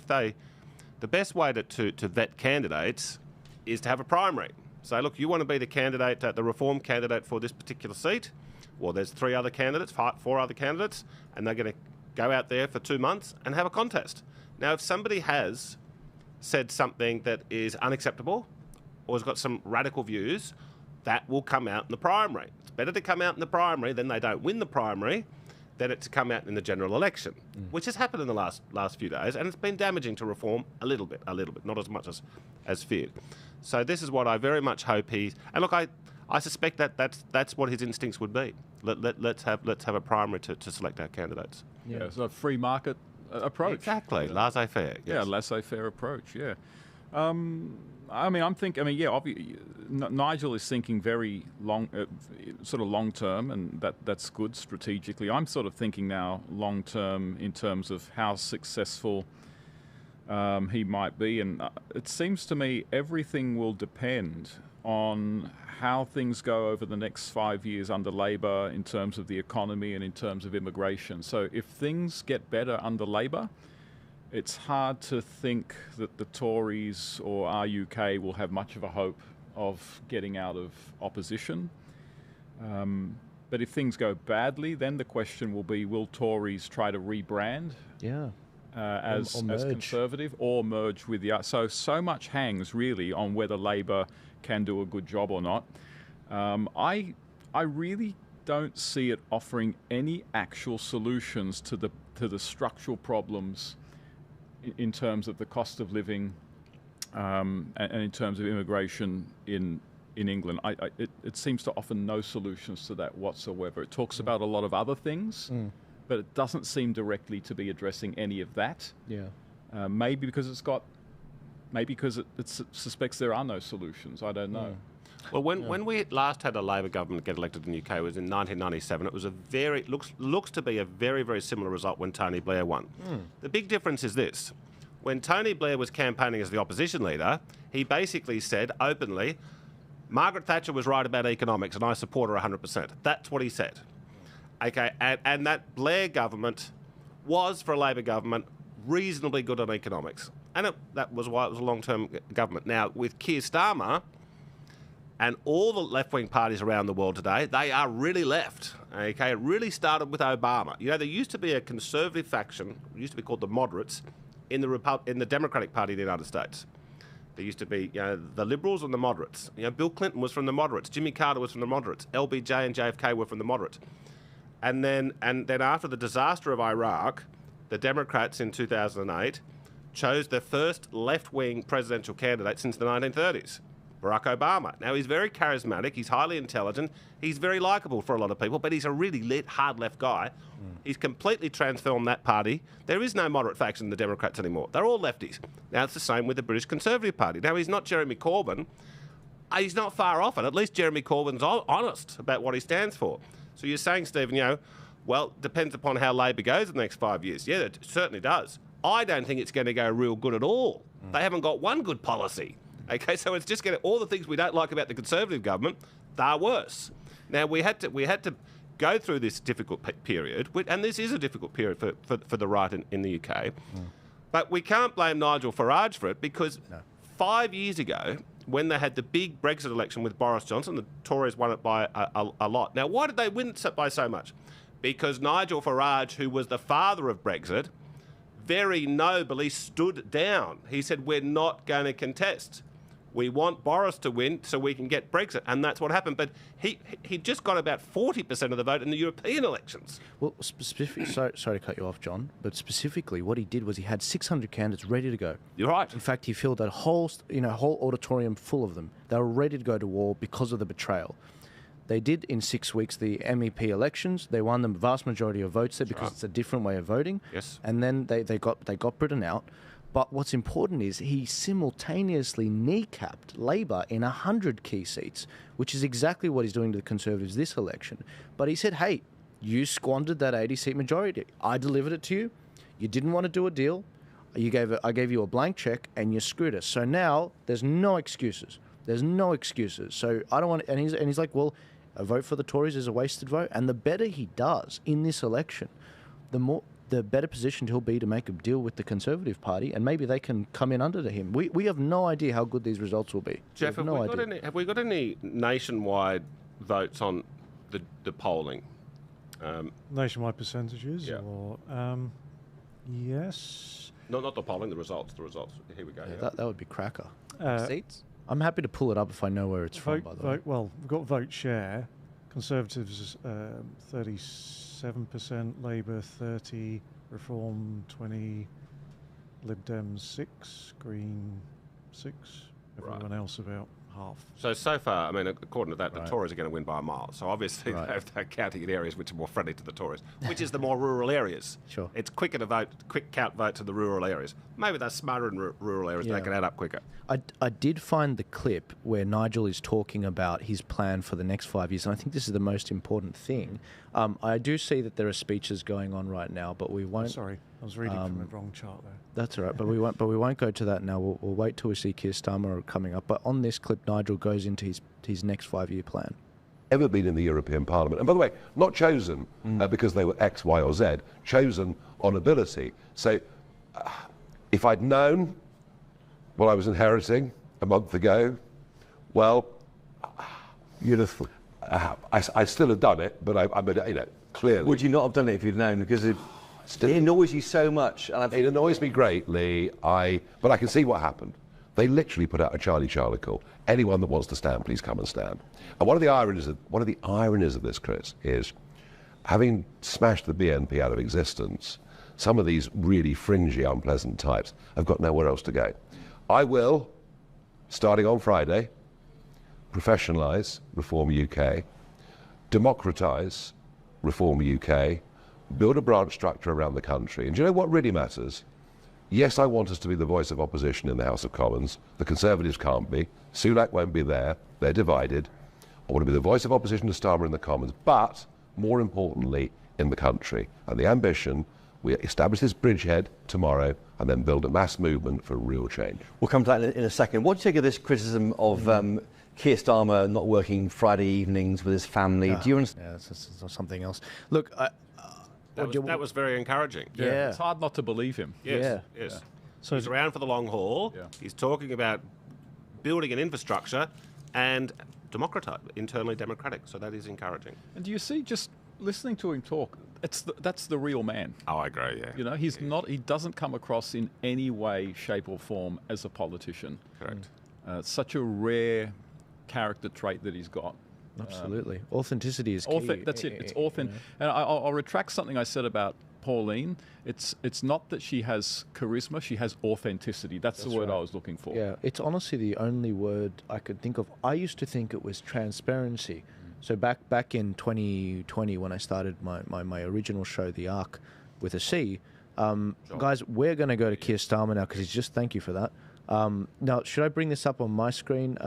the best way to vet candidates is to have a primary. Say, look, you want to be the candidate, the Reform candidate for this particular seat? Well, there's 4 other candidates, and they're going to go out there for 2 months and have a contest. Now, if somebody has said something that is unacceptable or has got some radical views, that will come out in the primary. It's better to come out in the primary than they don't win the primary than it to come out in the general election, which has happened in the last few days, and it's been damaging to Reform a little bit, not as much as feared. So this is what I very much hope and look, I suspect that's what his instincts would be. Let's have a primary to select our candidates. Yeah, so a free market approach. Exactly, laissez-faire. Yes. Yeah, laissez-faire approach. Yeah. Nigel is thinking very long, sort of long term, and that's good strategically. I'm sort of thinking now long term in terms of how successful he might be, and it seems to me everything will depend on how things go over the next 5 years under Labor in terms of the economy and in terms of immigration. So if things get better under Labor, it's hard to think that the Tories or our UK will have much of a hope of getting out of opposition. But if things go badly, then the question will be, will Tories try to rebrand as Conservative or merge with the... So much hangs really on whether Labor can do a good job or not. I really don't see it offering any actual solutions to the structural problems in terms of the cost of living and in terms of immigration in England. It seems to offer no solutions to that whatsoever. It talks about a lot of other things, but it doesn't seem directly to be addressing any of that. Yeah. Maybe because it suspects there are no solutions. I don't know. Well, when we last had a Labor government get elected in the UK, it was in 1997. It was looks to be a very, very similar result when Tony Blair won. The big difference is this. When Tony Blair was campaigning as the opposition leader, he basically said openly, Margaret Thatcher was right about economics and I support her 100%. That's what he said. Okay, and that Blair government was, for a Labor government, reasonably good on economics. And that was why it was a long-term government. Now, with Keir Starmer and all the left-wing parties around the world today, they are really left. Okay, it really started with Obama. You know, there used to be a conservative faction, it used to be called the moderates, in the Democratic Party of the United States. There used to be, the Liberals and the moderates. Bill Clinton was from the moderates. Jimmy Carter was from the moderates. LBJ and JFK were from the moderates. And then after the disaster of Iraq, the Democrats in 2008 chose the first left-wing presidential candidate since the 1930s, Barack Obama. Now, he's very charismatic, he's highly intelligent, he's very likeable for a lot of people, but he's a really hard left guy. He's completely transformed that party. There is no moderate faction in the Democrats anymore. They're all lefties. Now, it's the same with the British Conservative Party. Now, he's not Jeremy Corbyn. He's not far off it. At least Jeremy Corbyn's honest about what he stands for. So you're saying, Stephen, well, depends upon how Labor goes in the next 5 years. Yeah, it certainly does. I don't think it's going to go real good at all. They haven't got one good policy. Okay, so it's just all the things we don't like about the Conservative government, they're worse. Now, we had to go through this difficult period, and this is a difficult period for the right in the UK, but we can't blame Nigel Farage for it because 5 years ago, when they had the big Brexit election with Boris Johnson, the Tories won it by a lot. Now, why did they win it by so much? Because Nigel Farage, who was the father of Brexit, very nobly stood down. He said, we're not going to contest. We want Boris to win so we can get Brexit. And that's what happened. But he just got about 40% of the vote in the European elections. Well, specifically, sorry to cut you off, John, but specifically what he did was he had 600 candidates ready to go. You're right. In fact, he filled that whole auditorium full of them. They were ready to go to war because of the betrayal. They did, in 6 weeks, the MEP elections. They won the vast majority of votes there because it's a different way of voting. Yes. And then they got Britain out. But what's important is he simultaneously kneecapped Labor in 100 key seats, which is exactly what he's doing to the Conservatives this election. But he said, hey, you squandered that 80-seat majority. I delivered it to you. You didn't want to do a deal. I gave you a blank check, and you screwed us. So now there's no excuses. There's no excuses. So I don't want. And he's like, well, a vote for the Tories is a wasted vote. And the better he does in this election, the better positioned he'll be to make a deal with the Conservative Party, and maybe they can come in under him. We have no idea how good these results will be. Jeff, have we got any nationwide votes on the polling? Nationwide percentages? Yeah. Or, yes. Not the polling, the results. The results. Here we go. Yeah, that would be cracker. Seats? I'm happy to pull it up if I know where it's from, by the way. Well, we've got vote share. Conservatives 37%, Labour 30%, Reform 20%, Lib Dems 6%, Green 6%, everyone else about half. So far, I mean, according to that, the Tories are going to win by a mile. So obviously they're counting in areas which are more friendly to the Tories, which is the more rural areas. Sure. It's quicker to vote, quick count votes in the rural areas. Maybe they're smarter in rural areas, they can add up quicker. I did find the clip where Nigel is talking about his plan for the next 5 years, and I think this is the most important thing. I do see that there are speeches going on right now, but we won't. Sorry, I was reading from the wrong chart there. That's all right, but we won't. But we won't go to that now. We'll wait till we see Keir Starmer coming up. But on this clip, Nigel goes into his next 5-year plan. Ever been in the European Parliament, and by the way, not chosen because they were X, Y, or Z, chosen on ability. So, if I'd known what I was inheriting a month ago, well, you'd have. I still have done it, but I'm, clearly. Would you not have done it if you'd known? Because it annoys you so much. And it annoys me greatly. But I can see what happened. They literally put out a Charlie call. Anyone that wants to stand, please come and stand. And one of the ironies of this, Chris, is having smashed the BNP out of existence, some of these really fringy, unpleasant types have got nowhere else to go. I will, starting on Friday, professionalise Reform UK, democratise Reform UK, build a branch structure around the country. And do you know what really matters? Yes, I want us to be the voice of opposition in the House of Commons. The Conservatives can't be. Sunak won't be there. They're divided. I want to be the voice of opposition to Starmer in the Commons, but more importantly, in the country. And the ambition, we establish this bridgehead tomorrow and then build a mass movement for real change. We'll come to that in a second. What do you think of this criticism of Keir Starmer not working Friday evenings with his family? Do you understand? Yeah, that's something else. Look, that was very encouraging. Yeah. It's hard not to believe him. Yes. So he's around for the long haul. Yeah. He's talking about building an infrastructure and internally democratic. So that is encouraging. And do you see, just listening to him talk, that's the real man. Oh, I agree. Yeah. You know, he doesn't come across in any way, shape, or form as a politician. Correct. Such a rare character trait that he's got. Absolutely. Authenticity is key. That's it. It's authentic. And I'll retract something I said about Pauline. It's not that she has charisma, she has authenticity. That's the word I was looking for. Yeah, it's honestly the only word I could think of. I used to think it was transparency. So back in 2020 when I started my original show, The Arc, with a C, guys, we're going to go to Keir Starmer now because he's just, thank you for that. Now, should I bring this up on my screen,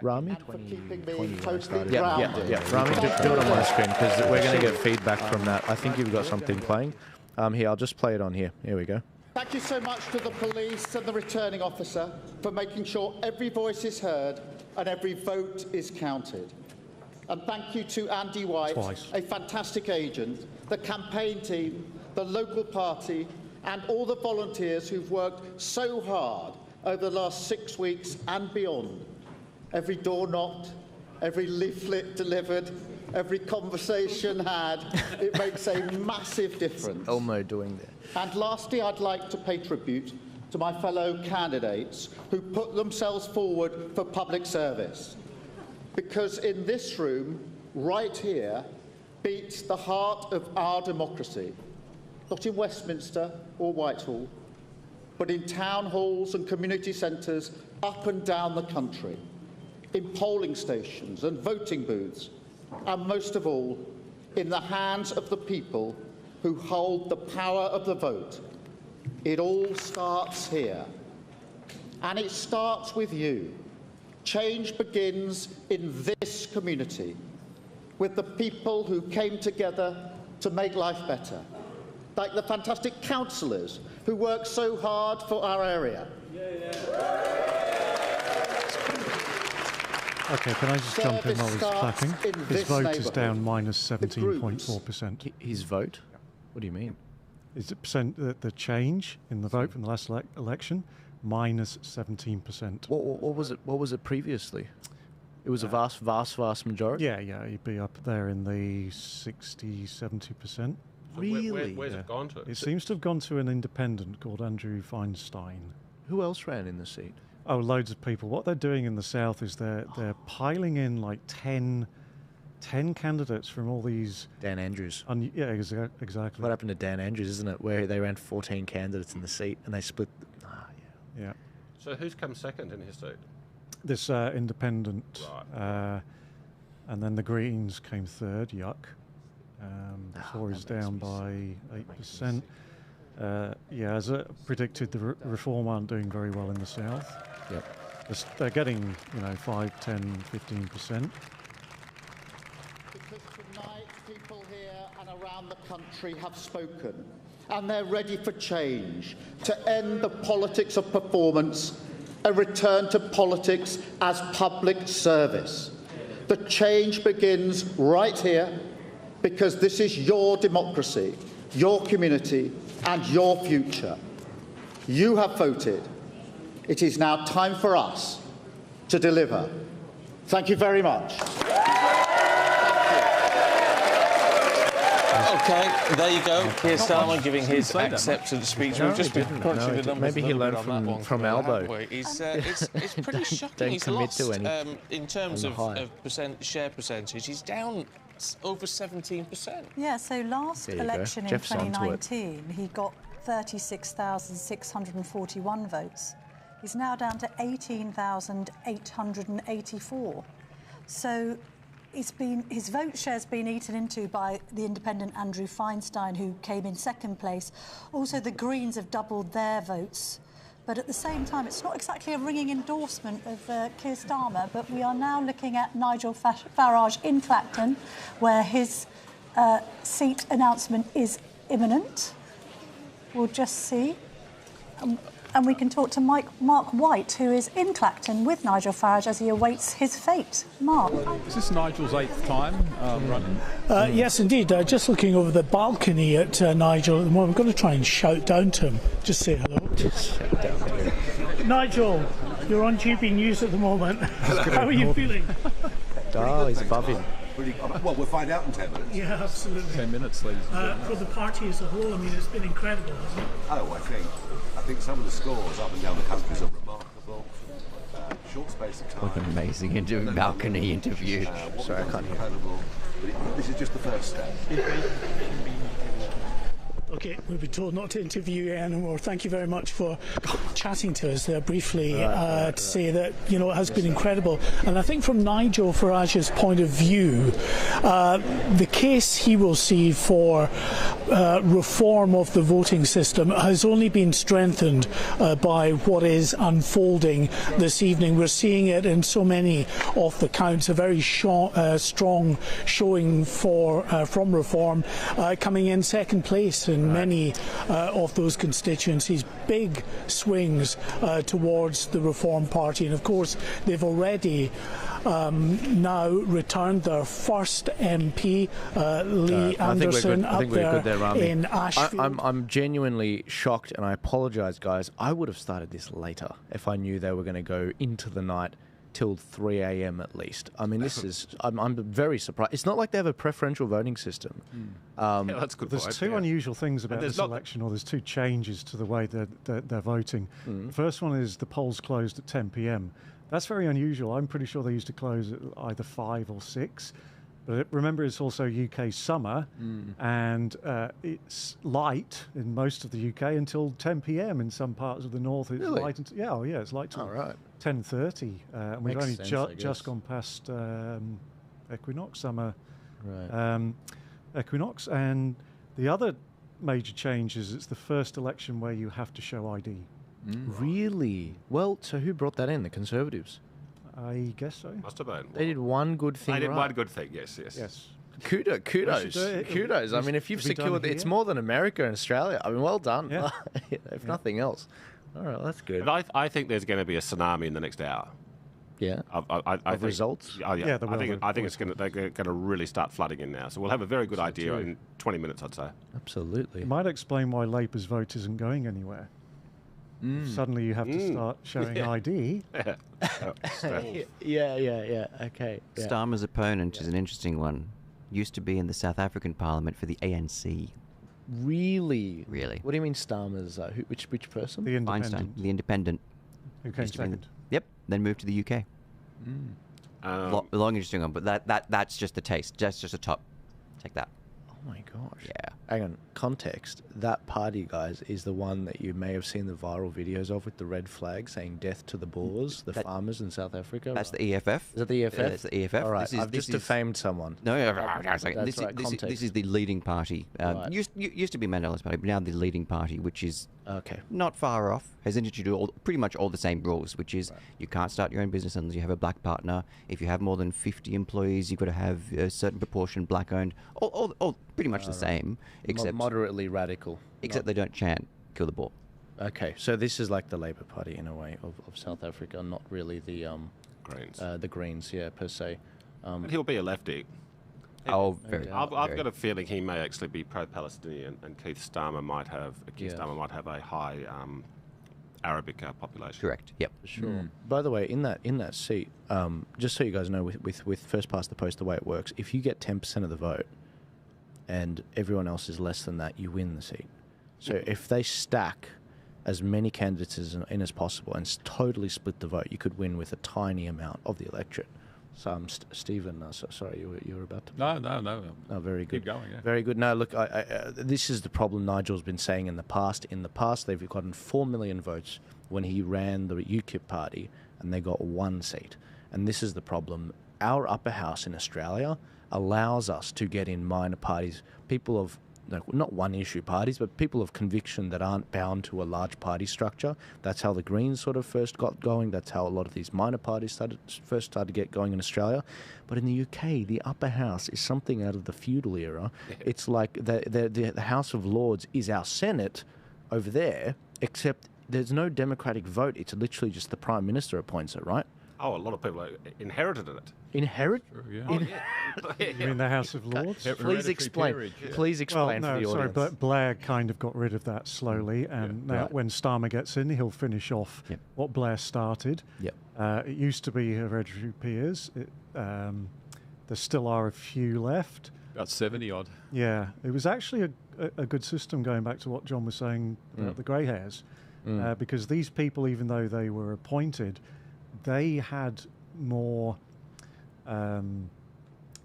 Rami? 2020 when I started. Yeah. Rami, do it on my screen because we're going to get feedback from that. I think you've got something playing. Here, I'll just play it on here. Here we go. Thank you so much to the police and the returning officer for making sure every voice is heard and every vote is counted. And thank you to Andy White, a fantastic agent, the campaign team, the local party, and all the volunteers who've worked so hard over the last 6 weeks and beyond. Every door knocked, every leaflet delivered, every conversation had, it makes a massive difference. Elmo doing that. And lastly, I'd like to pay tribute to my fellow candidates who put themselves forward for public service. Because in this room, right here, beats the heart of our democracy. Not in Westminster or Whitehall, but in town halls and community centres up and down the country, in polling stations and voting booths, and most of all, in the hands of the people who hold the power of the vote. It all starts here. And it starts with you. Change begins in this community, with the people who came together to make life better, like the fantastic councillors who work so hard for our area. Okay, can I just jump in while he's clapping? His vote is down minus 17.4%. His vote? What do you mean? Is the change in the vote from the last election minus 17%? What was it? What was it previously? It was a vast majority. Yeah, you'd be up there in the 60-70%. Really? Where's it gone to? It seems to have gone to an independent called Andrew Feinstein. Who else ran in the seat? Oh, loads of people. What they're doing in the south is they're piling in like 10 candidates from all these... Dan Andrews. Yeah, exactly. What happened to Dan Andrews, isn't it? Where they ran 14 candidates in the seat and they split... Yeah. So who's come second in his seat? This independent. Right. And then the Greens came third, yuck. The Tories down by 8%. Yeah, as predicted, the Reform aren't doing very well in the south. Yep. They're getting, 5, 10, 15%. Because tonight people here and around the country have spoken, and they're ready for change, to end the politics of performance and return to politics as public service. The change begins right here, because this is your democracy, your community, and your future. You have voted. It is now time for us to deliver. Thank you very much. Okay, there you go. Keir Starmer giving his acceptance speech. We've just been crunching the numbers. Maybe he learned from Albo. It's pretty shocking. He's lost in terms of share percentage. He's down over 17%. Yeah, so last election in 2019, he got 36,641 votes. He's now down to 18,884. So his vote share's been eaten into by the independent Andrew Feinstein, who came in second place. Also, the Greens have doubled their votes. But at the same time, it's not exactly a ringing endorsement of Keir Starmer, but we are now looking at Nigel Farage in Clacton, where his seat announcement is imminent. We'll just see. And we can talk to Mark White, who is in Clacton with Nigel Farage as he awaits his fate. Mark. Is this Nigel's 8th time running? Yes, indeed. Just looking over the balcony at Nigel at the moment. I'm going to try and shout down to him. Just say hello. Just shout down to him. Nigel, you're on GB News at the moment. How are you feeling? Oh, he's above him. Well, we'll find out in 10 minutes. Yeah, absolutely. 10 minutes, ladies and gentlemen. For the party as a whole, I mean, it's been incredible, hasn't it? Oh, I think some of the scores up and down the country are remarkable. Short space of time. What an amazing balcony interview. Sorry, I can't hear. Incredible. But this is just the first step. Okay, we've been told not to interview you anymore. Thank you very much for chatting to us there briefly to say that, it has been incredible. And I think from Nigel Farage's point of view, the case he will see for reform of the voting system has only been strengthened by what is unfolding this evening. We're seeing it in so many of the counts, a very strong showing from reform, coming in second place in many of those constituencies, big swings towards the Reform Party. And of course, they've already now returned their first MP, Lee Anderson, up there in Ashfield. I'm genuinely shocked, and I apologise, guys. I would have started this later if I knew they were going to go into the night till 3 a.m. at least. I mean, this is... I'm very surprised. It's not like they have a preferential voting system. That's good. There's two unusual things about this election, or there's two changes to the way they're voting. The first one is the polls closed at 10 p.m. That's very unusual. I'm pretty sure they used to close at either 5 or 6. But remember, it's also UK summer, and it's light in most of the UK until 10 p.m. In some parts of the north, it's light. It's light till 10:30. And we've only just gone past equinox, summer equinox. And the other major change is it's the first election where you have to show ID. Really? Well, so who brought that in? The Conservatives? I guess so. Must have been. They did one good thing. They did right. one good thing. Yes. Kudos. Kudos. I mean, if you've secured, it's more than America and Australia. I mean, well done. Yeah. If nothing else. All right, that's good. But I think there's going to be a tsunami in the next hour. Yeah. I think, results. Oh, yeah. Yeah, I think they're going to really start flooding in now. So we'll have a very good idea in 20 minutes, I'd say. Absolutely. It might explain why Labour's vote isn't going anywhere. Suddenly you have to start showing ID. Yeah. Okay. Yeah. Starmer's opponent is an interesting one. Used to be in the South African Parliament for the ANC. Really? Really. What do you mean Starmer's? Which person? The Independent. Feinstein, the Independent. Who came Used to be in second. Yep. Then moved to the UK. Long interesting one, but that's just the taste. That's just a top. Take that. Oh my gosh. Yeah. Hang on. Context. That party, guys, is the one that you may have seen the viral videos of with the red flag saying "Death to the Boers," the farmers in South Africa. That's the EFF. Is that the EFF? That's the EFF. All right. I've just defamed someone. No, This is the leading party. Right. Used to be Mandela's party, but now the leading party, which is okay, not far off, has instituted pretty much all the same rules, which is you can't start your own business unless you have a black partner. If you have more than 50 employees, you've got to have a certain proportion black-owned. All pretty much the same, except moderately radical. Except they don't chant "kill the Boer." Okay, so this is like the Labour Party in a way of South Africa, not really the Greens. The Greens, yeah, per se. But he'll be a lefty. Oh, very. I've got a feeling he may actually be pro-Palestinian, and Keir Starmer might have a high Arabic population. Correct. Yep. Sure. By the way, in that seat, just so you guys know, with first past the post, the way it works, if you get 10% of the vote, and everyone else is less than that, you win the seat. So if they stack as many candidates in as possible and totally split the vote, you could win with a tiny amount of the electorate. So, Stephen, sorry, you were about to... No. Oh, very good. Keep going, yeah. Very good. No, look, this is the problem Nigel's been saying in the past. In the past, they've gotten 4 million votes when he ran the UKIP party, and they got 1 seat. And this is the problem. Our upper house in Australia allows us to get in minor parties, people of not one-issue parties, but people of conviction that aren't bound to a large party structure. That's how the Greens sort of first got going. That's how a lot of these minor parties first started to get going in Australia. But in the UK, the upper house is something out of the feudal era. It's like the House of Lords is our Senate over there, except there's no democratic vote. It's literally just the Prime Minister appoints it, right? Oh, a lot of people inherited it. Inherit? Sure, yeah. Oh, yeah. You mean the House of Lords? Please explain. Peerage, yeah. Please explain well, no, for the sorry, audience. but Blair kind of got rid of that slowly, and now when Starmer gets in, he'll finish off what Blair started. Yep. It used to be hereditary peers. There still are a few left. About 70 odd. Yeah, it was actually a good system, going back to what John was saying about the grey hairs, because these people, even though they were appointed, they had more.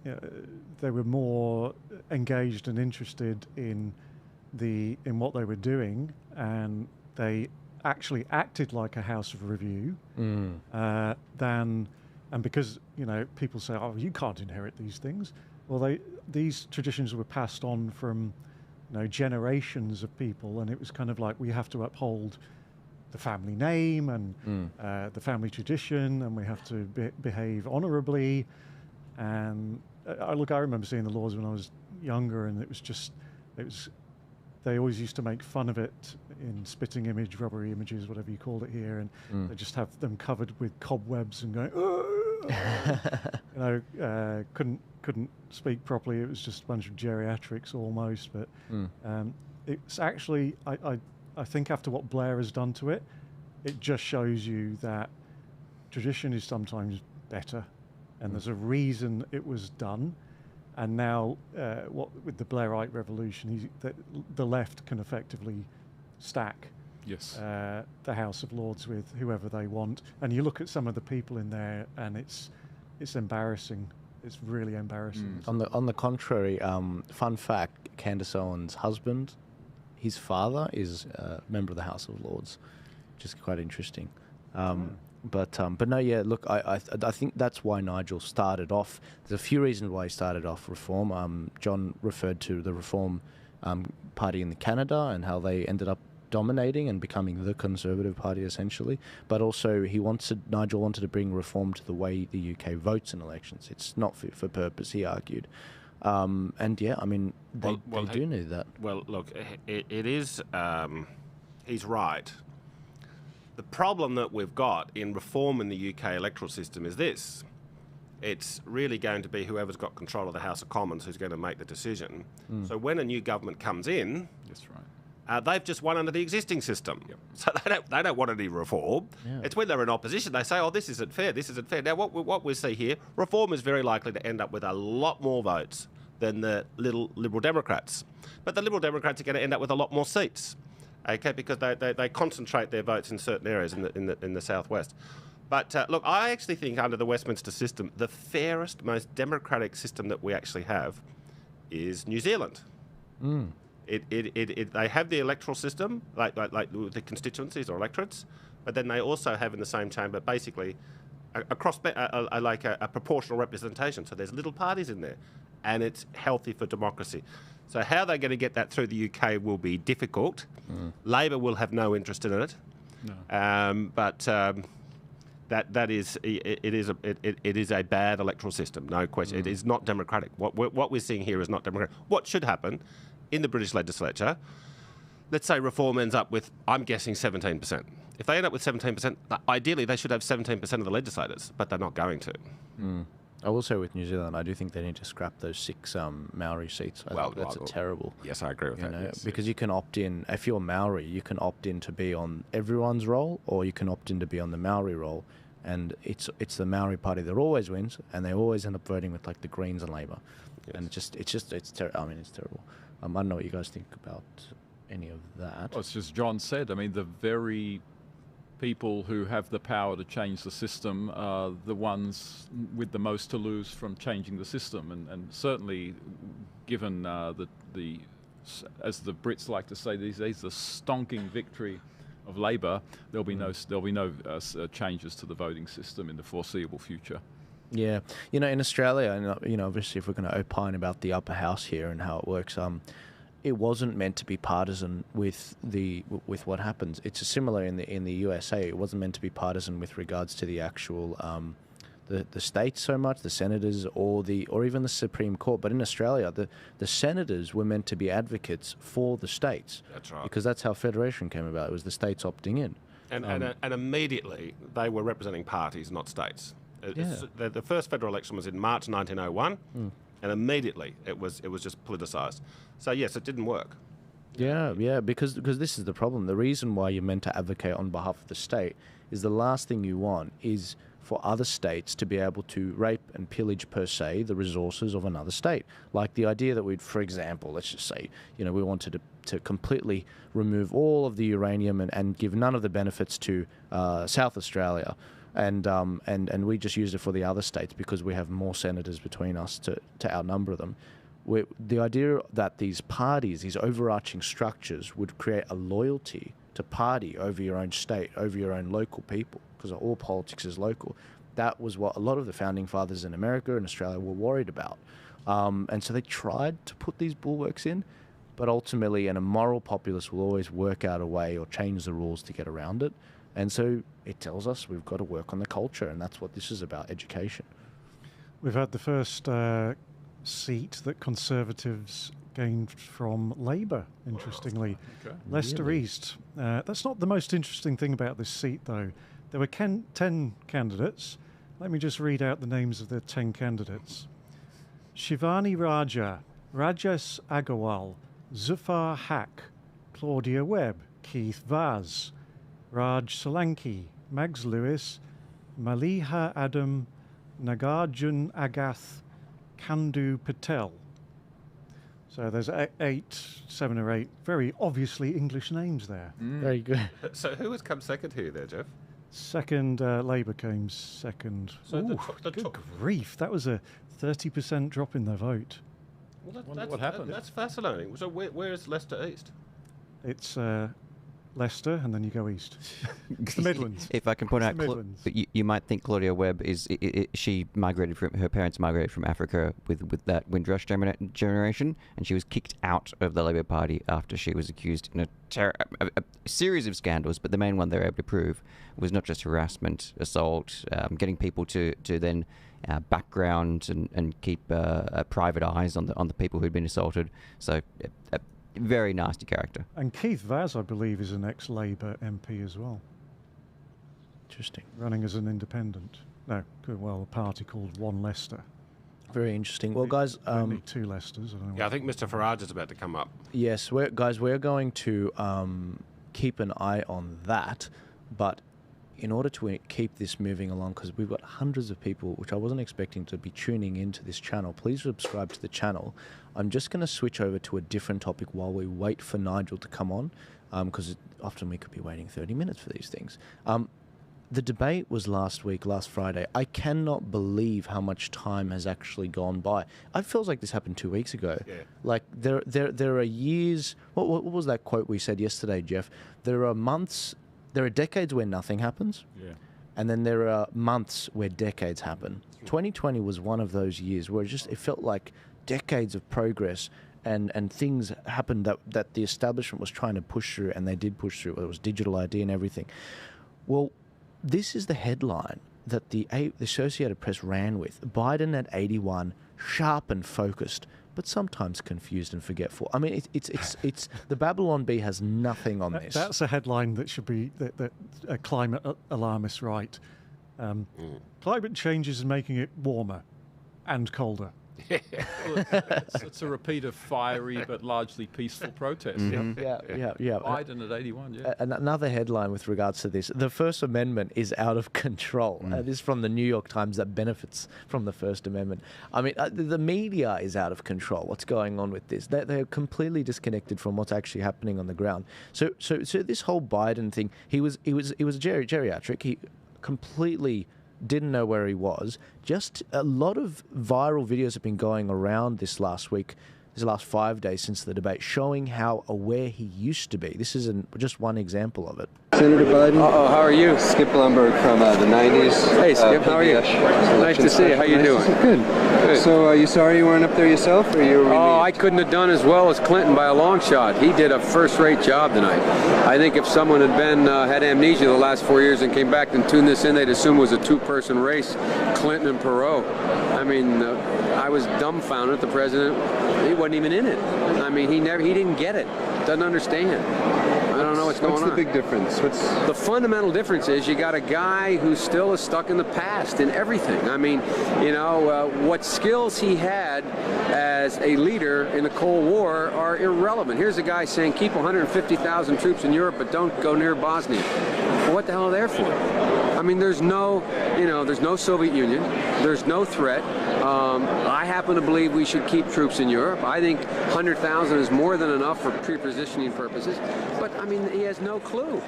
They were more engaged and interested in what they were doing, and they actually acted like a house of review and because people say, oh, you can't inherit these things. Well, these traditions were passed on from generations of people, and it was kind of like, we have to uphold the family name and the family tradition, and we have to behave honourably. And I remember seeing the Lords when I was younger, and they always used to make fun of it in spitting image, rubbery images, whatever you called it here, and they just have them covered with cobwebs and going, couldn't speak properly. It was just a bunch of geriatrics almost, but it's actually, I think after what Blair has done to it, it just shows you that tradition is sometimes better, and there's a reason it was done. And now, with the Blairite revolution, the left can effectively stack the House of Lords with whoever they want. And you look at some of the people in there, and it's embarrassing. It's really embarrassing. On the contrary, fun fact: Candace Owens' husband, his father is a member of the House of Lords, which is quite interesting. But no, yeah. Look, I think that's why Nigel started off. There's a few reasons why he started off reform. John referred to the reform party in Canada and how they ended up dominating and becoming the Conservative Party essentially, but also Nigel wanted to bring reform to the way the UK votes in elections. It's not fit for purpose, he argued. And yeah, I mean, they do need that. Well, look, it is, he's right. The problem that we've got in reform in the UK electoral system is this. It's really going to be whoever's got control of the House of Commons who's going to make the decision. So when a new government comes in, that's right. They've just won under the existing system. So they don't want any reform. Yeah. It's when they're in opposition, they say, oh, this isn't fair, this isn't fair. Now, what we see here, reform is very likely to end up with a lot more votes than the little Liberal Democrats. But the Liberal Democrats are going to end up with a lot more seats, okay, because they concentrate their votes in certain areas in the southwest. But look, I actually think under the Westminster system, the fairest, most democratic system that we actually have is New Zealand. They have the electoral system, like the constituencies or electorates, but then they also have in the same chamber basically a proportional representation. So there's little parties in there, and it's healthy for democracy. So how they're going to get that through the UK will be difficult. Labor will have no interest in it, That is a bad electoral system, no question. It is not democratic. What we're seeing here is not democratic. What should happen in the British legislature, let's say reform ends up with, I'm guessing, 17%. If they end up with 17%, ideally they should have 17% of the legislators, but they're not going to. I will say with New Zealand, I do think they need to scrap those 6 Maori seats. I think that's terrible. Yes, I agree with that. Yes, because you can opt in, if you're Maori, you can opt in to be on everyone's roll, or you can opt in to be on the Maori roll. And it's the Maori party that always wins, and they always end up voting with like the Greens and Labor. Yes. And it's terrible. I mean, it's terrible. I don't know what you guys think about any of that. Well, it's just John said. I mean, the very people who have the power to change the system are the ones with the most to lose from changing the system. And certainly, given as the Brits like to say these days, the stonking victory of Labor, there'll be no changes to the voting system in the foreseeable future. Yeah, in Australia, and obviously, if we're going to opine about the upper house here and how it works, it wasn't meant to be partisan with what happens. It's similar in the USA. It wasn't meant to be partisan with regards to the actual the states so much, the senators or even the Supreme Court. But in Australia, the senators were meant to be advocates for the states. That's right. Because that's how federation came about. It was the states opting in. And immediately they were representing parties, not states. Yeah. The first federal election was in March 1901, and immediately it was just politicised. So yes, it didn't work. Yeah, because this is the problem. The reason why you're meant to advocate on behalf of the state is the last thing you want is for other states to be able to rape and pillage, per se, the resources of another state. Like the idea that for example, let's just say, we wanted to completely remove all of the uranium and give none of the benefits to South Australia. And we just used it for the other states because we have more senators between us to outnumber them. The idea that these parties, these overarching structures, would create a loyalty to party over your own state, over your own local people, because all politics is local. That was what a lot of the founding fathers in America and Australia were worried about. And so they tried to put these bulwarks in, but ultimately, a moral populace will always work out a way or change the rules to get around it. And so it tells us we've got to work on the culture, and that's what this is about, education. We've had the first seat that Conservatives gained from Labour, interestingly. Okay. Leicester East. That's not the most interesting thing about this seat, though. There were 10 candidates. Let me just read out the names of the 10 candidates. Shivani Raja, Rajesh Agarwal, Zufar Haq, Claudia Webb, Keith Vaz, Raj Solanki, Mags Lewis, Maliha Adam, Nagarjun Agath, Kandu Patel. So there's 7 or 8 very obviously English names there. Very good. So who has come second here there, Jeff? Second, Labour came second. So Ooh, good grief, that was a 30% drop in the vote. Well, what happened? That's fascinating. So where is Leicester East? It's Leicester, and then you go east. It's the Midlands. If I can point out, Midlands. you might think Claudia Webb is she migrated from her parents migrated from Africa with that Windrush generation, and she was kicked out of the Labour Party after she was accused in a series of scandals. But the main one they were able to prove was not just harassment, assault, getting people to then background and keep private eyes on the people who'd been assaulted. So. Very nasty character. And Keith Vaz, I believe, is an ex-Labour MP as well. Interesting. Running as an independent. No, well, a party called One Leicester. Very interesting. Well, guys... only two Leicesters. I think Mr Farage is about to come up. Yes, we're going to keep an eye on that, but in order to keep this moving along, because we've got hundreds of people, which I wasn't expecting to be tuning into this channel, please subscribe to the channel. I'm just going to switch over to a different topic while we wait for Nigel to come on, because often we could be waiting 30 minutes for these things. The debate was last Friday. I cannot believe how much time has actually gone by. It feels like this happened 2 weeks ago. Yeah. Like there are years. What was that quote we said yesterday, Jeff? There are months. There are decades where nothing happens. Yeah. And then there are months where decades happen. 2020 was one of those years where it felt like decades of progress and things happened that the establishment was trying to push through, and they did push through. It was digital ID and everything. Well, this is the headline that the Associated Press ran with. Biden at 81, sharp and focused, but sometimes confused and forgetful. I mean, it's the Babylon Bee has nothing on this. That's a headline that should be that climate alarmists write. Climate change is making it warmer and colder. Well, it's a repeat of fiery but largely peaceful protests. Mm-hmm. Yeah. Biden at 81, yeah. Another headline with regards to this. The First Amendment is out of control. This is from the New York Times that benefits from the First Amendment. I mean, the media is out of control. What's going on with this? They're completely disconnected from what's actually happening on the ground. So this whole Biden thing, he was geriatric. He completely didn't know where he was. Just a lot of viral videos have been going around this last 5 days since the debate, showing how aware he used to be. This is just one example of it. Senator Biden. How are you? Skip Lumberg from the 90s. Hey, Skip, how are you? Nice to see you. How you doing? Good. So, you sorry you weren't up there yourself, or you were relieved? Oh, I couldn't have done as well as Clinton by a long shot. He did a first-rate job tonight. I think if someone had had amnesia the last 4 years and came back and tuned this in, they'd assume it was a two-person race, Clinton and Perot. I mean, I was dumbfounded. The president, he wasn't even in it. I mean, he didn't get it. Doesn't understand. I don't know what's going on. What's the big difference? The fundamental difference is you got a guy who still is stuck in the past in everything. I mean, what skills he had as a leader in the Cold War are irrelevant. Here's a guy saying keep 150,000 troops in Europe, but don't go near Bosnia. Well, what the hell are they there for? I mean, there's no Soviet Union. There's no threat. I happen to believe we should keep troops in Europe. I think 100,000 is more than enough for pre-positioning purposes. But, I mean, he has no clue.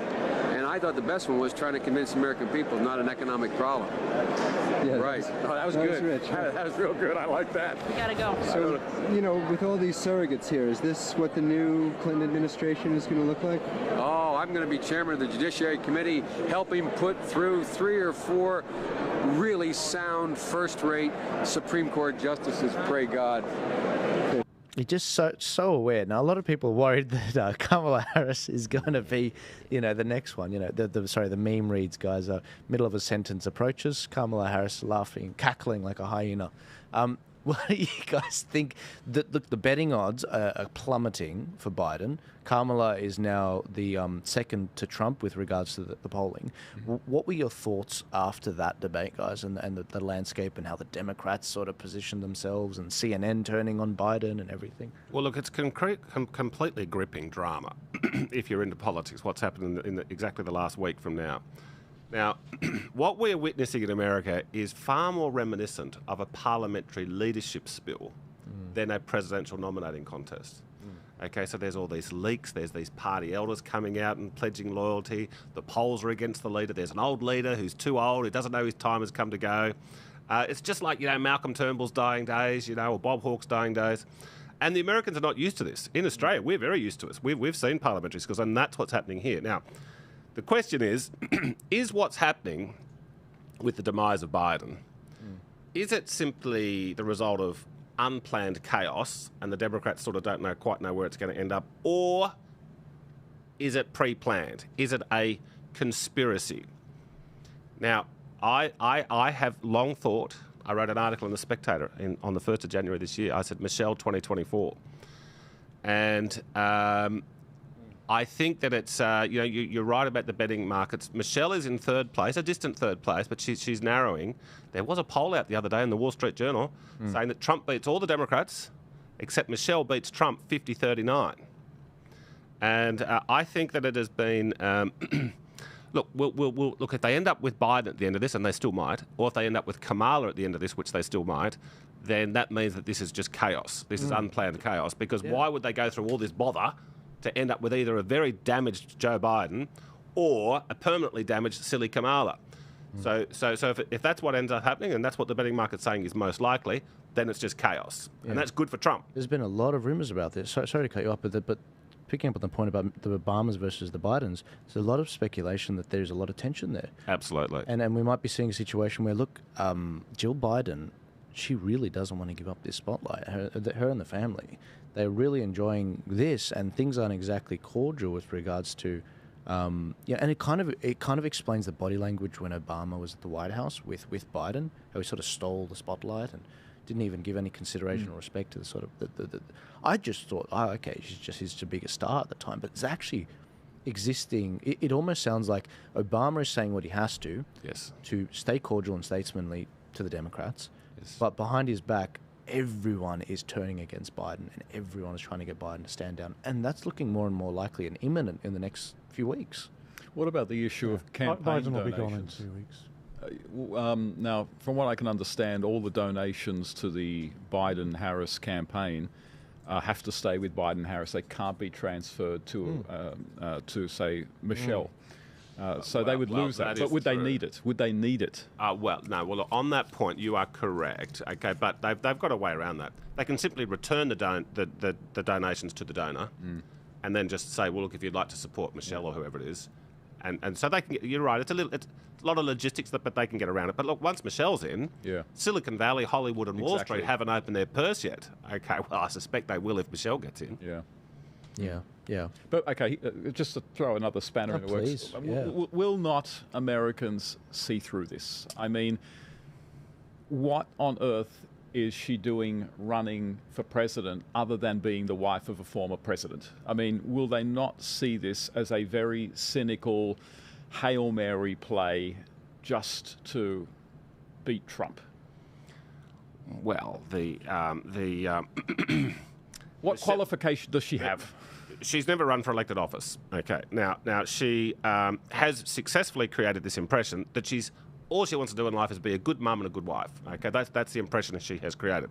And I thought the best one was trying to convince American people it's not an economic problem. Yeah, right. That was good. Rich. That was real good. I like that. We gotta go. So, with all these surrogates here, is this what the new Clinton administration is going to look like? Oh, I'm going to be chairman of the Judiciary Committee, helping put through 3 or 4 really sound, first-rate Supreme Court justices, pray God. He's just so aware. Now, a lot of people are worried that Kamala Harris is going to be, the next one. The meme reads, guys, middle of a sentence approaches, Kamala Harris laughing, cackling like a hyena. What do you guys think? Look, the betting odds are plummeting for Biden. Kamala is now the second to Trump with regards to the polling. What were your thoughts after that debate, guys, and the landscape and how the Democrats sort of positioned themselves and CNN turning on Biden and everything? Well, look, it's completely gripping drama if you're into politics, what's happened in exactly the last week from now. Now, what we're witnessing in America is far more reminiscent of a parliamentary leadership spill than a presidential nominating contest. Okay, so there's all these leaks, there's these party elders coming out and pledging loyalty, the polls are against the leader, there's an old leader who's too old, who doesn't know his time has come to go. It's just like, Malcolm Turnbull's dying days, or Bob Hawke's dying days. And the Americans are not used to this. In Australia, we're very used to it. We've seen parliamentary skills, and that's what's happening here. Now, the question is what's happening with the demise of Biden, is it simply the result of unplanned chaos and the Democrats sort of don't quite know where it's going to end up, or is it pre-planned? Is it a conspiracy? Now, I have long thought, I wrote an article in The Spectator on the 1st of January this year. I said, Michelle 2024. And I think that it's, you're right about the betting markets. Michelle is in third place, a distant third place, but she's narrowing. There was a poll out the other day in the Wall Street Journal saying that Trump beats all the Democrats, except Michelle beats Trump 50-39. And I think that it has been... Look, look, if they end up with Biden at the end of this, and they still might, or if they end up with Kamala at the end of this, which they still might, then that means that this is just chaos. This is unplanned chaos, because why would they go through all this bother to end up with either a very damaged Joe Biden or a permanently damaged silly Kamala? So if that's what ends up happening, and that's what the betting market's saying is most likely, then it's just chaos. And that's good for Trump. There's been a lot of rumours about this. Sorry to cut you off, but picking up on the point about the Obamas versus the Bidens, there's a lot of speculation that there's a lot of tension there. Absolutely. And we might be seeing a situation where, look, Jill Biden, she really doesn't want to give up this spotlight. Her and the family, they're really enjoying this, and things aren't exactly cordial with regards to, and it kind of explains the body language when Obama was at the White House with Biden, how he sort of stole the spotlight and didn't even give any consideration or respect to the sort of I just thought, okay, he's just a bigger star at the time, but it's actually existing. It almost sounds like Obama is saying what he has to stay cordial and statesmanly to the Democrats, but behind his back, everyone is turning against Biden, and everyone is trying to get Biden to stand down, and that's looking more and more likely and imminent in the next few weeks. What about the issue of campaign Biden will donations? be gone in 2 weeks. Now, from what I can understand, all the donations to the Biden-Harris campaign have to stay with Biden-Harris. They can't be transferred to say, Michelle. So they would lose that. But would they need it? Would they need it? Well, no. Well, on that point, you are correct. Okay, but they've got a way around that. They can simply return the donations to the donor, and then just say, well, look, if you'd like to support Michelle or whoever it is, and so they can. You're right. It's a lot of logistics, but they can get around it. But look, once Michelle's in, Silicon Valley, Hollywood, and Wall Street haven't opened their purse yet. Okay, well, I suspect they will if Michelle gets in. Yeah. But okay, just to throw another spanner in the works, will not Americans see through this? I mean, what on earth is she doing running for president other than being the wife of a former president? I mean, will they not see this as a very cynical Hail Mary play just to beat Trump? Well, what qualification does she have? She's never run for elected office. Okay. Now she has successfully created this impression that all she wants to do in life is be a good mum and a good wife. Okay, that's the impression that she has created.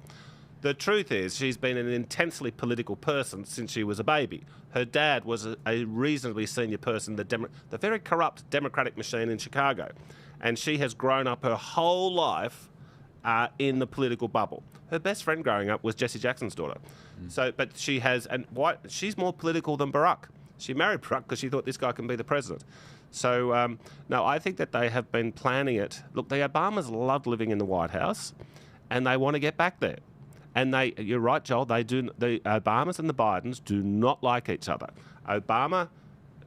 The truth is, she's been an intensely political person since she was a baby. Her dad was a reasonably senior person, the very corrupt Democratic machine in Chicago, and she has grown up her whole life in the political bubble. Her best friend growing up was Jesse Jackson's daughter. But she has, she's more political than Barack. She married Barack because she thought this guy can be the president. So, no, I think that they have been planning it. Look, the Obamas loved living in the White House, and they want to get back there. And you're right, Joel, the Obamas and the Bidens do not like each other. Obama,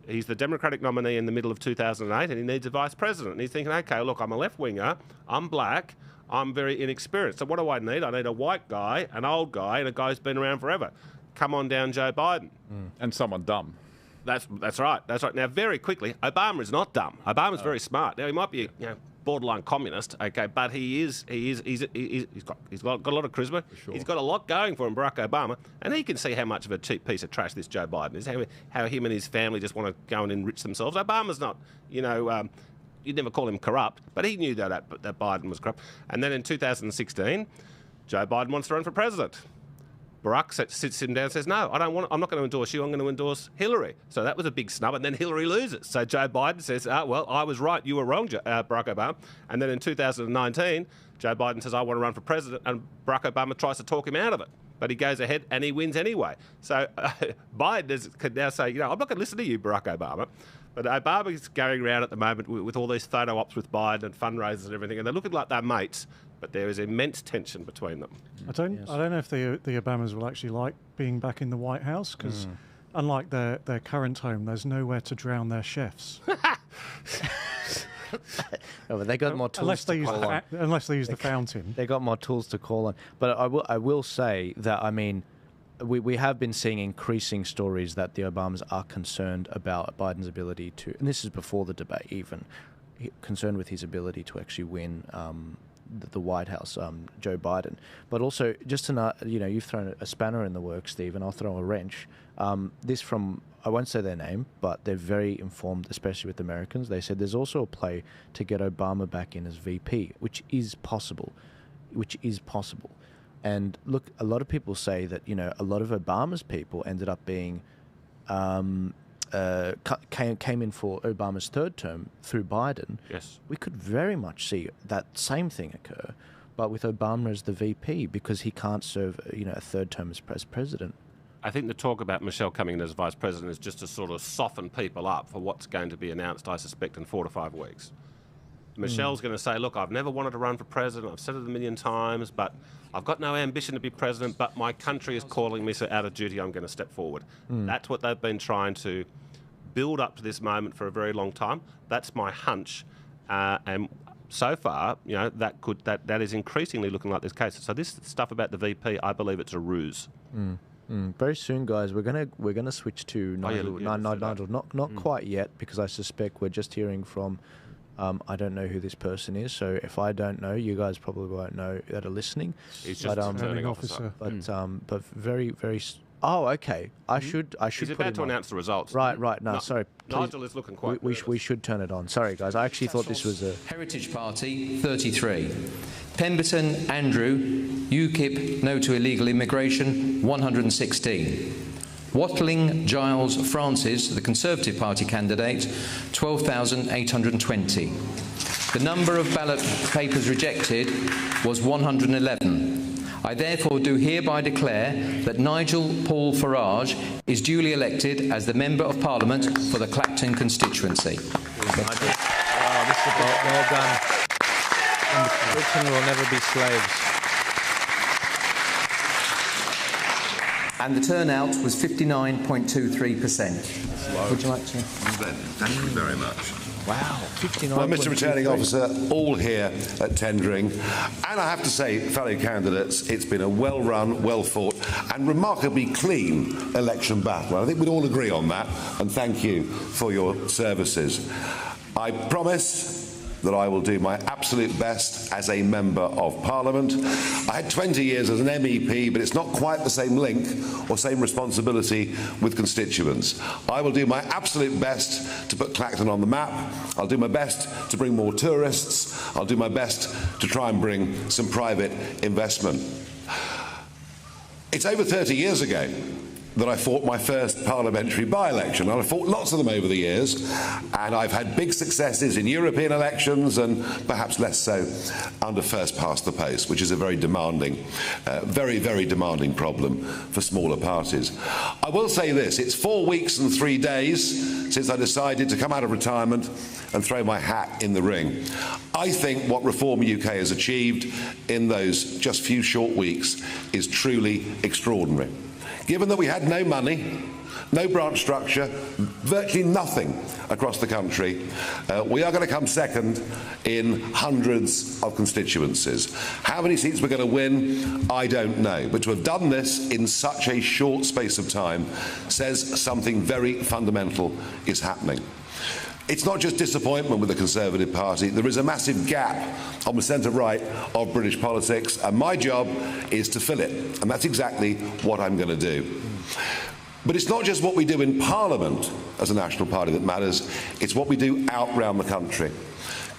he's the Democratic nominee in the middle of 2008, and he needs a vice president. And he's thinking, okay, look, I'm a left-winger, I'm black, I'm very inexperienced. So what do I need? I need a white guy, an old guy, and a guy who's been around forever. Come on down, Joe Biden. And someone dumb. That's right. That's right. Now, very quickly, Obama is not dumb. Obama's very smart. Now, he might be borderline communist, okay, but he's got a lot of charisma. Sure. He's got a lot going for him, Barack Obama, and he can see how much of a cheap piece of trash this Joe Biden is. How him and his family just want to go and enrich themselves. Obama's not, you'd never call him corrupt, but he knew that Biden was corrupt. And then in 2016, Joe Biden wants to run for president. Barack sits him down and says, no, I'm not going to endorse you, I'm going to endorse Hillary. So that was a big snub, and then Hillary loses. So Joe Biden says, well, I was right, you were wrong, Barack Obama. And then in 2019, Joe Biden says, I want to run for president, and Barack Obama tries to talk him out of it. but he goes ahead and he wins anyway. So Biden could now say, I'm not going to listen to you, Barack Obama. But Obama is going around at the moment with all these photo ops with Biden and fundraisers and everything, and they're looking like they're mates, but there is immense tension between them. I don't know if the Obamas will actually like being back in the White House, because unlike their current home, there's nowhere to drown their chefs. But they got more tools to call on. Unless they use the fountain. They got more tools to call on. But I will say that, I mean, we have been seeing increasing stories that the Obamas are concerned about Biden's ability to, and this is before the debate even, concerned with his ability to actually win the White House, Joe Biden. But also, just to, you've thrown a spanner in the works, Steve, and I'll throw a wrench. This from, I won't say their name, but they're very informed, especially with Americans. They said there's also a play to get Obama back in as VP, which is possible. And look, a lot of people say that, a lot of Obama's people ended up being, came in for Obama's third term through Biden. Yes. We could very much see that same thing occur, but with Obama as the VP, because he can't serve, a third term as president. I think the talk about Michelle coming in as vice president is just to sort of soften people up for what's going to be announced, I suspect, in 4 to 5 weeks. Michelle's going to say, look, I've never wanted to run for president. I've said it a million times, but I've got no ambition to be president, but my country is calling me, so out of duty, I'm going to step forward. That's what they've been trying to build up to this moment for a very long time. That's my hunch. And so far, that is increasingly looking like this case. So this stuff about the VP, I believe it's a ruse. Very soon, guys, we're gonna switch to Nigel. Nigel, not quite yet, because I suspect we're just hearing from. I don't know who this person is, so if I don't know, you guys probably won't know that are listening. He's just a returning officer. But very, very. Oh, okay. I should. He's about to announce the results. Right. No, sorry. Nigel is looking quite. We should turn it on. Sorry, guys. I actually thought this was a Heritage Party 33, Pemberton Andrew, UKIP No to Illegal Immigration 116. Watling Giles Francis, the Conservative Party candidate, 12,820. The number of ballot papers rejected was 111. I therefore do hereby declare that Nigel Paul Farage is duly elected as the Member of Parliament for the Clacton constituency. Well done. And Britain will never be slaves. And the turnout was 59.23%. Would you like to? Thank you very much. Wow, 59. Well, Mr. Returning Officer, all here at tendering. And I have to say, fellow candidates, it's been a well-run, well-fought and remarkably clean election battle. I think we'd all agree on that, and thank you for your services. I promise that I will do my absolute best as a Member of Parliament. I had 20 years as an MEP, but it's not quite the same link or same responsibility with constituents. I will do my absolute best to put Clacton on the map. I'll do my best to bring more tourists. I'll do my best to try and bring some private investment. It's over 30 years ago that I fought my first parliamentary by-election. And I fought lots of them over the years, and I've had big successes in European elections and perhaps less so under first past the post, which is a very demanding, very, very demanding problem for smaller parties. I will say this, it's 4 weeks and 3 days since I decided to come out of retirement and throw my hat in the ring. I think what Reform UK has achieved in those just few short weeks is truly extraordinary. Given that we had no money, no branch structure, virtually nothing across the country, we are going to come second in hundreds of constituencies. How many seats we're going to win, I don't know. But to have done this in such a short space of time says something very fundamental is happening. It's not just disappointment with the Conservative Party. There is a massive gap on the centre-right of British politics, and my job is to fill it. And that's exactly what I'm going to do. But it's not just what we do in Parliament as a national party that matters, it's what we do out round the country.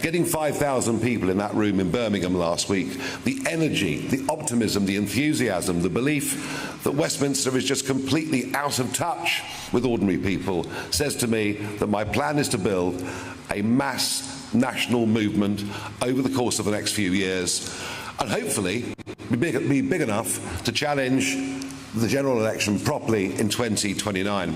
Getting 5,000 people in that room in Birmingham last week, the energy, the optimism, the enthusiasm, the belief that Westminster is just completely out of touch with ordinary people says to me that my plan is to build a mass national movement over the course of the next few years. and hopefully be big enough to challenge the general election properly in 2029.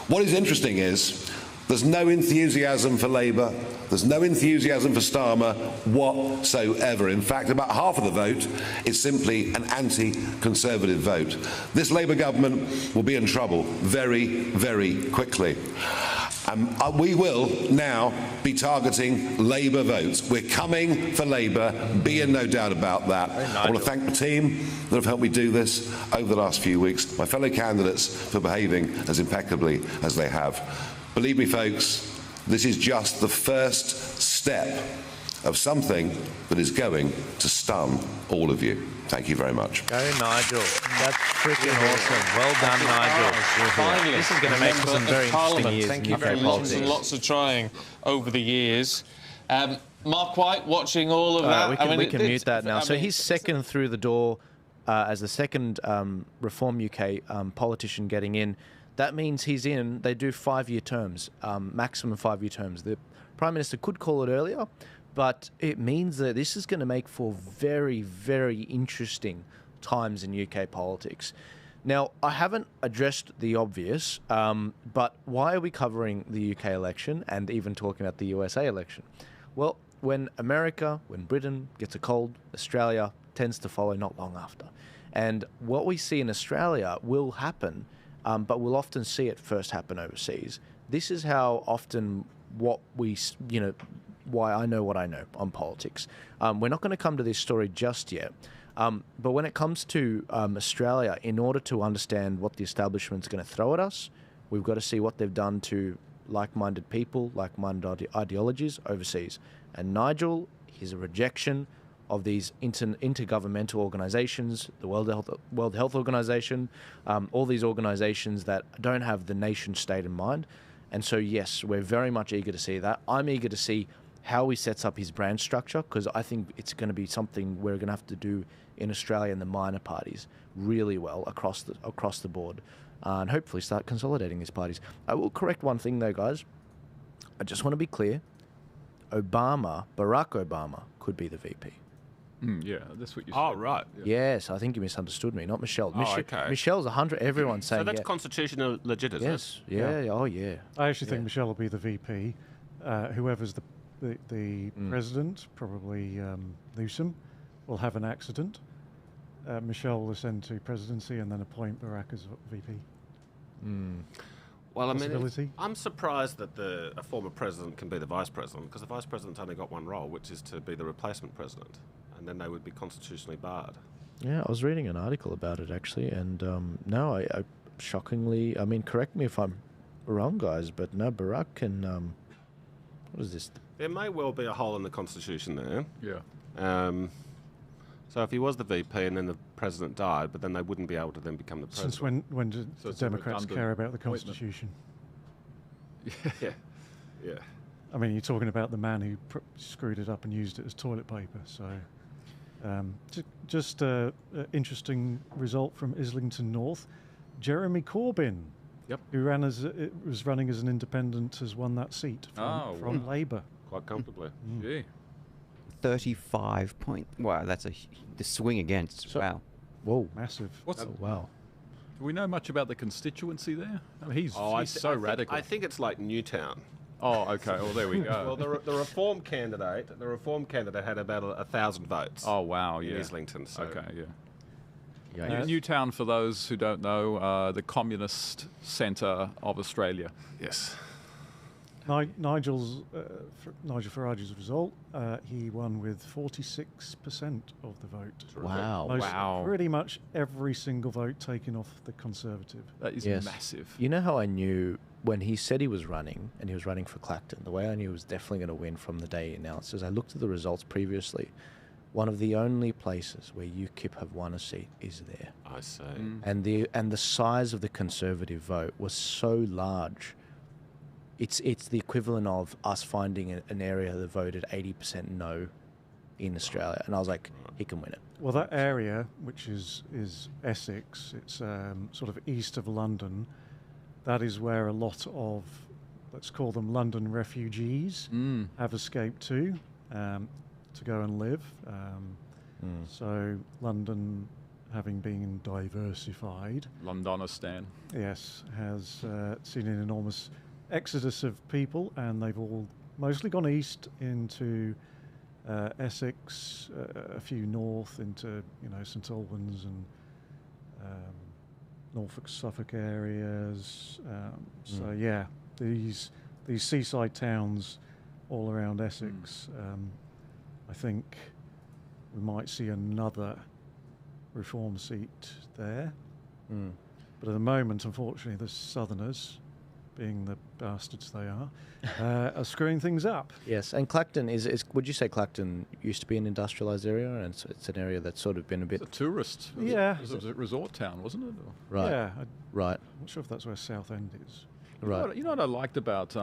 What is interesting is there's no enthusiasm for Labour, there's no enthusiasm for Starmer whatsoever. In fact, about half of the vote is simply an anti-Conservative vote. This Labour government will be in trouble very, very quickly. We will now be targeting Labour votes. We're coming for Labour, be in no doubt about that. I want to thank the team that have helped me do this over the last few weeks, my fellow candidates for behaving as impeccably as they have. Believe me, folks, this is just the first step of something that is going to stun all of you. Thank you very much. Go, Nigel. That's freaking awesome. Well done, Nigel. Finally, this is going to make some very interesting years. Thank you very much. Lots of trying over the years. Mark White watching all of that. We can mute that now. So he's second through the door as the second Reform UK politician getting in. That means he's in. They do 5-year terms, maximum 5-year terms. The Prime Minister could call it earlier, but it means that this is going to make for very, very interesting times in UK politics. Now, I haven't addressed the obvious, but why are we covering the UK election and even talking about the USA election? Well, when Britain gets a cold, Australia tends to follow not long after. And what we see in Australia will happen, but we'll often see it first happen overseas. This is how often why I know what I know on politics. We're not going to come to this story just yet, but when it comes to Australia, in order to understand what the establishment's going to throw at us, we've got to see what they've done to like-minded people, like-minded ideologies overseas. And Nigel, he's a rejection of these intergovernmental organisations, the World Health Organization, all these organisations that don't have the nation state in mind. And so, yes, we're very much eager to see that. I'm eager to see how he sets up his brand structure, because I think it's going to be something we're going to have to do in Australia and the minor parties really well across the board, and hopefully start consolidating these parties. I will correct one thing though, guys. I just want to be clear. Barack Obama could be the VP. Yeah, that's what you said. Oh, right. Yeah. Yes, I think you misunderstood me, not Michelle. Okay. Michelle's 100. Everyone's saying so that's constitutional legit, is it? Yes. Yeah. Oh, yeah. I actually think Michelle will be the VP. Whoever's the president, probably Newsom, will have an accident. Michelle will ascend to presidency and then appoint Barack as VP. Well, I mean, I'm surprised that a former president can be the vice president, because the vice president's only got one role, which is to be the replacement president, and then they would be constitutionally barred. Yeah, I was reading an article about it actually, and no, I shockingly, I mean, correct me if I'm wrong, guys, but no, Barack can. What is this? There may well be a hole in the constitution there. Yeah. So if he was the VP and then the president died, but then they wouldn't be able to then become the president. Since when do the Democrats care about the Constitution? Yeah. I mean, you're talking about the man who screwed it up and used it as toilet paper. So, just an interesting result from Islington North. Jeremy Corbyn, who was running as an independent, has won that seat from Labour quite comfortably. 35 point. Wow, that's the swing against. Wow. Whoa. Massive. Wow. Do we know much about the constituency there? I mean, he's so radical. I think it's like Newtown. Oh, okay. Well, there we go. Well, the Reform candidate had about 1,000 votes. Oh, wow. In Yeah. Islington. So. Okay. Yeah. Newtown, for those who don't know, the communist centre of Australia. Yes. Nigel Farage's result, he won with 46% of the vote. Wow. Pretty much every single vote taken off the Conservative. That is massive. You know how I knew when he said he was running, and he was running for Clacton, the way I knew he was definitely going to win from the day he announced is I looked at the results previously. One of the only places where UKIP have won a seat is there. I see. And the size of the Conservative vote was so large. It's the equivalent of us finding an area that voted 80% no in Australia, and I was like, he can win it. Well, that area, which is Essex, it's sort of east of London. That is where a lot of, let's call them London refugees, have escaped to go and live. So London, having been diversified, Londonistan, yes, has seen an enormous exodus of people, and they've all mostly gone east into Essex, a few north into St Albans and Norfolk, Suffolk areas. So yeah, these seaside towns all around Essex. I think we might see another reform seat there. But at the moment, unfortunately, the Southerners, being the bastards they are screwing things up. Yes, and Clacton is. Would you say Clacton used to be an industrialised area, and it's an area that's sort of been a bit... It's a tourist. Yeah. It was a resort town, wasn't it? Right. Yeah. Right. I'm not sure if that's where Southend is. Right. You know what I liked about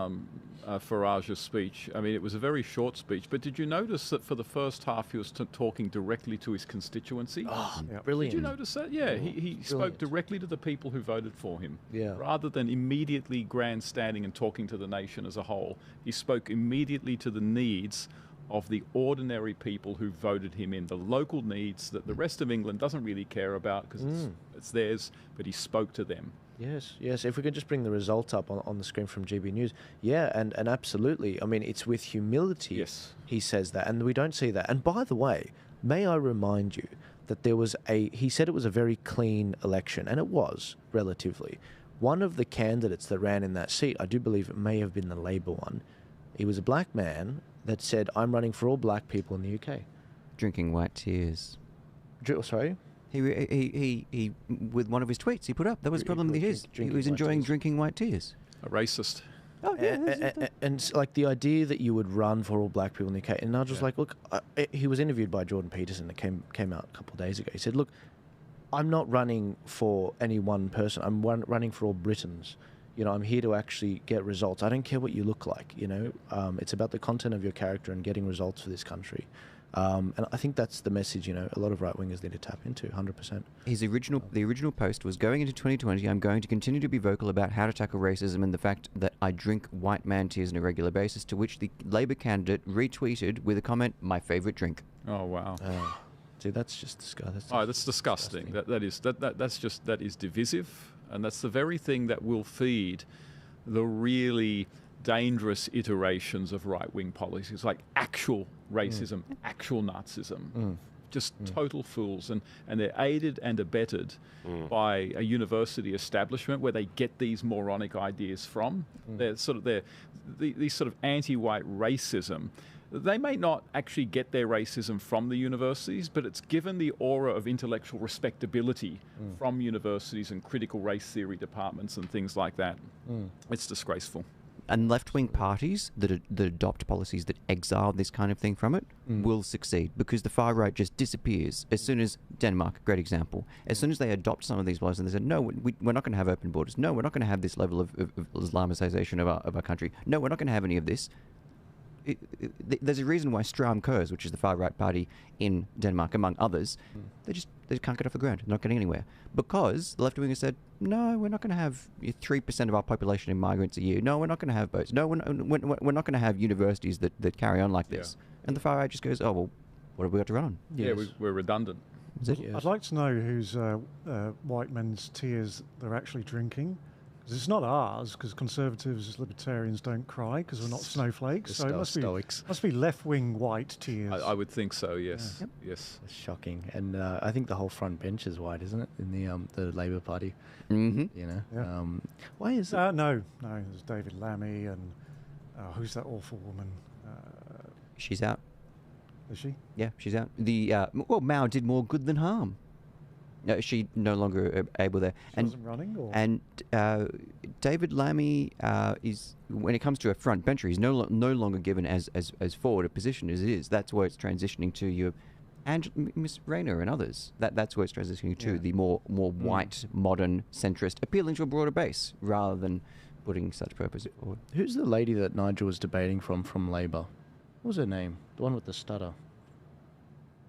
Farage's speech? I mean, it was a very short speech, but did you notice that for the first half he was talking directly to his constituency? Oh, brilliant. Did you notice that? Yeah, he spoke directly to the people who voted for him. Yeah. Rather than immediately grandstanding and talking to the nation as a whole, he spoke immediately to the needs of the ordinary people who voted him in, the local needs that the rest of England doesn't really care about because it's theirs, but he spoke to them. Yes, yes. If we could just bring the results up on the screen from GB News. Yeah, and absolutely. I mean, it's with humility he says that, and we don't see that. And by the way, may I remind you that there was he said it was a very clean election, and it was, relatively. One of the candidates that ran in that seat, I do believe it may have been the Labour one, he was a black man that said, I'm running for all black people in the UK. Drinking white tears. Sorry? He with one of his tweets he put up, that was probably his. He was enjoying drinking white tears. A racist. Oh, yeah, and like the idea that you would run for all black people in the UK, and I was just like, look, he was interviewed by Jordan Peterson that came out a couple of days ago. He said, look, I'm not running for any one person. I'm running for all Britons. You know, I'm here to actually get results. I don't care what you look like. You know, it's about the content of your character and getting results for this country. And I think that's the message, you know, a lot of right-wingers need to tap into, 100%. The original post was, going into 2020, I'm going to continue to be vocal about how to tackle racism and the fact that I drink white man tears on a regular basis, to which the Labour candidate retweeted with a comment, my favourite drink. Oh, wow. See, that's just disgusting. That's disgusting. That is divisive, and that's the very thing that will feed the really dangerous iterations of right-wing policies, like actual racism, actual Nazism. Just total fools, and they're aided and abetted by a university establishment where they get these moronic ideas from. These sort of anti-white racism. They may not actually get their racism from the universities, but it's given the aura of intellectual respectability from universities and critical race theory departments and things like that. It's disgraceful. And left-wing parties that adopt policies that exile this kind of thing from it will succeed, because the far right just disappears as soon as Denmark, great example, as soon as they adopt some of these laws and they say, no, we're not going to have open borders. No, we're not going to have this level of Islamicization of our country. No, we're not going to have any of this. There's a reason why Stram Kurs, which is the far right party in Denmark, among others, they can't get off the ground. They're not getting anywhere because the left wingers said, no, we're not going to have 3% of our population in migrants a year. No, we're not going to have boats. No, we're not going to have universities that carry on like this. And the far right just goes, oh well, what have we got to run on? Yeah, we're redundant. Is it? I'd like to know whose white men's tears they're actually drinking. Because it's not ours, because Conservatives, Libertarians don't cry because we're not snowflakes. So it must be left-wing white tears. I would think so, yes. Yeah. Yes. It's shocking. And I think the whole front bench is white, isn't it, in the Labour Party? Mm-hmm. You know? Yeah. Why is it? No. There's David Lammy and who's that awful woman? She's out. Is she? Yeah, she's out. Well, Mao did more good than harm. No, she no longer able there. She wasn't running? Or? And David Lammy is, when it comes to a front bencher, he's no longer given as forward a position as it is. That's where it's transitioning to your Miss Rayner and others. That's where it's transitioning to the more white, modern, centrist, appealing to a broader base rather than putting such purpose forward. Who's the lady that Nigel was debating from Labour? What was her name? The one with the stutter.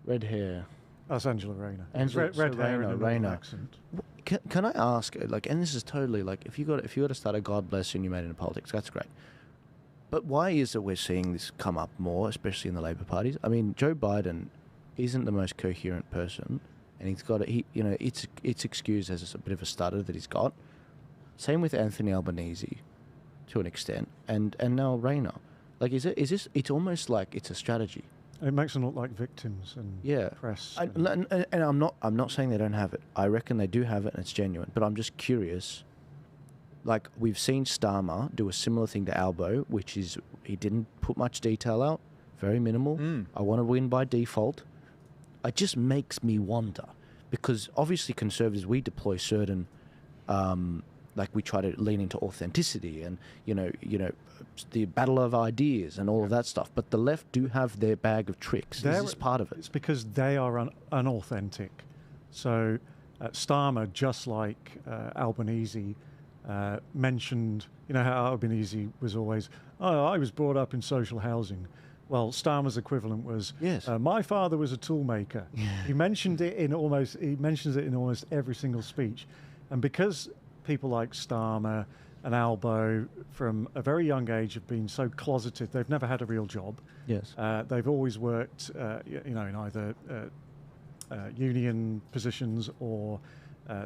Red hair. That's Angela Rayner. Red hair and an accent. Can I ask, like, and this is totally like, if you got to start a God bless you and you made it in politics, that's great. But why is it we're seeing this come up more, especially in the Labour parties? I mean, Joe Biden isn't the most coherent person, and he's got it's excused as a bit of a stutter that he's got. Same with Anthony Albanese, to an extent, and now Rayner. Like, is this? It's almost like it's a strategy. It makes them look like victims and press. And I'm not saying they don't have it. I reckon they do have it, and it's genuine. But I'm just curious. Like, we've seen Starmer do a similar thing to Albo, which is he didn't put much detail out, very minimal. I want to win by default. It just makes me wonder, because obviously Conservatives, we deploy certain, like, we try to lean into authenticity and the battle of ideas and all of that stuff. But the left do have their bag of tricks. Is this part of it? It's because they are unauthentic. So Starmer, just like Albanese, mentioned, how Albanese was always, I was brought up in social housing. Well, Starmer's equivalent was, my father was a toolmaker. He mentioned it he mentions it in almost every single speech. And because people like Starmer and Albo, from a very young age, have been so closeted, they've never had a real job. Yes. They've always worked, in either union positions or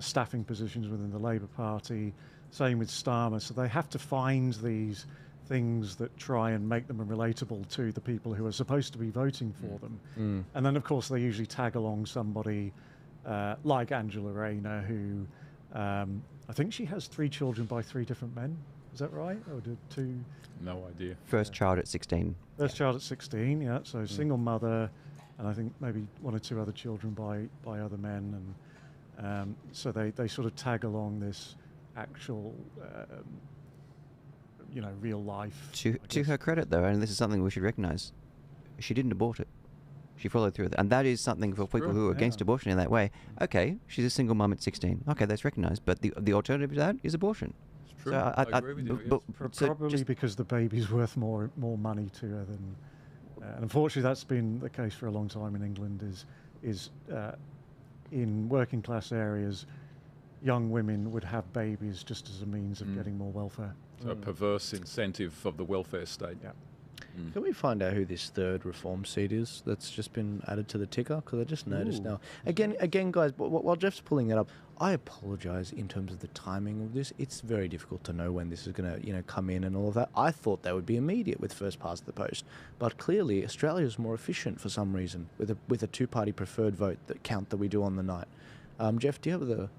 staffing positions within the Labour Party. Same with Starmer. So they have to find these things that try and make them relatable to the people who are supposed to be voting for them. And then, of course, they usually tag along somebody like Angela Rayner, who I think she has 3 children by 3 different men. Is that right? Or did 2? No idea. First child at 16. First child at 16, yeah. So single mother, and I think maybe 1 or 2 other children by other men. And so they sort of tag along this actual, real life. To her credit, though, and this is something we should recognise, she didn't abort it. She followed through with it. And that is something for people who are against abortion in that way. Okay, she's a single mum at 16. Okay, that's recognised. But the alternative to that is abortion. It's true. So I agree with you. Probably because the baby's worth more money to her than... and unfortunately, that's been the case for a long time in England, is in working class areas, young women would have babies just as a means of getting more welfare. So a perverse incentive of the welfare state. Yeah. Can we find out who this third reform seat is that's just been added to the ticker? Because I just noticed now. Again, guys, while Jeff's pulling that up, I apologise in terms of the timing of this. It's very difficult to know when this is going to, come in and all of that. I thought that would be immediate with first past the post, but clearly Australia is more efficient for some reason with a 2-party preferred vote count that we do on the night. Jeff, do you have the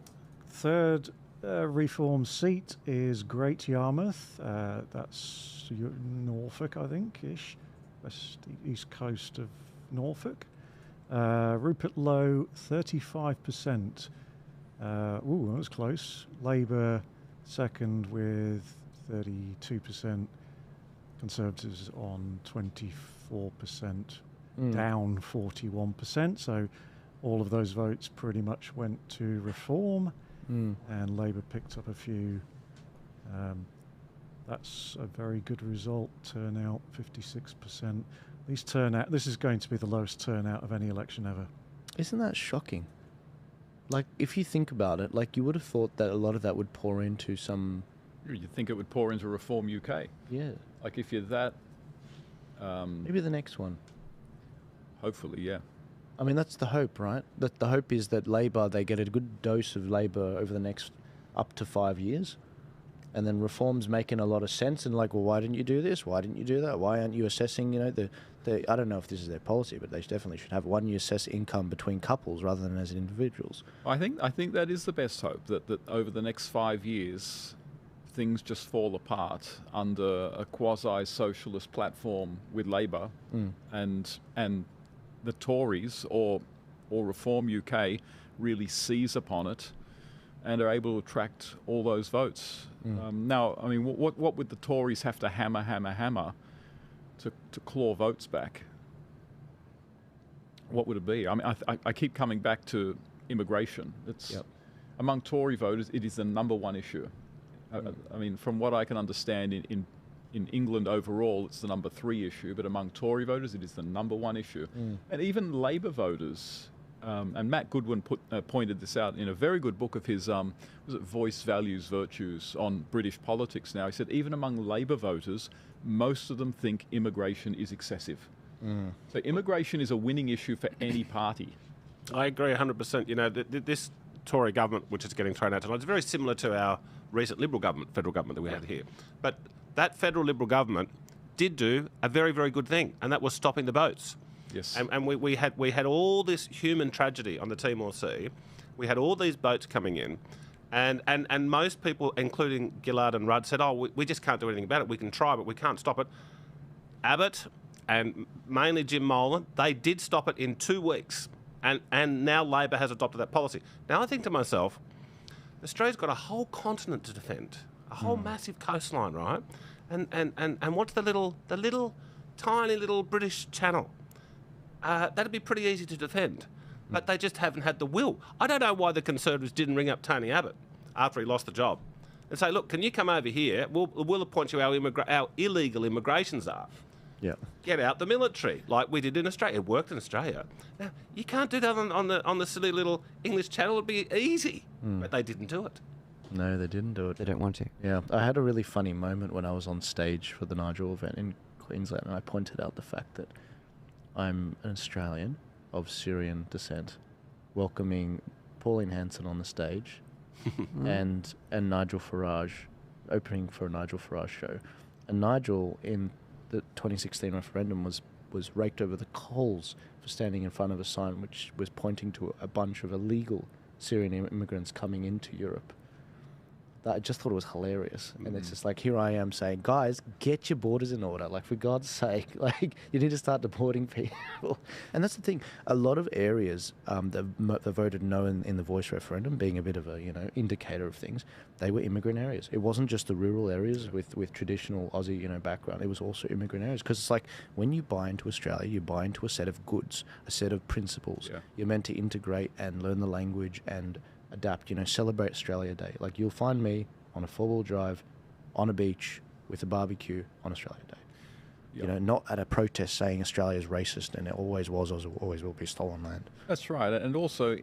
third reform seat? Is Great Yarmouth. That's Norfolk, I think, ish. East coast of Norfolk. Rupert Lowe, 35%. That was close. Labour second with 32%. Conservatives on 24%, down 41%. So all of those votes pretty much went to Reform, and Labour picked up a few. That's a very good result. Turnout 56%. This is going to be the lowest turnout of any election ever. Isn't that shocking? Like, if you think about it, like, you would have thought that a lot of that would pour into some... You'd think it would pour into Reform UK. Yeah. Like, if you're that... maybe the next one. Hopefully, yeah. I mean, that's the hope, right? That the hope is that Labour, they get a good dose of Labour over the next up to 5 years. And then Reform's making a lot of sense, and like, well, why didn't you do this? Why didn't you do that? Why aren't you assessing, the I don't know if this is their policy, but they definitely should have, why don't you assess income between couples rather than as individuals? I think that is the best hope, that over the next 5 years, things just fall apart under a quasi-socialist platform with Labour, and the Tories or Reform UK really seize upon it and are able to attract all those votes. Now, I mean, what would the Tories have to hammer to claw votes back? What would it be? I mean, I keep coming back to immigration. It's among Tory voters, it is the #1 issue. I mean, from what I can understand, in England overall, it's the #3 issue, but among Tory voters, it is the #1 issue. And even Labour voters, and Matt Goodwin pointed this out in a very good book of his, was it Voice, Values, Virtues on British politics now. He said even among Labour voters, most of them think immigration is excessive. So immigration is a winning issue for any party. I agree 100%. You know, this Tory government, which is getting thrown out tonight, is very similar to our recent Liberal government, federal government that we had here. But that federal Liberal government did do a very, very good thing, and that was stopping the boats. Yes. And we had all this human tragedy on the Timor Sea. We had all these boats coming in, and most people, including Gillard and Rudd, said, "Oh, we just can't do anything about it. We can try, but we can't stop it." Abbott and mainly Jim Molan, they did stop it in 2 weeks, and now Labor has adopted that policy. Now I think to myself, Australia's got a whole continent to defend, a whole massive coastline, right? And what's the little tiny little British channel? That'd be pretty easy to defend, but they just haven't had the will. I don't know why the Conservatives didn't ring up Tony Abbott after he lost the job and say, "Look, can you come over here? We'll appoint you our illegal immigration czar. Yeah. Get out the military, like we did in Australia. It worked in Australia. Now you can't do that on the silly little English Channel. It'd be easy, but they didn't do it. No, they didn't do it. They don't want to. Yeah, I had a really funny moment when I was on stage for the Nigel event in Queensland, and I pointed out the fact that I'm an Australian of Syrian descent, welcoming Pauline Hanson on the stage, and Nigel Farage, opening for a Nigel Farage show, and Nigel in the 2016 referendum was raked over the coals for standing in front of a sign which was pointing to a bunch of illegal Syrian immigrants coming into Europe. I just thought it was hilarious. And it's just like, here I am saying, guys, get your borders in order. Like, for God's sake, like, you need to start deporting people. And that's the thing. A lot of areas that voted no in the Voice referendum, being a bit of a, indicator of things, they were immigrant areas. It wasn't just the rural areas with traditional Aussie, background. It was also immigrant areas. Because it's like, when you buy into Australia, you buy into a set of goods, a set of principles. Yeah. You're meant to integrate and learn the language and adapt, celebrate Australia Day. Like, you'll find me on a 4-wheel drive on a beach with a barbecue on Australia Day. Yep. Not at a protest saying Australia is racist and it always was or always will be stolen land. That's right. And also,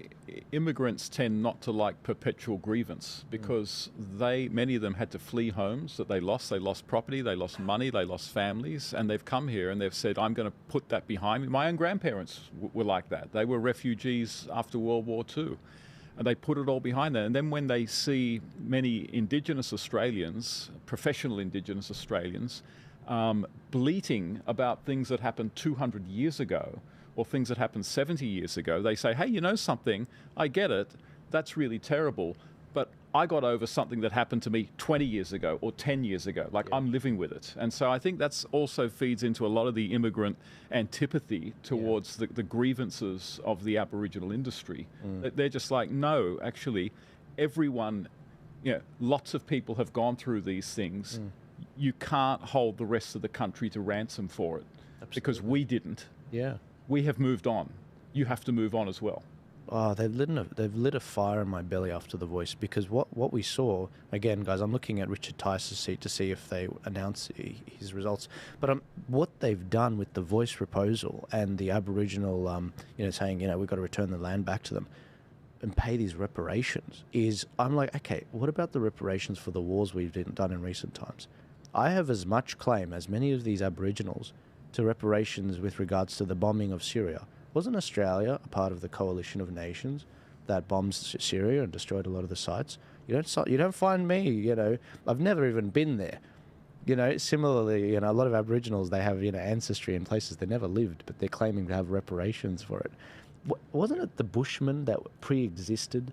immigrants tend not to like perpetual grievance because many of them had to flee homes that they lost. They lost property, they lost money, they lost families, and they've come here and they've said, I'm going to put that behind me. My own grandparents were like that. They were refugees after World War II. And they put it all behind them. And then when they see many Indigenous Australians, professional Indigenous Australians, bleating about things that happened 200 years ago or things that happened 70 years ago, they say, hey, you know something? I get it. That's really terrible. But I got over something that happened to me 20 years ago or 10 years ago. Like, I'm living with it. And so I think that's also feeds into a lot of the immigrant antipathy towards the grievances of the Aboriginal industry. They're just like, no, actually, everyone, lots of people have gone through these things. You can't hold the rest of the country to ransom for it. Absolutely. Because we didn't. Yeah. We have moved on. You have to move on as well. Oh, they've lit a fire in my belly after the Voice, because what we saw, again, guys, I'm looking at Richard Tice's seat to see if they announce his results, but what they've done with the Voice proposal and the Aboriginal, saying, we've got to return the land back to them and pay these reparations is, I'm like, okay, what about the reparations for the wars we've done in recent times? I have as much claim as many of these Aboriginals to reparations with regards to the bombing of Syria. Wasn't Australia a part of the coalition of nations that bombed Syria and destroyed a lot of the sites? You don't find me, I've never even been there. Similarly, a lot of Aboriginals, they have, ancestry in places they never lived, but they're claiming to have reparations for it. Wasn't it the Bushmen that pre-existed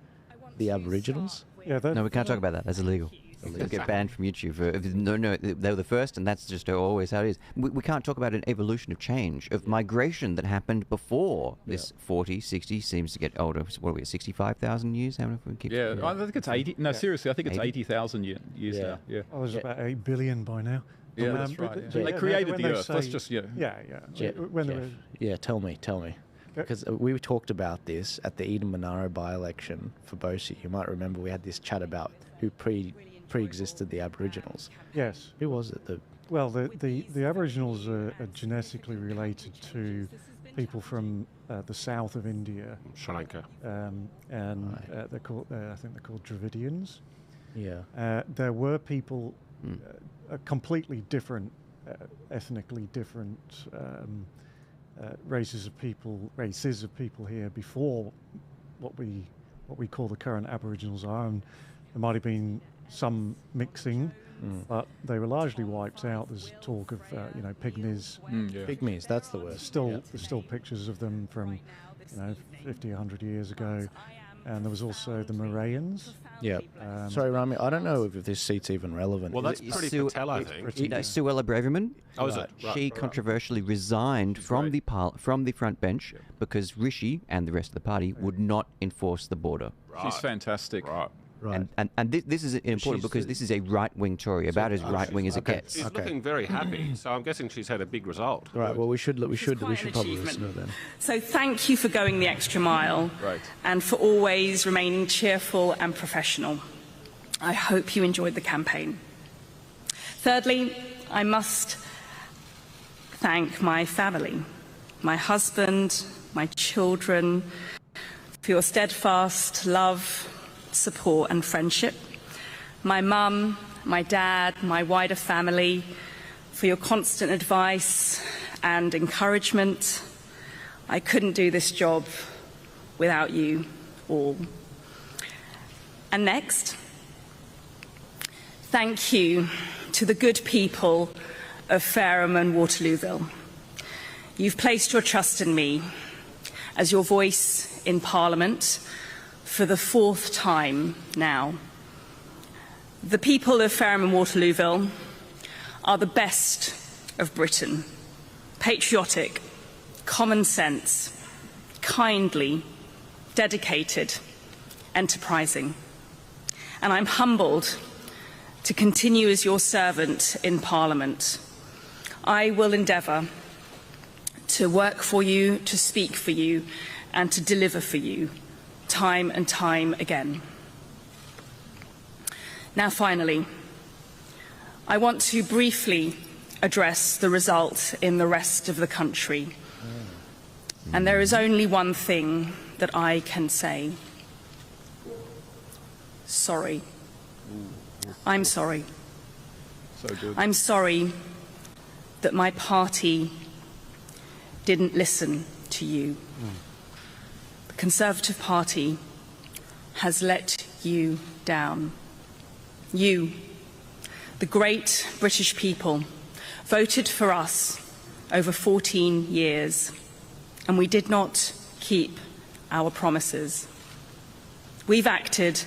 the Aboriginals? Yeah, no, we can't talk about that. That's illegal. They'll get banned from YouTube. No, they were the first, and that's just always how it is. We can't talk about an evolution of change, of migration that happened before this 40, 60, seems to get older. What are we at, 65,000 years? How many we keep? Yeah, I think it's 80. No, seriously, I think it's 80,0wn years now. Yeah. Oh, there's about 8 billion by now. Yeah, that's right. They created the Earth. Let's just, tell me. Because we talked about this at the Eden Monaro by-election for Bosie. You might remember we had this chat about who pre-existed the Aboriginals. Yes. Who was it? Well, the Aboriginals are genetically related to people from the south of India, Sri Lanka, they're called. I think they're called Dravidians. Yeah. There were people, completely different, ethnically different races of people here before what we call the current Aboriginals are, and there might have been some mixing, but they were largely wiped out. There's talk of pygmies. Pygmies, that's the word. There's still pictures of them from 50, 100 years ago, and there was also the Moravians. Yeah. Sorry, Rami, I don't know if this seat's even relevant. Well, that's pretty Patel, I think. Suella Braverman. Oh, is it? She controversially resigned from the front bench because Rishi and the rest of the party would not enforce the border. She's fantastic. Right. And this is important because this is a right-wing Tory, about as right-wing as it gets. She's looking very happy, so I'm guessing she's had a big result. Right. Well, we should probably listen to them. So thank you for going the extra mile, and for always remaining cheerful and professional. I hope you enjoyed the campaign. Thirdly, I must thank my family, my husband, my children, for your steadfast love, support and friendship. My mum, my dad, my wider family, for your constant advice and encouragement. I couldn't do this job without you all. And next, thank you to the good people of Fareham and Waterlooville. You've placed your trust in me as your voice in Parliament for the 4th time now. The people of Fareham and Waterlooville are the best of Britain. Patriotic, common sense, kindly, dedicated, enterprising. And I'm humbled to continue as your servant in Parliament. I will endeavour to work for you, to speak for you, and to deliver for you, time and time again. Now, finally, I want to briefly address the result in the rest of the country. And there is only one thing that I can say. Sorry. I'm sorry. So good. I'm sorry that my party didn't listen to you. The Conservative Party has let you down. You, the great British people, voted for us over 14 years, and we did not keep our promises. We've acted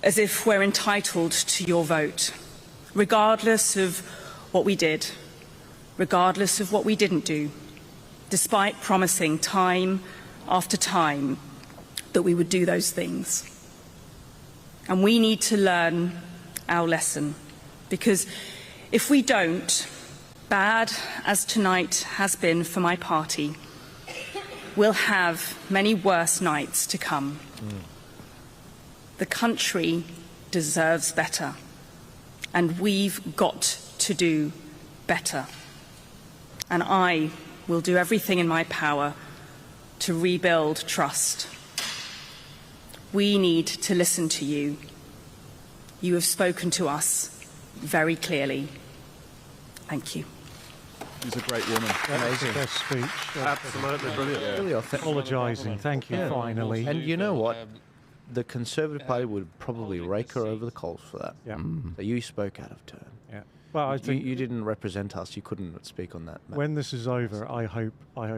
as if we're entitled to your vote, regardless of what we did, regardless of what we didn't do, despite promising time after time that we would do those things. And we need to learn our lesson, because if we don't, bad as tonight has been for my party, we'll have many worse nights to come. The country deserves better, and we've got to do better. And I will do everything in my power to rebuild trust. We need to listen to you. You have spoken to us very clearly. Thank you. She's a great woman. Amazing. Best speech. Absolutely brilliant. Really authentic. Apologising. Thank you, finally. And you know what? The Conservative Party would probably rake her over the coals for that. Yeah. So you spoke out of turn. Yeah. Well, I think you didn't represent us. You couldn't speak on that matter. when this is over, I hope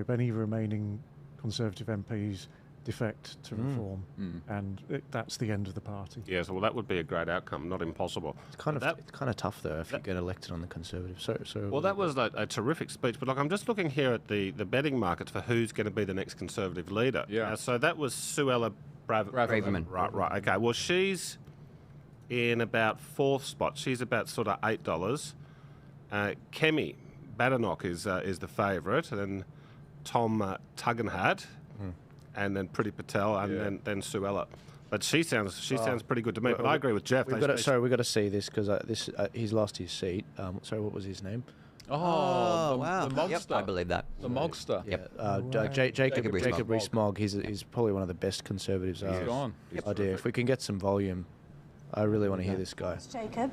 any remaining Conservative MPs defect to reform, and that's the end of the party. Yes, well, that would be a great outcome, not impossible. It's kind of tough though if you get elected on the Conservative. Well, that was a terrific speech, but look, I'm just looking here at the betting markets for who's going to be the next Conservative leader. Yeah. So that was Suella Braverman. Right. Okay. Well, she's in about 4th spot. She's about sort of $8. Kemi Badenoch is the favourite, and then Tom Tuggenhad, and then Priti Patel, and then Suella. But she sounds pretty good to me. But I agree with Jeff. We've got to see this because he's lost his seat. Sorry, what was his name? Oh, wow. The Mogster. Yep, I believe that. The Mogster. Jacob Rees-Mogg. He's probably one of the best Conservatives. He's gone. Idea. If we can get some volume, I really want to hear this guy. Jacob.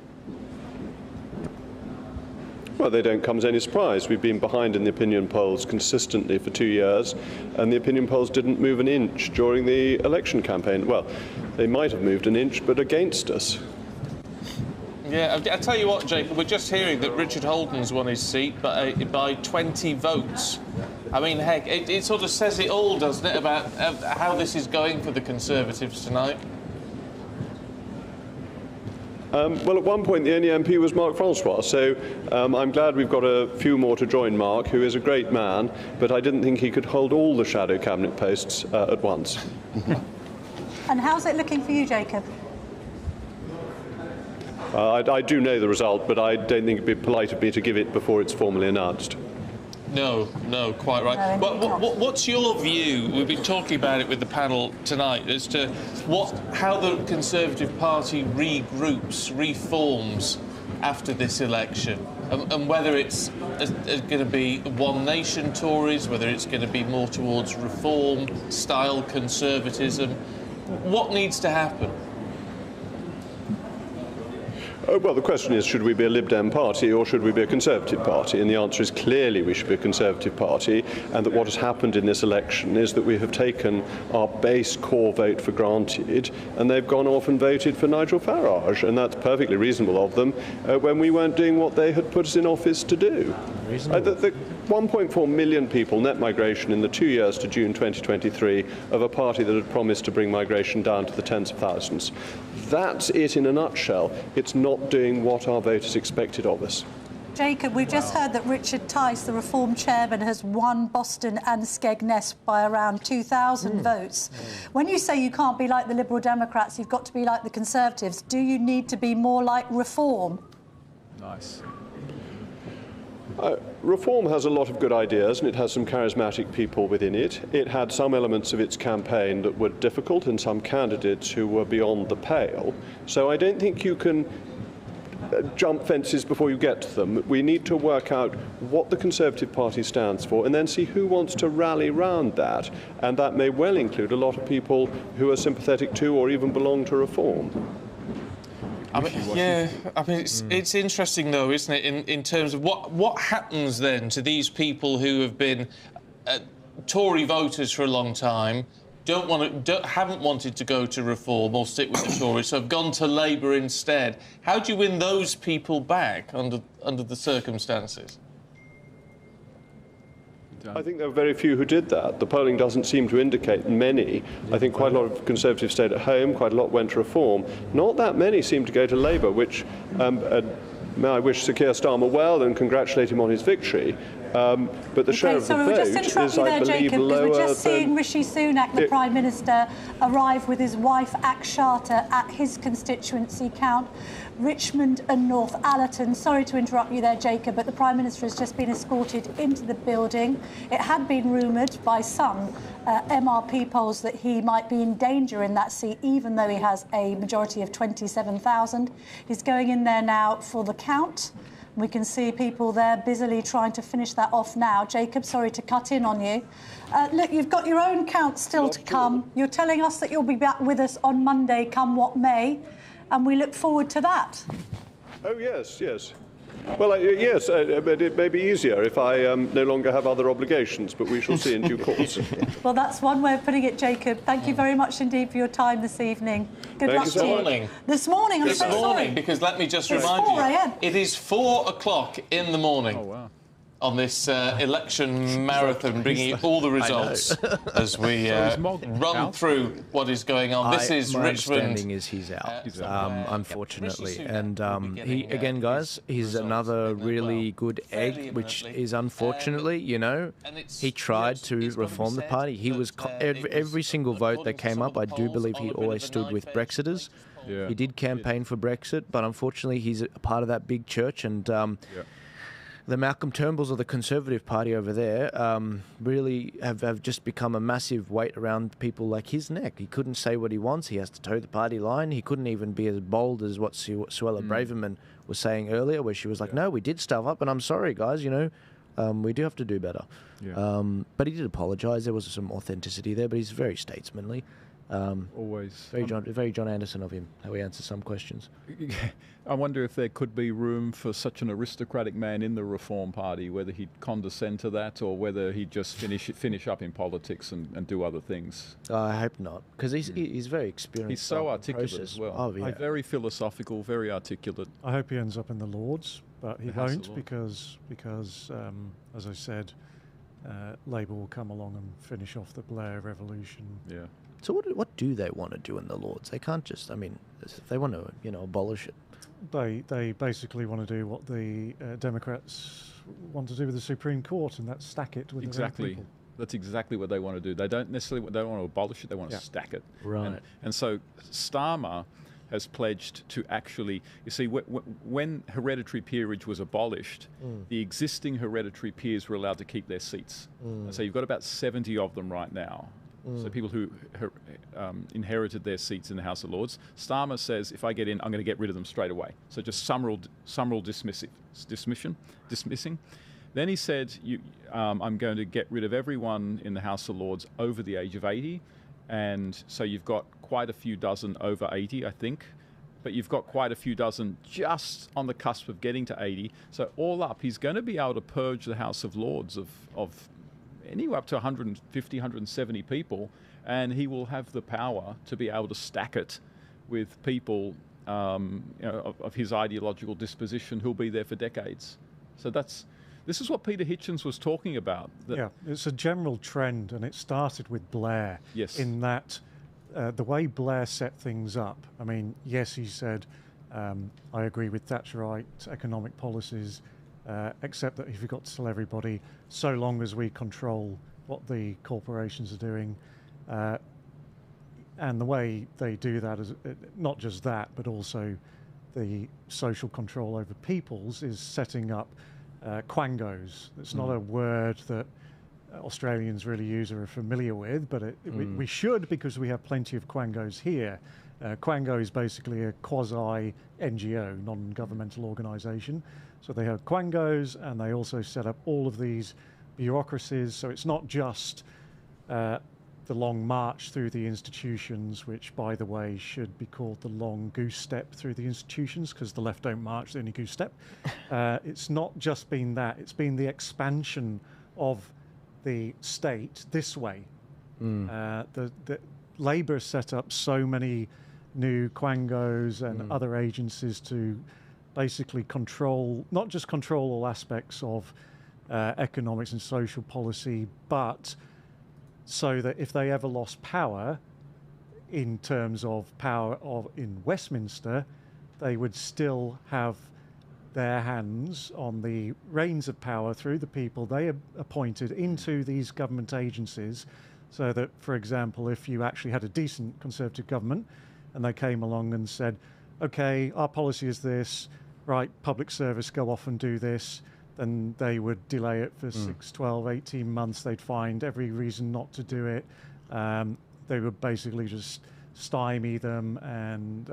Well, they don't come as any surprise. We've been behind in the opinion polls consistently for 2 years, and the opinion polls didn't move an inch during the election campaign. Well, they might have moved an inch, but against us. Yeah, I tell you what, Jacob, we're just hearing that Richard Holden's won his seat by 20 votes. I mean, heck, it sort of says it all, doesn't it, about how this is going for the Conservatives tonight? Well, at one point the only MP was Mark Francois, so I'm glad we've got a few more to join Mark, who is a great man, but I didn't think he could hold all the shadow cabinet posts at once. And how's it looking for you, Jacob? I do know the result, but I don't think it'd be polite of me to give it before it's formally announced. No, quite right. What's your view? We've been talking about it with the panel tonight as to how the Conservative Party regroups, reforms after this election, and whether it's going to be One Nation Tories, whether it's going to be more towards reform-style conservatism. What needs to happen? Well, the question is, should we be a Lib Dem party or should we be a Conservative party? And the answer is clearly we should be a Conservative party, and that what has happened in this election is that we have taken our base core vote for granted, and they've gone off and voted for Nigel Farage, and that's perfectly reasonable of them when we weren't doing what they had put us in office to do. The 1.4 million people net migration in the 2 years to June 2023 of a party that had promised to bring migration down to the tens of thousands. That's it in a nutshell. It's not doing what our voters expected of us. Jacob, we've just heard that Richard Tice, the Reform chairman, has won Boston and Skegness by around 2,000 votes. When you say you can't be like the Liberal Democrats, you've got to be like the Conservatives, do you need to be more like Reform? Nice. Reform has a lot of good ideas, and it has some charismatic people within it. It had some elements of its campaign that were difficult and some candidates who were beyond the pale. So I don't think you can jump fences before you get to them. We need to work out what the Conservative Party stands for and then see who wants to rally round that. And that may well include a lot of people who are sympathetic to or even belong to Reform. It's interesting though, isn't it, in terms of what happens then to these people who have been Tory voters for a long time, haven't wanted to go to Reform or stick with the Tories, so have gone to Labour instead. How do you win those people back under the circumstances? I think there were very few who did that. The polling doesn't seem to indicate many. I think quite a lot of Conservatives stayed at home, quite a lot went to Reform. Not that many seem to go to Labour, which may I wish Sir Keir Starmer well and congratulate him on his victory. But the share of the vote is, I believe, lower. We're just seeing Rishi Sunak, the Prime Minister, arrive with his wife Akshata at his constituency count, Richmond and Northallerton. Sorry to interrupt you there, Jacob, but the Prime Minister has just been escorted into the building. It had been rumoured by some MRP polls that he might be in danger in that seat, even though he has a majority of 27,000. He's going in there now for the count. We can see people there busily trying to finish that off now. Jacob, sorry to cut in on you. Look, you've got your own count still to come. You're telling us that you'll be back with us on Monday, come what may, and we look forward to that. Oh, yes, yes. Well, yes, but it may be easier if I no longer have other obligations, but we shall see in due course. Well, that's one way of putting it, Jacob. Thank you very much indeed for your time this evening. Good luck to you. This morning, I'm so sorry. Because let me just remind you, it is 4 o'clock in the morning. Oh, wow. On this election marathon, bringing you all the results as we run through what is going on. This is my Richmond. understanding is he's out, unfortunately. And he, again, guys, he's another really good egg, which is unfortunately, you know, he tried to reform the party. He was every single vote that came up, I do believe he always stood with Brexiters. Yeah. He did campaign for Brexit, but unfortunately he's a part of that big church, and the Malcolm Turnbulls of the Conservative Party over there really have just become a massive weight around people like his neck. He couldn't say what he wants. He has to toe the party line. He couldn't even be as bold as what Suella Braverman was saying earlier, where she was like, no, we did stuff up, and I'm sorry, guys, you know, we do have to do better. Yeah. But he did apologise. There was some authenticity there, but he's very statesmanly. Always. Very John Anderson of him, how he answers some questions. I wonder if there could be room for such an aristocratic man in the Reform Party, whether he'd condescend to that or whether he'd just finish up in politics and do other things. I hope not, because he's very experienced. He's so articulate as well. Oh, yeah. Very philosophical, very articulate. I hope he ends up in the Lords, but he won't because as I said, Labour will come along and finish off the Blair revolution. Yeah. So what do they want to do in the Lords? They can't just, I mean, if they want to, abolish it. They basically want to do what the Democrats want to do with the Supreme Court, and that's stack it with their own people. That's exactly what they want to do. They don't want to abolish it, they want to stack it. Right. And so Starmer has pledged to actually, you see, when hereditary peerage was abolished, the existing hereditary peers were allowed to keep their seats. And so you've got about 70 of them right now. So people who inherited their seats in the House of Lords. Starmer says, if I get in, I'm going to get rid of them straight away. So just summary dismissing. Then he said, I'm going to get rid of everyone in the House of Lords over the age of 80. And so you've got quite a few dozen over 80, I think. But you've got quite a few dozen just on the cusp of getting to 80. So all up, he's going to be able to purge the House of Lords of anywhere up to 150, 170 people, and he will have the power to be able to stack it with people of his ideological disposition who'll be there for decades. So this is what Peter Hitchens was talking about. Yeah, it's a general trend, and it started with Blair. Yes. In that the way Blair set things up, I mean, yes, he said, I agree with Thatcherite economic policies, except that if you've got to tell everybody, so long as we control what the corporations are doing, and the way they do that is not just that, but also the social control over peoples is setting up quangos. It's not a word that Australians really use or are familiar with, but we should, because we have plenty of quangos here. Quango is basically a quasi-NGO, non-governmental organisation. So they have quangos, and they also set up all of these bureaucracies. So it's not just the long march through the institutions, which, by the way, should be called the long goose step through the institutions, because the left don't march, they only goose step. It's not just been that. It's been the expansion of the state this way. The Labour set up so many new quangos and other agencies to basically control, not just control all aspects of economics and social policy, but so that if they ever lost power, in terms of power in Westminster, they would still have their hands on the reins of power through the people they appointed into these government agencies, so that, for example, if you actually had a decent Conservative government and they came along and said, okay, our policy is this, right, public service, go off and do this, then they would delay it for 6, 12, 18 months. They'd find every reason not to do it. They would basically just stymie them, and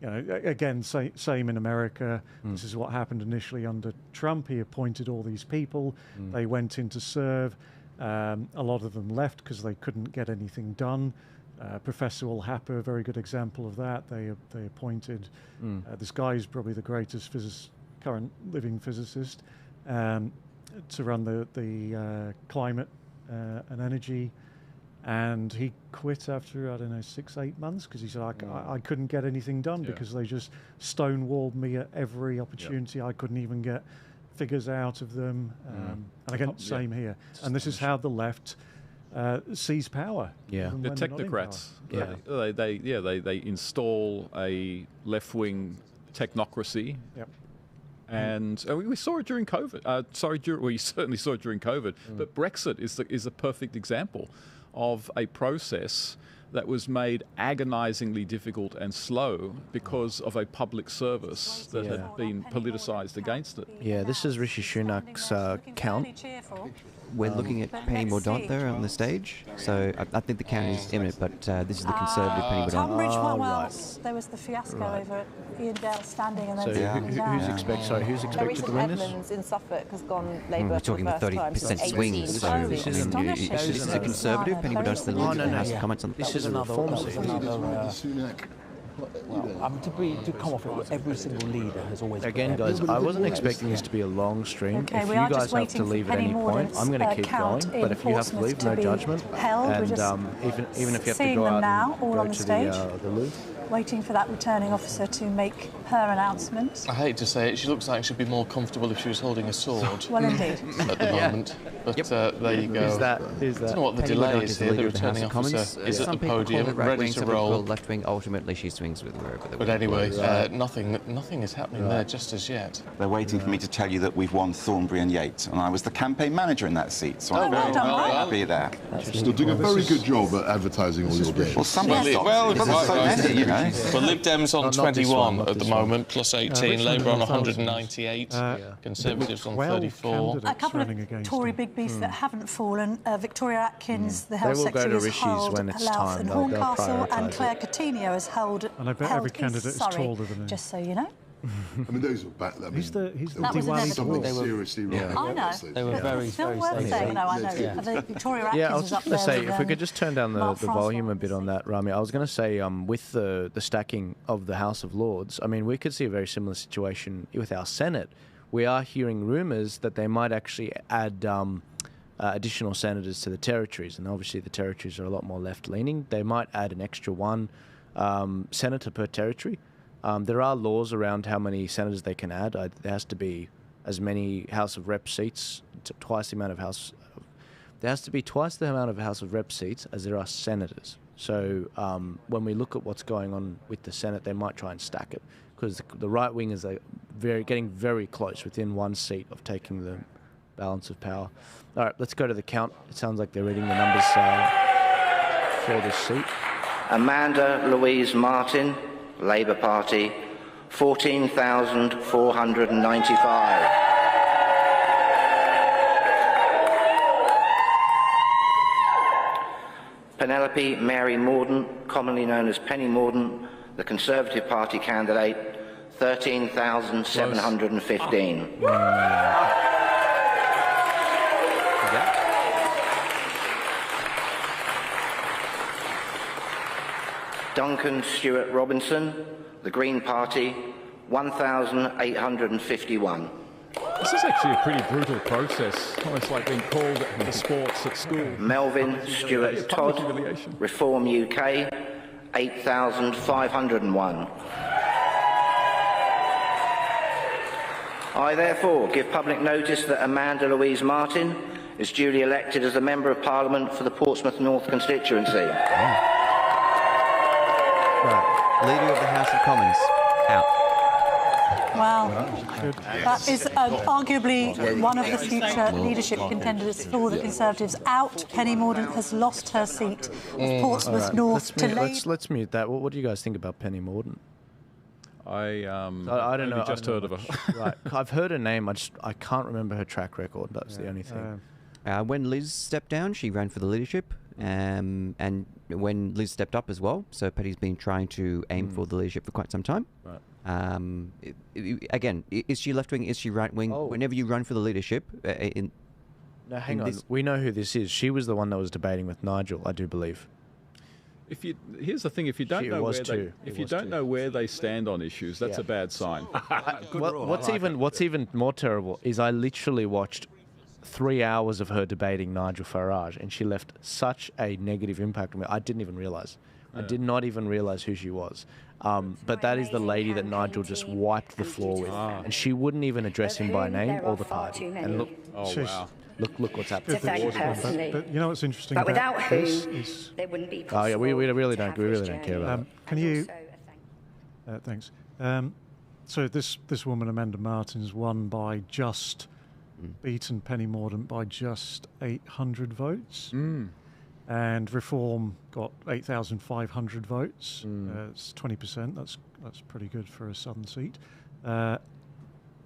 again, same in America. This is what happened initially under Trump. He appointed all these people. They went in to serve. A lot of them left because they couldn't get anything done. Professor Ulhapper, a very good example of that. They appointed this guy who's probably the greatest current living physicist to run the climate and energy. And he quit after, I don't know, 6, 8 months, because he said, I couldn't get anything done because they just stonewalled me at every opportunity. I couldn't even get figures out of them. And again, same here. And this is how the left sees power. The technocrats. They install a left-wing technocracy. And we saw it during COVID. We certainly saw it during COVID. But Brexit is a perfect example of a process that was made agonisingly difficult and slow because of a public service that had been politicised against it. Yeah, this is Rishi Sunak's count. we're looking at Penny Mordaunt there on the stage. So I think the count is imminent, but this is the Conservative Penny Mordaunt. Tunbridge Wells, there was the fiasco over at Ian Dale standing and then standing down. Who's expected to win this? Edmonds in Suffolk has gone Labour we're talking for the the first time. 30% swings. So this is a Conservative. Penny Mordaunt's the leader. Has comments on this is a reform seat. Well, to come off it, every single leader has always... Again, guys, I wasn't expecting this to be a long stream. Okay, if we you are guys just have waiting to leave for at any Penny point, I'm going to keep going. But if you have to leave, no judgment. And even if you have to go out now, and all go on the to stage. the loo. Waiting for that returning officer to make her announcement. I hate to say it, she looks like she'd be more comfortable if she was holding a sword. Well, indeed. At the moment. But there you go. Who's that? I don't know what the delay is here. The returning officer is at the podium, ready to roll. Left wing, ultimately she swings with wherever they But anyway, nothing is happening there just as yet. They're waiting for me to tell you that we've won Thornbury and Yates, and I was the campaign manager in that seat, so I'm very happy there. Still doing a very good job at advertising all your games. Well, somebody's got so many, you know. Well, Lib Dems on 21 at the moment, plus 18. Labour on 198. Conservatives on 34. A couple of Tory big beasts that haven't fallen. Victoria Atkins, the Health They will go Secretary, to has held when it's Louth time. and They'll Horncastle, and prioritise Claire Coutinho has held. And I bet every candidate is taller than him. Just so you know. I mean, those were back. I mean, He's the that was inevitable. They were seriously wrong. I know. They were very worth saying. No, I know. Victoria Atkins I was is just up going to there say, with, if we could just turn down the volume a bit on that, Rami. I was going to say, with the stacking of the House of Lords, I mean, we could see a very similar situation with our Senate. We are hearing rumours that they might actually add additional senators to the territories, and obviously the territories are a lot more left-leaning. They might add an extra one senator per territory. There are laws around how many senators they can add. There has to be as many House of Rep seats, twice the amount of House. There has to be twice the amount of House of Rep seats as there are senators. So when we look at what's going on with the Senate, they might try and stack it because the right wingers are getting very close, within one seat of taking the balance of power. All right, let's go to the count. It sounds like they're reading the numbers for this seat. Amanda Louise Martin, Labour Party, 14,495. Penelope Mary Mordaunt, commonly known as Penny Mordaunt, the Conservative Party candidate, 13,715. Duncan Stewart Robinson, the Green Party, 1,851. This is actually a pretty brutal process, almost like being called for sports at school. Melvin Stewart Todd, Reform UK, 8,501. I therefore give public notice that Amanda Louise Martin is duly elected as a Member of Parliament for the Portsmouth North constituency. Right. Leader of the House of Commons, out. Wow. That is arguably one of the future leadership contenders for the Conservatives out. Penny Mordaunt has lost her seat of Portsmouth North to Labour. Let's mute that. What do you guys think about Penny Mordaunt? I don't know. Just heard of her. Right. I've heard her name. I can't remember her track record. That's the only thing. When Liz stepped down, she ran for the leadership. And when Liz stepped up as well, so Penny's been trying to aim for the leadership for quite some time. Right. Again, is she left wing? Is she right wing? Whenever you run for the leadership, now hang on. We know who this is. She was the one that was debating with Nigel, I do believe. Here's the thing: if you don't know where they stand on issues, that's a bad sign. What's even more terrible is I literally watched 3 hours of her debating Nigel Farage, and she left such a negative impact on me. I didn't even realise. I did not even realise who she was. But that is the lady that Nigel just wiped the floor with, and she wouldn't even address him by name or the party. And look, look what's happening. But you know what's interesting but about without this whom, is... they wouldn't be possible. Oh yeah, we really don't care about it. Can you... thanks. So this woman, Amanda Martin's won by just... beaten Penny Mordaunt by just 800 votes. And Reform got 8,500 votes. It's 20%. That's pretty good for a southern seat.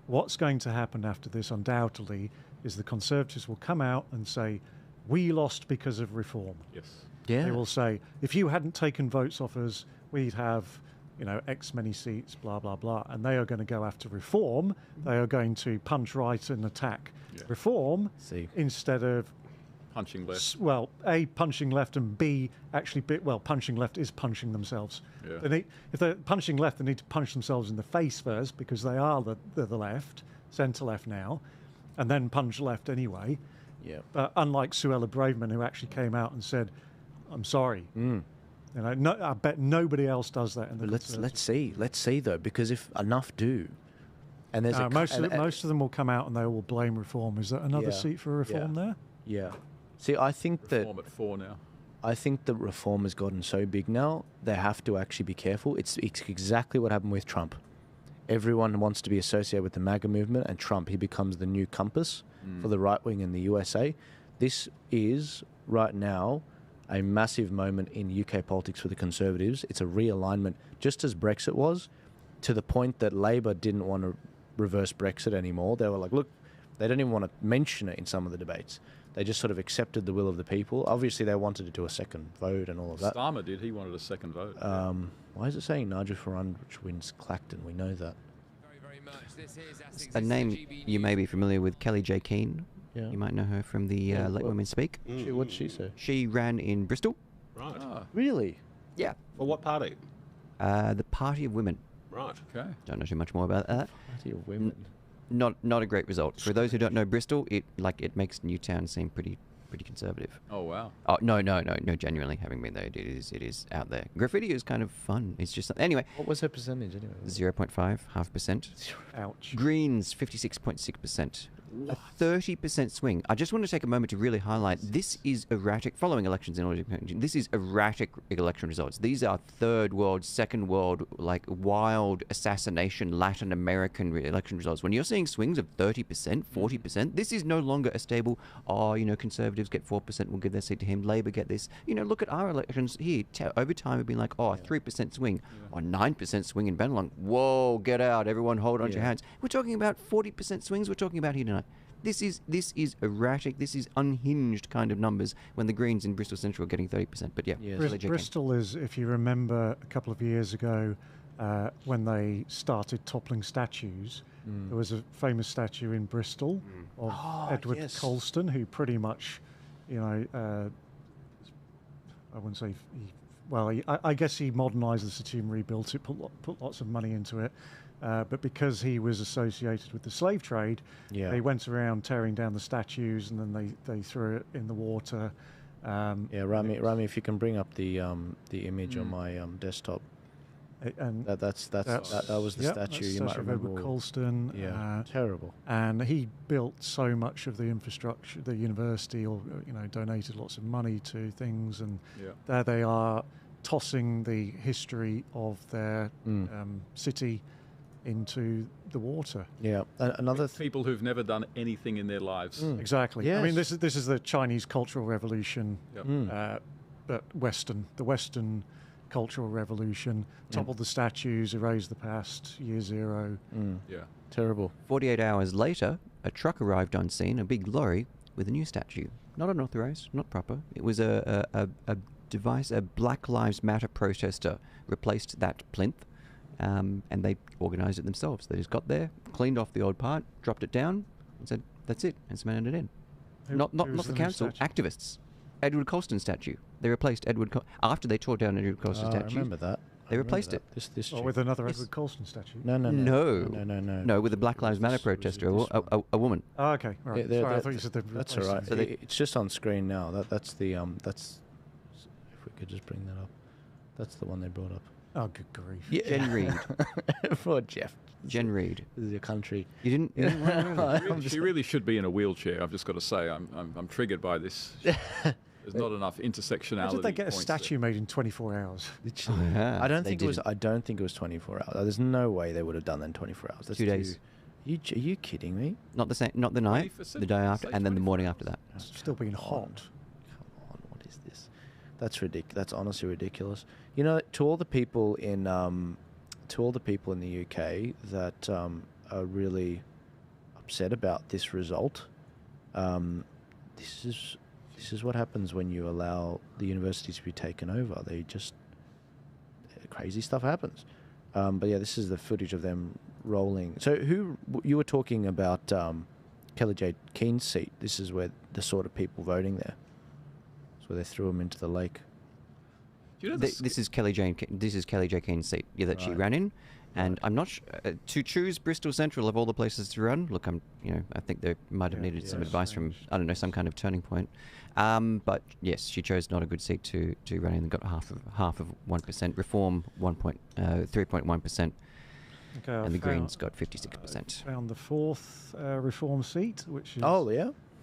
What's going to happen after this, undoubtedly, is the Conservatives will come out and say, we lost because of reform. Yes. Yeah. They will say, if you hadn't taken votes off us, we'd have, you know, X many seats, blah, blah, blah. And they are going to go after reform. They are going to punch right and attack reform instead of punching left. Well, A, punching left, and B, actually, punching left is punching themselves. Yeah. They need, if they're punching left, they need to punch themselves in the face first because they are the left, centre left now, and then punch left anyway. Yeah. Unlike Suella Braverman, who actually came out and said, "I'm sorry." You know, I bet nobody else does that. In the let's see though, because if enough do, and there's most of them will come out and they will blame reform. Is there another seat for reform there? Yeah. See, I think reform at 4 now. I think that reform has gotten so big now, they have to actually be careful. It's exactly what happened with Trump. Everyone wants to be associated with the MAGA movement, and Trump, he becomes the new compass for the right wing in the USA. This is, right now, a massive moment in UK politics for the Conservatives. It's a realignment, just as Brexit was, to the point that Labour didn't want to reverse Brexit anymore. They were like, look, they don't even want to mention it in some of the debates. They just sort of accepted the will of the people. Obviously, they wanted to do a second vote and all of that. Starmer did. He wanted a second vote. Why is it saying Nigel Farage wins Clacton? We know that. A name you may be familiar with, Kelly J. Keane. Yeah. You might know her from the Let Women Speak. What did she say? She ran in Bristol. Right. Really? Yeah. For what party? The Party of Women. Right. Okay. Don't know too much more about that. Party of Women. Not a great result. For those who don't know Bristol, it makes Newtown seem pretty conservative. Oh wow. Oh no, genuinely, having been there, it is out there. Graffiti is kind of fun. It's just anyway. What was her percentage anyway? 0.5, 0.5%. Ouch. Greens 56.6%. A 30% swing. I just want to take a moment to really highlight this is erratic. Following elections in order to this is erratic election results. These are third world, second world, like wild assassination Latin American election results. When you're seeing swings of 30%, 40%, this is no longer a stable. Oh, you know, Conservatives get 4%. We'll give their seat to him. Labor get this. You know, look at our elections here. Over time, we've been like, 3% swing, or 9% swing in Bennelong. Whoa, get out! Everyone, hold on to your hands. We're talking about 40% swings. We're talking about here tonight. This is erratic. This is unhinged kind of numbers when the Greens in Bristol Central are getting 30%. But yeah, Bristol is, if you remember, a couple of years ago when they started toppling statues. There was a famous statue in Bristol of Edward Colston, who pretty much, you know, I wouldn't say, I guess he modernised the city and rebuilt it, put lots of money into it. But because he was associated with the slave trade, they went around tearing down the statues, and then they threw it in the water. Rami, if you can bring up the image on my desktop. And that was the statue. You might remember. Edward Colston. Terrible. And he built so much of the infrastructure, the university, or donated lots of money to things, and there they are, tossing the history of their city into the water. Yeah, another people who've never done anything in their lives. Exactly. Yes. I mean, this is the Chinese Cultural Revolution, but the Western Cultural Revolution, toppled the statues, erased the past, year zero. Yeah, terrible. 48 hours later, a truck arrived on scene, a big lorry with a new statue, not unauthorized, not proper. It was a device, a Black Lives Matter protester replaced that plinth. And they organised it themselves. They just got there, cleaned off the old part, dropped it down, and said, "That's it," and cemented it in. Not the council, activists. Edward Colston statue. They replaced after they tore down Edward Colston statue. I remember that. They replaced it. With another Edward Colston statue. No, with a Black Lives Matter protester, a woman. Oh, okay, right. Sorry, I thought you said that's all right. It's just on screen now. That's the that's. If we could just bring that up, that's the one they brought up. Oh, good grief. Yeah. Jen Reid. For Jeff. Jen Reid. This is your country. You didn't... She really should be in a wheelchair. I've just got to say, I'm triggered by this. There's not enough intersectionality. How did they get a statue made in 24 hours? I don't think it was 24 hours. There's no way they would have done that in 24 hours. That's 2 days. Are you kidding me? Not the same. Not the night. The day after, and then the morning after that. It's still being hot. Come on, what is this? That's ridiculous. That's honestly ridiculous. You know, to all the people in the UK that are really upset about this result, This is what happens when you allow the universities to be taken over. Crazy stuff happens. But yeah, this is the footage of them rolling. So you were talking about Kelly J. Keen's seat. This is where the sort of people voting there. That's where they threw him into the lake. This is Kelly J. Keen's seat. Yeah, that she ran in. And I'm not to choose Bristol Central of all the places to run. Look, I think they might have needed some advice from, I don't know, some kind of turning point. But yes, she chose not a good seat to run in and got half of 1%. Reform 3.1%. Okay, and the Greens got 56%. Found the fourth Reform seat, which is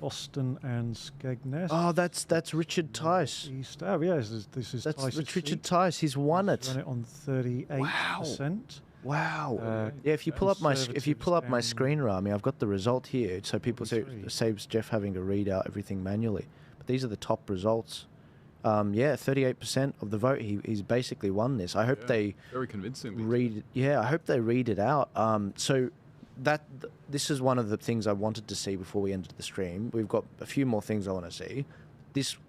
Boston and Skegness. Oh, that's Richard Tice. East. Oh, yes, this is that's Tice's Richard seat. Tice. He's won it. He's run it on 38%. Wow. Yeah, if you pull up my screen, Rami, I've got the result here. So people say it saves Jeff having to read out everything manually. But these are the top results. 38% of the vote. He's basically won this. I hope they very convincingly read. Yeah, I hope they read it out. So this is one of the things I wanted to see before we ended the stream. We've got a few more things I want to see.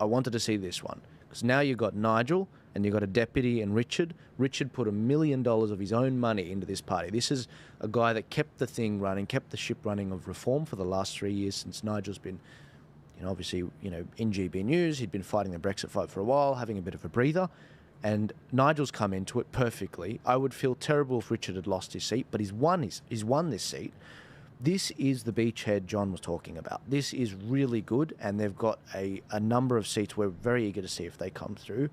I wanted to see this one because now you've got Nigel and you've got a deputy and Richard. Richard put $1 million of his own money into this party. This is a guy that kept the thing running, kept the ship running of reform for the last 3 years since Nigel's been, obviously, in GB News. He'd been fighting the Brexit fight for a while, having a bit of a breather. And Nigel's come into it perfectly. I would feel terrible if Richard had lost his seat, but he's won this seat. This is the beachhead John was talking about. This is really good, and they've got a number of seats we're very eager to see if they come through.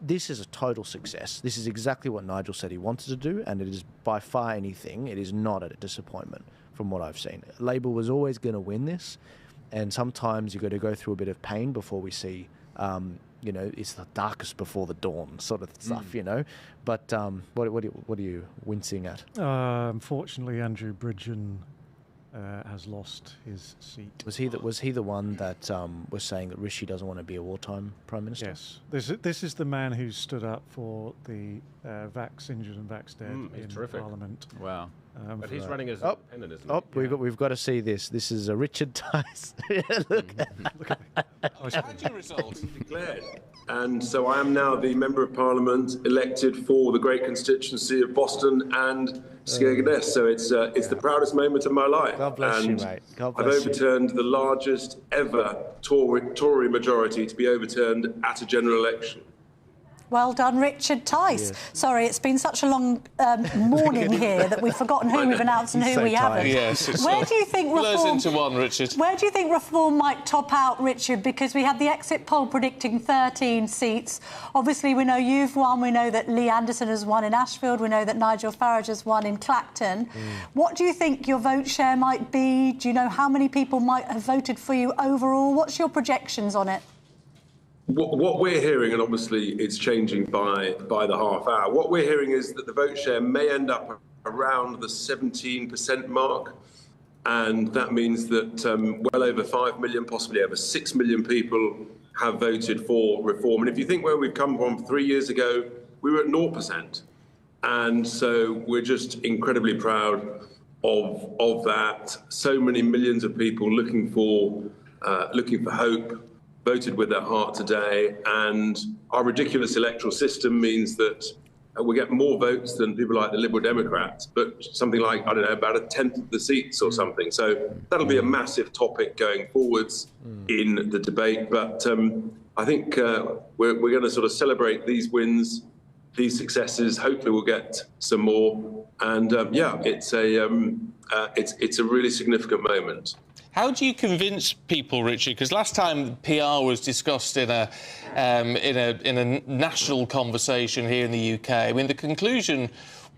This is a total success. This is exactly what Nigel said he wanted to do, and it is by far anything. It is not a disappointment from what I've seen. Labor was always going to win this, and sometimes you've got to go through a bit of pain before we see, it's the darkest before the dawn sort of stuff, But what are you wincing at? Unfortunately, Andrew Bridgen has lost his seat. Was he the one that was saying that Rishi doesn't want to be a wartime Prime Minister? Yes. This is the man who stood up for the vax injured and vax dead in Parliament. Wow. But he's running as independent, isn't he? We've got to see this. This is a Richard Tice. Look at the result declared. And so I am now the Member of Parliament elected for the great constituency of Boston and Skegness. So it's the proudest moment of my life. God bless you, mate. God bless I've overturned the largest ever Tory majority to be overturned at a general election. Well done, Richard Tice. Yes. Sorry, it's been such a long morning here that we've forgotten who we've announced and who we haven't. Yes, Where do you think reform... into one, Richard. Where do you think reform might top out, Richard? Because we had the exit poll predicting 13 seats. Obviously, we know you've won. We know that Lee Anderson has won in Ashfield. We know that Nigel Farage has won in Clacton. What do you think your vote share might be? Do you know how many people might have voted for you overall? What's your projections on it? What we're hearing, and obviously it's changing by the half hour, what we're hearing is that the vote share may end up around the 17% mark. And that means that well over 5 million, possibly over 6 million people have voted for reform. And if you think where we've come from 3 years ago, we were at 0%. And so we're just incredibly proud of that. So many millions of people looking for hope, voted with their heart today, and our ridiculous electoral system means that we get more votes than people like the Liberal Democrats, but something like, I don't know, about 1/10 of the seats or something. So that'll be a massive topic going forwards in the debate. But I think we're going to sort of celebrate these wins, these successes. Hopefully we'll get some more. And it's a really significant moment. How do you convince people, Richard? Because last time PR was discussed in a national conversation here in the UK. I mean, the conclusion,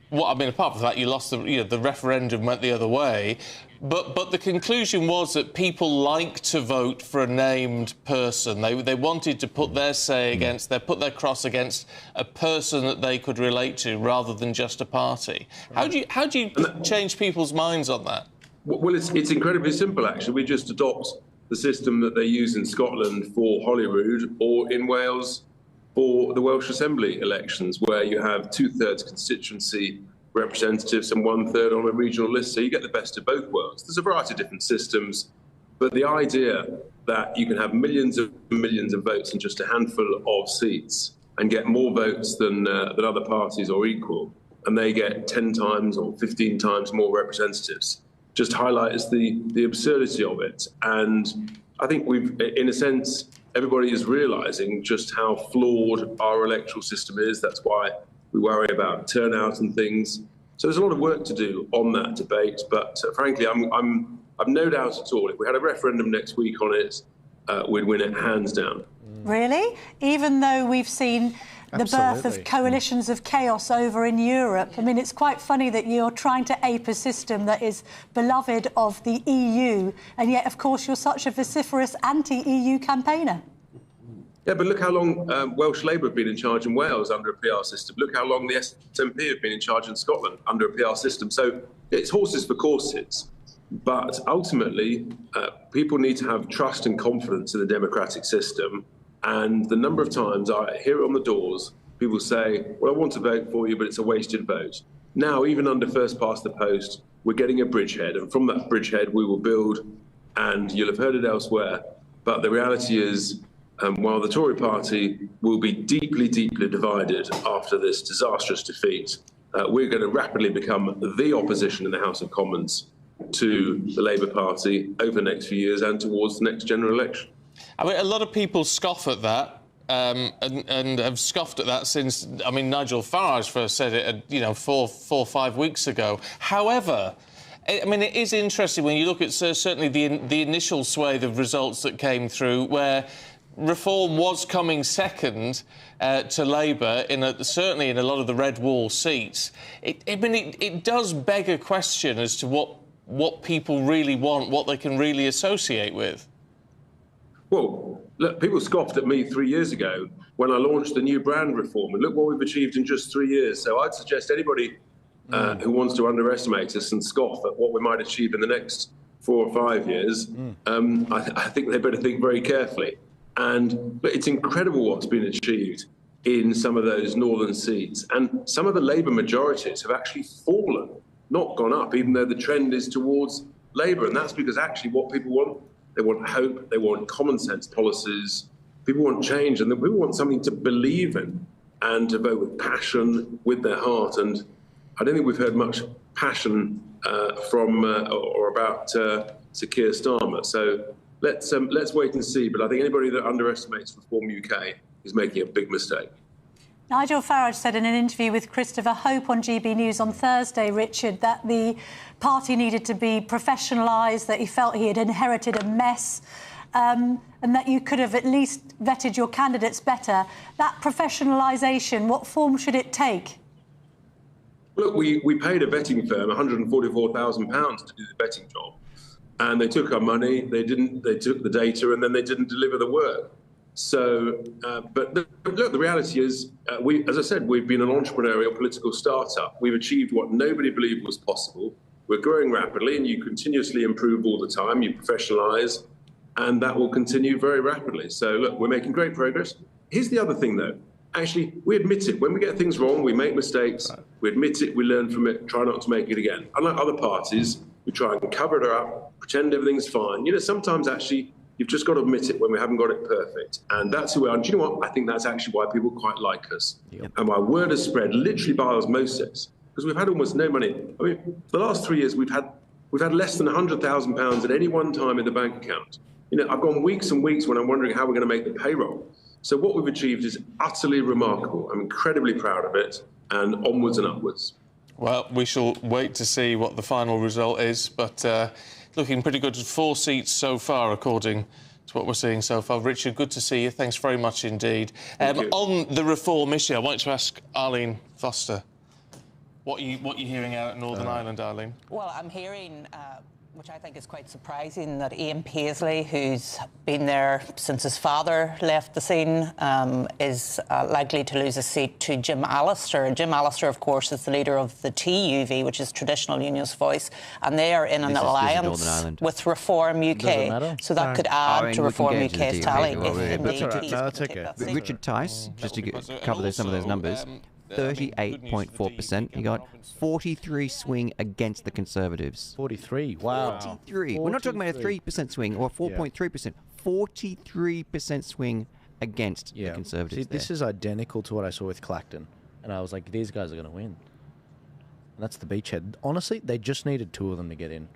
apart from that, you lost the referendum went the other way, but the conclusion was that people like to vote for a named person. They wanted to put their say against, put their cross against a person that they could relate to rather than just a party. How do you change people's minds on that? Well, it's incredibly simple, actually. We just adopt the system that they use in Scotland for Holyrood or in Wales for the Welsh Assembly elections, where you have 2/3 constituency representatives and 1/3 on a regional list. So you get the best of both worlds. There's a variety of different systems. But the idea that you can have millions and millions of votes in just a handful of seats and get more votes than other parties or equal, and they get 10 times or 15 times more representatives, just highlights the absurdity of it. And I think we've, in a sense, everybody is realising just how flawed our electoral system is. That's why we worry about turnout and things. So there's a lot of work to do on that debate. But frankly, I've no doubt at all, if we had a referendum next week on it, we'd win it hands down. Really? Even though we've seen the birth of coalitions of chaos over in Europe. I mean, it's quite funny that you're trying to ape a system that is beloved of the EU, and yet, of course, you're such a vociferous anti-EU campaigner. Yeah, but look how long Welsh Labour have been in charge in Wales under a PR system. Look how long the SNP have been in charge in Scotland under a PR system. So it's horses for courses. But ultimately, people need to have trust and confidence in the democratic system. And the number of times I hear it on the doors, people say, well, I want to vote for you, but it's a wasted vote. Now, even under first past the post, we're getting a bridgehead. And from that bridgehead, we will build, and you'll have heard it elsewhere. But the reality is, while the Tory party will be deeply, deeply divided after this disastrous defeat, we're going to rapidly become the opposition in the House of Commons to the Labour Party over the next few years and towards the next general election. I mean, a lot of people scoff at that, and have scoffed at that since, I mean, Nigel Farage first said it, 4 or 5 weeks ago. However, I mean, it is interesting when you look at certainly the initial swathe of results that came through, where Reform was coming second to Labour, certainly in a lot of the red wall seats. It does beg a question as to what people really want, what they can really associate with. Well, look, people scoffed at me 3 years ago when I launched the new brand reform, and look what we've achieved in just 3 years. So I'd suggest anybody who wants to underestimate us and scoff at what we might achieve in the next 4 or 5 years, I think they better think very carefully. And it's incredible what's been achieved in some of those northern seats. And some of the Labour majorities have actually fallen, not gone up, even though the trend is towards Labour. And that's because actually what people want, they want hope, they want common sense policies, people want change, and people want something to believe in and to vote with passion, with their heart. And I don't think we've heard much passion from or about Sir Keir Starmer. So let's wait and see. But I think anybody that underestimates Reform UK is making a big mistake. Nigel Farage said in an interview with Christopher Hope on GB News on Thursday, Richard, that the party needed to be professionalised, that he felt he had inherited a mess, and that you could have at least vetted your candidates better. That professionalisation, what form should it take? Look, we paid a vetting firm £144,000 to do the vetting job, and they took our money, they took the data, and then they didn't deliver the work. So, but look, the reality is, as I said, we've been an entrepreneurial political startup. We've achieved what nobody believed was possible. We're growing rapidly, and you continuously improve all the time. You professionalise, and that will continue very rapidly. So, look, we're making great progress. Here's the other thing, though. Actually, we admit it. When we get things wrong, we make mistakes. We admit it, we learn from it, try not to make it again. Unlike other parties, we try and cover it up, pretend everything's fine. You know, sometimes actually, you've just got to admit it when we haven't got it perfect. And that's who we are. And do you know what? I think that's actually why people quite like us. Yep. And my word has spread literally by osmosis, because we've had almost no money. I mean, the last 3 years, we've had less than £100,000 at any one time in the bank account. You know, I've gone weeks and weeks when I'm wondering how we're going to make the payroll. So what we've achieved is utterly remarkable. I'm incredibly proud of it, and onwards and upwards. Well, we shall wait to see what the final result is, but looking pretty good. 4 seats so far, according to what we're seeing so far. Richard, good to see you. Thanks very much indeed. On the reform issue, I wanted to ask Arlene Foster, what are you hearing out in Northern Ireland, Arlene? Well, I'm hearing, which I think is quite surprising, that Ian Paisley, who's been there since his father left the scene, is likely to lose a seat to Jim Allister. Jim Allister, of course, is the leader of the TUV, which is Traditional Unionist Voice, and they are in an alliance with Reform UK. So that could add to Reform UK's tally. Richard Tice, just to cover some of those numbers, 38.4%. He got 43 swing against the Conservatives. 43, wow. 43. We're not talking about a 3% swing or 4.3%. 43% swing against the Conservatives. See, this is identical to what I saw with Clacton. And I was like, these guys are going to win. And that's the beachhead. Honestly, they just needed 2 of them to get in.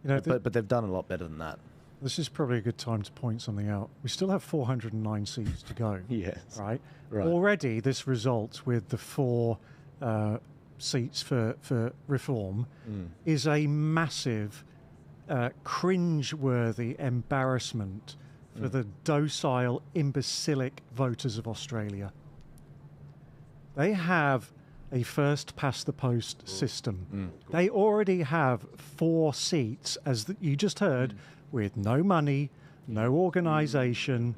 You know, but they've done a lot better than that. This is probably a good time to point something out. We still have 409 seats to go. Yes. Right? Right. Already, this result with the 4 seats for reform is a massive, cringe-worthy embarrassment for the docile, imbecilic voters of Australia. They have a first-past-the-post system. They already have 4 seats, as you just heard, with no money, no organisation.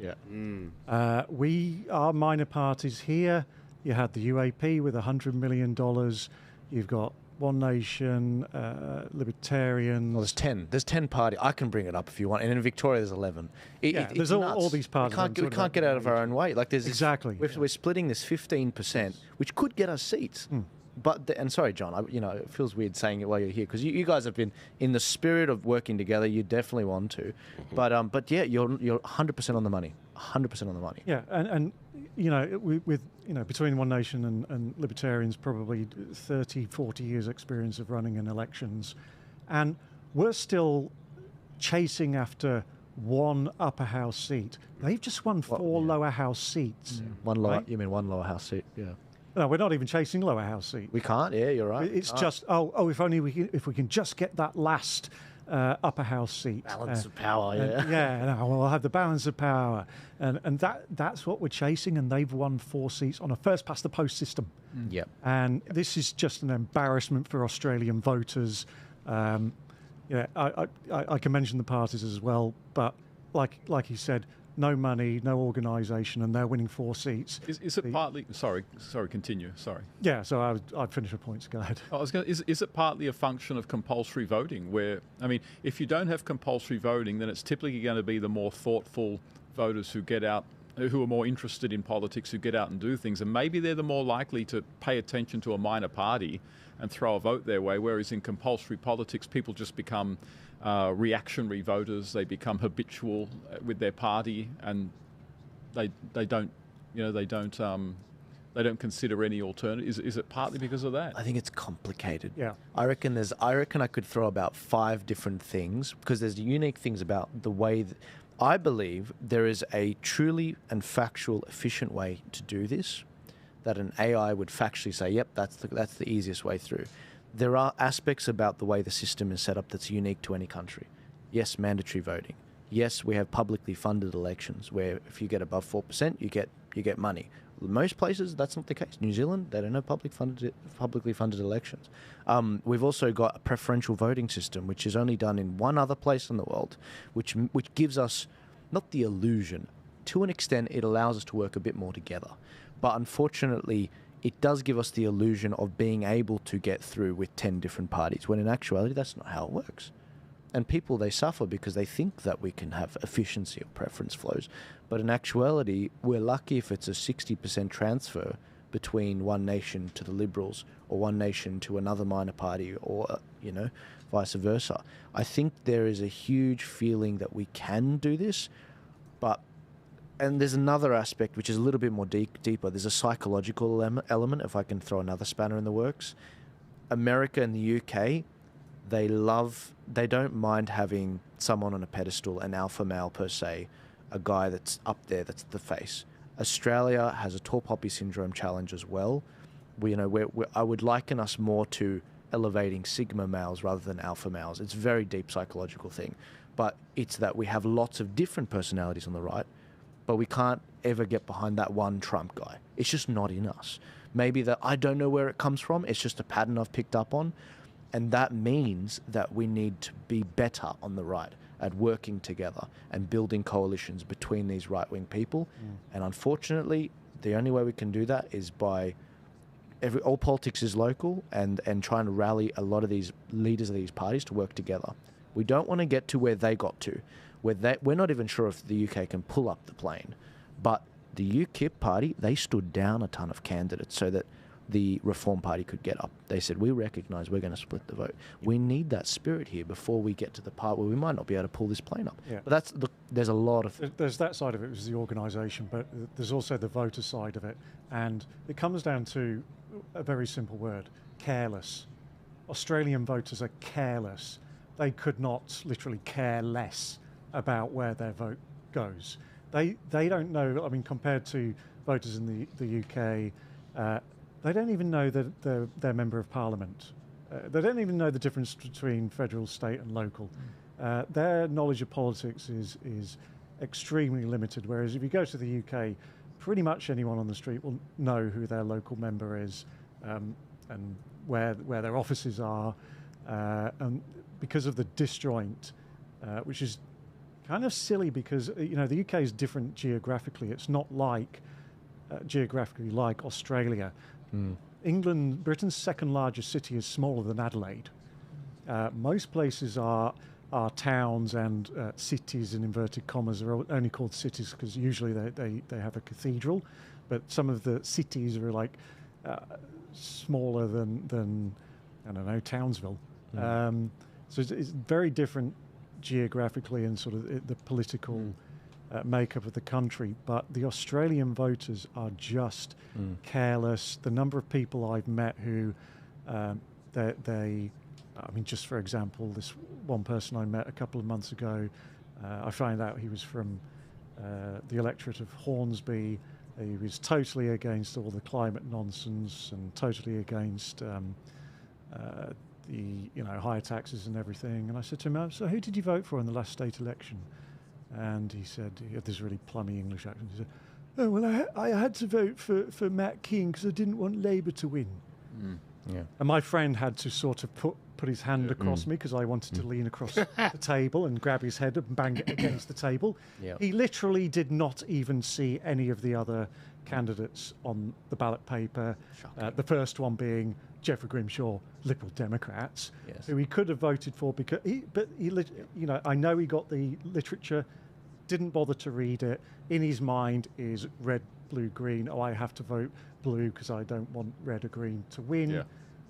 Our minor parties here, you had the UAP with $100 million. You've got One Nation, Libertarians. Well, there's 10. There's 10 parties. I can bring it up if you want. And in Victoria, there's 11. There's all these parties. We can't get out of our own way. Like there's exactly. We're splitting this 15%, which could get us seats. But and sorry, John. It feels weird saying it while you're here because you guys have been in the spirit of working together. You definitely want to, but yeah, you're 100% on the money. 100% on the money. Yeah, and with between One Nation and Libertarians, probably 30, 40 years experience of running in elections, and we're still chasing after 1 upper house seat. They've just won 4 lower house seats. One lower. Right? You mean 1 lower house seat? Yeah. No, we're not even chasing lower house seats. We can't. Yeah, you're right. It's just if only we can just get that last upper house seat. Balance of power. We'll have the balance of power, and that's what we're chasing. And they've won 4 seats on a first past the post system. Yep. And this is just an embarrassment for Australian voters. I can mention the parties as well, but like he said, no money, no organisation, and they're winning 4 seats. Is it partly... Sorry, continue. Sorry. Yeah, so I'd finish my points. Go ahead. Is it partly a function of compulsory voting? Where, I mean, if you don't have compulsory voting, then it's typically going to be the more thoughtful voters who get out, who are more interested in politics, who get out and do things, and maybe they're the more likely to pay attention to a minor party and throw a vote their way, whereas in compulsory politics, people just become... reactionary voters. They become habitual with their party, and they don't consider any alternative. Is it partly because of that? I think it's complicated. Yeah. I reckon I could throw about 5 different things because there's unique things about the way that I believe there is a truly and factual, efficient way to do this that an AI would factually say, yep, that's the easiest way through. There are aspects about the way the system is set up that's unique to any country. Yes, mandatory voting. Yes, we have publicly funded elections where if you get above 4%, you get money. Most places, that's not the case. New Zealand, they don't have publicly funded elections. We've also got a preferential voting system, which is only done in one other place in the world, which gives us not the illusion. To an extent, it allows us to work a bit more together. But unfortunately, it does give us the illusion of being able to get through with 10 different parties, when in actuality, that's not how it works. And people, they suffer because they think that we can have efficiency of preference flows. But in actuality, we're lucky if it's a 60% transfer between One Nation to the Liberals or One Nation to another minor party or, vice versa. I think there is a huge feeling that we can do this, and there's another aspect which is a little bit more deeper. There's a psychological element, if I can throw another spanner in the works. America and the UK, they don't mind having someone on a pedestal, an alpha male per se, a guy that's up there, that's the face. Australia has a tall poppy syndrome challenge as well. I would liken us more to elevating sigma males rather than alpha males. It's a very deep psychological thing. But it's that we have lots of different personalities on the right, but we can't ever get behind that one Trump guy. It's just not in us. Maybe that I don't know where it comes from. It's just a pattern I've picked up on. And that means that we need to be better on the right at working together and building coalitions between these right-wing people. And unfortunately, the only way we can do that is by all politics is local and trying to rally a lot of these leaders of these parties to work together. We don't want to get to where they got to. We're not even sure if the UK can pull up the plane, but the UKIP party, they stood down a ton of candidates so that the Reform Party could get up. They said, we recognise we're going to split the vote. We need that spirit here before we get to the part where we might not be able to pull this plane up. Yeah. But there's a lot of... There's that side of it, which is the organisation, but there's also the voter side of it. And it comes down to a very simple word, careless. Australian voters are careless. They could not literally care less about where their vote goes. They don't know, I mean, compared to voters in the UK, they don't even know that they're member of parliament. They don't even know the difference between federal, state and local. Their knowledge of politics is extremely limited, whereas if you go to the UK, pretty much anyone on the street will know who their local member is and where their offices are. And because of the disjoint, which is kind of silly because, you know, the UK is different geographically. It's not like geographically like Australia. England, Britain's second largest city is smaller than Adelaide. Most places are towns, and cities in inverted commas are only called cities because usually they have a cathedral, but some of the cities are like smaller than I don't know, Townsville. So it's very different geographically and sort of the political makeup of the country, but the Australian voters are just careless. The number of people I've met who I mean, just for example, this one person I met a couple of months ago, I found out he was from the electorate of Hornsby. He was totally against all the climate nonsense and totally against the higher taxes and everything. And I said to him, so who did you vote for in the last state election? And he said, he had this really plummy English accent. He said, oh, well, I had to vote for Matt Keane because I didn't want Labour to win. Yeah. And my friend had to sort of put his hand across me because I wanted to lean across the table and grab his head and bang it against the table. Yep. He literally did not even see any of the other candidates on the ballot paper. The first one being Geoffrey Grimshaw, Liberal Democrats, who he could have voted for because I know he got the literature, didn't bother to read it. In his mind is red, blue, green. Oh, I have to vote blue because I don't want red or green to win.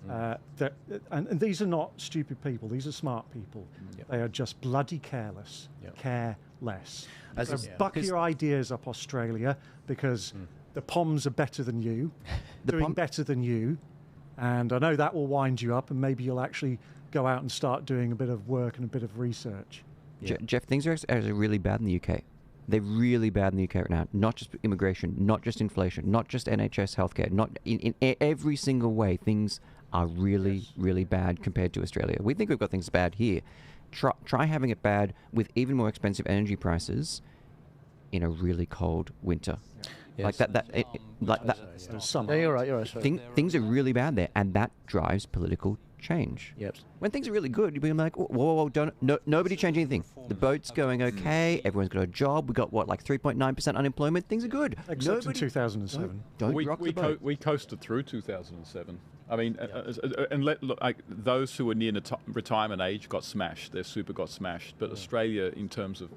And these are not stupid people. These are smart people. They are just bloody careless, careless. So buck your ideas up, Australia, because the Poms are better than you, doing better than you. And I know that will wind you up, and maybe you'll actually go out and start doing a bit of work and a bit of research. Jeff, things are really bad in the UK. They're really bad in the UK right now. Not just immigration, not just inflation, not just NHS healthcare. Not in every single way, things are really, really bad compared to Australia. We think we've got things bad here. Try having it bad with even more expensive energy prices in a really cold winter. Like that. No, you're right. Sorry. Things are really bad there, and that drives political change. Yep. When things are really good, you'll be like, whoa, nobody change anything. The boat's going okay. Everyone's got a job. We got like 3.9% unemployment. Things are good. Except in 2007. Don't rock the boat. We coasted through 2007. I mean, those who were near retirement age got smashed. Their super got smashed. But Australia, in terms of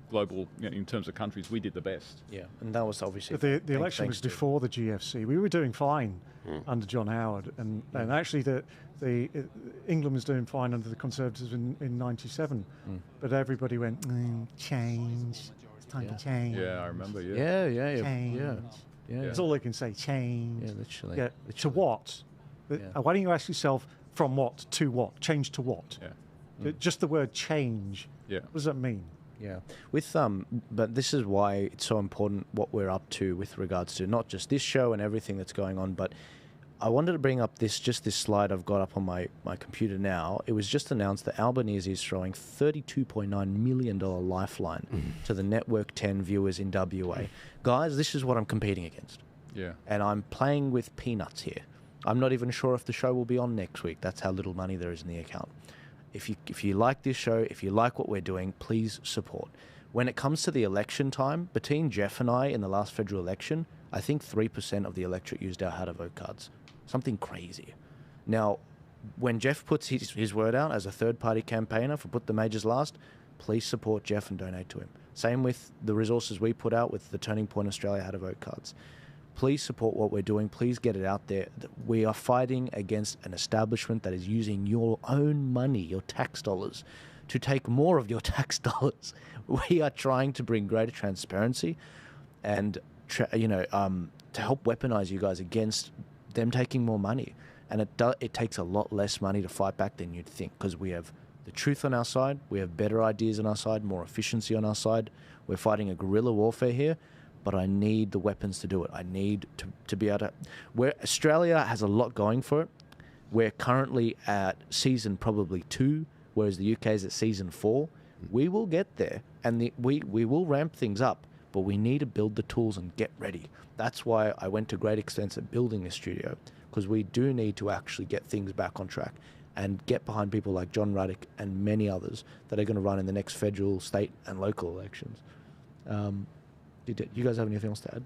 global, in terms of countries, we did the best. Yeah, and that was obviously... But the election was before the GFC. We were doing fine under John Howard, and actually the England was doing fine under the Conservatives in 97. But everybody went, change. It's time to change. Yeah, I remember. Change. Yeah. That's all they can say. Change. Yeah, literally. Yeah. To what? Why don't you ask yourself from what to what? Change to what? Yeah. Just the word change. Yeah. What does that mean? Yeah, but this is why it's so important what we're up to with regards to not just this show and everything that's going on, but I wanted to bring up this slide I've got up on my computer now. It was just announced that Albanese is throwing $32.9 million lifeline to the Network 10 viewers in WA. Guys, this is what I'm competing against. Yeah. And I'm playing with peanuts here. I'm not even sure if the show will be on next week. That's how little money there is in the account. If you like this show, if you like what we're doing, please support. When it comes to the election time, between Jeff and I in the last federal election, I think 3% of the electorate used our how-to-vote cards. Something crazy. Now, when Jeff puts his word out as a third-party campaigner for Put the Majors Last, please support Jeff and donate to him. Same with the resources we put out with the Turning Point Australia how-to-vote cards. Please support what we're doing. Please get it out there. We are fighting against an establishment that is using your own money, your tax dollars, to take more of your tax dollars. We are trying to bring greater transparency and, to help weaponize you guys against them taking more money. And it takes a lot less money to fight back than you'd think, because we have the truth on our side, we have better ideas on our side, more efficiency on our side. We're fighting a guerrilla warfare here, but I need the weapons to do it. I need to be able to... Australia has a lot going for it. We're currently at season probably 2, whereas the UK is at season 4. We will get there, and we will ramp things up, but we need to build the tools and get ready. That's why I went to great extents at building this studio, because we do need to actually get things back on track and get behind people like John Ruddock and many others that are going to run in the next federal, state and local elections. You guys have anything else to add?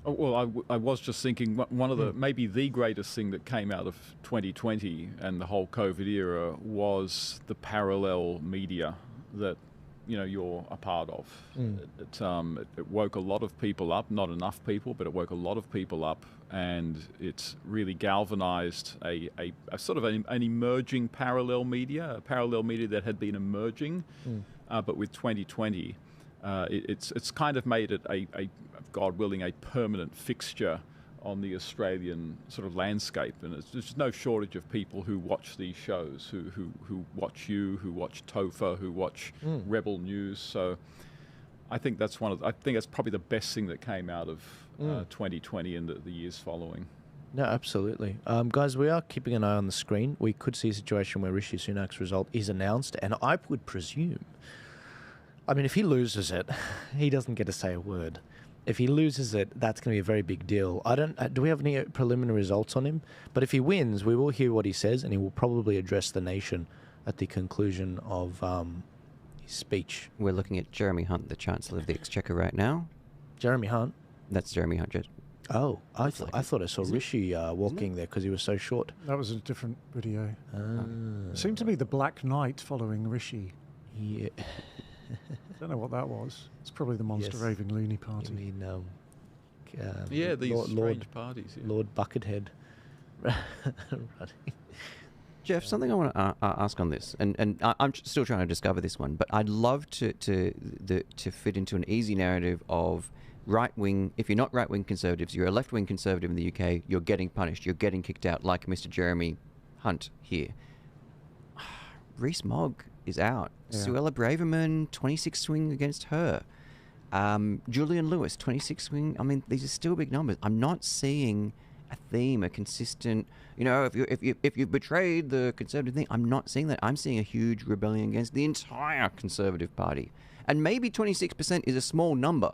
Oh, well, I was just thinking one of the maybe the greatest thing that came out of 2020 and the whole COVID era was the parallel media that you're a part of. It woke a lot of people up, not enough people, but it woke a lot of people up, and it's really galvanized a sort of an emerging parallel media, a parallel media that had been emerging, but with 2020, it's kind of made it a God willing, a permanent fixture on the Australian sort of landscape, and there's no shortage of people who watch these shows, who watch you, who watch TOFA, who watch Rebel News. So I think that's probably the best thing that came out of 2020 and the years following. No, absolutely. Guys, we are keeping an eye on the screen. We could see a situation where Rishi Sunak's result is announced, and I would presume, I mean, if he loses it, he doesn't get to say a word. If he loses it, that's going to be a very big deal. Do we have any preliminary results on him? But if he wins, we will hear what he says, and he will probably address the nation at the conclusion of his speech. We're looking at Jeremy Hunt, the Chancellor of the Exchequer, right now. Jeremy Hunt? That's Jeremy Hunt. Oh, I thought I saw Rishi walking there because he was so short. That was a different video. It seemed to be the Black Knight following Rishi. Yeah. Don't know what that was. It's probably the Monster Raving Loony Party. You mean, yeah, these strange parties. Yeah. Lord Buckethead. Jeff, something I want to ask on this, and I'm still trying to discover this one, but I'd love to fit into an easy narrative of right-wing. If you're not right-wing conservatives, you're a left-wing conservative in the UK, you're getting punished, you're getting kicked out, like Mr. Jeremy Hunt here. Rees-Mogg is out. Yeah. Suella Braverman, 26 swing against her. Julian Lewis, 26 swing. I mean, these are still big numbers. I'm not seeing a theme, a consistent. If you betrayed the Conservative thing, I'm not seeing that. I'm seeing a huge rebellion against the entire Conservative Party, and maybe 26% is a small number.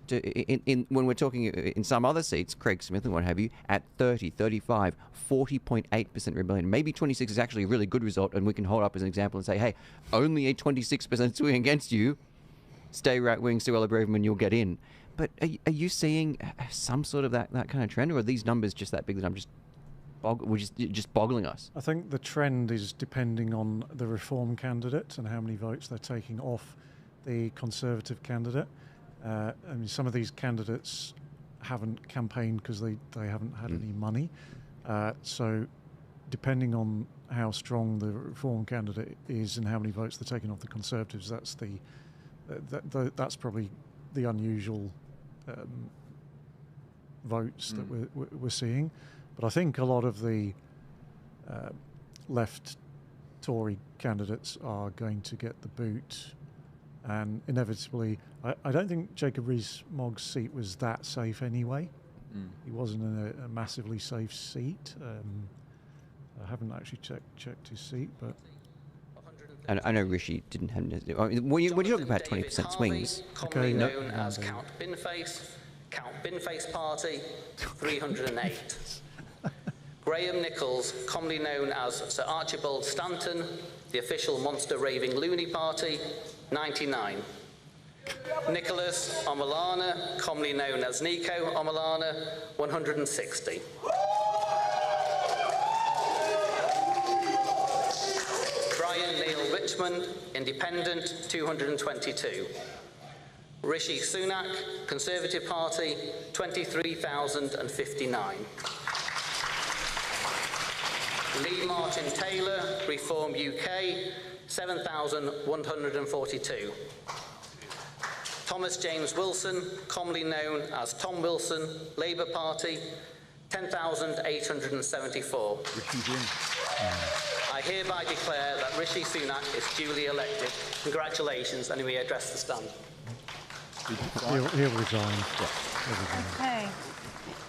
When we're talking in some other seats, Craig Smith and what have you, at 30, 35, 40.8% rebellion. Maybe 26 is actually a really good result, and we can hold up as an example and say, hey, only a 26% swing against you. Stay right-wing, Suella Braverman, you'll get in. But are you seeing some sort of that kind of trend, or are these numbers just that big that I'm just boggling us? I think the trend is depending on the Reform candidate and how many votes they're taking off the Conservative candidate. I mean, some of these candidates haven't campaigned because they haven't had any money. So depending on how strong the Reform candidate is and how many votes they're taking off the Conservatives, that's probably the unusual votes that we're seeing. But I think a lot of the left Tory candidates are going to get the boot. And inevitably, I don't think Jacob Rees-Mogg's seat was that safe anyway. He wasn't in a massively safe seat. I haven't actually checked his seat, but... I know Rishi didn't have... When you're talking about 20% swings... Commonly known as Count Binface Party, 308. Graham Nichols, commonly known as Sir Archibald Stanton, the official Monster Raving Loony Party, 99. Nicholas Omolana, commonly known as Nico Omolana, 160. Brian Neil Richmond, Independent, 222. Rishi Sunak, Conservative Party, 23,059. Lee Martin Taylor, Reform UK, 7,142. Thomas James Wilson, commonly known as Tom Wilson, Labour Party, 10,874. I hereby declare that Rishi Sunak is duly elected. Congratulations, and he may address the stand. He'll resign. Okay.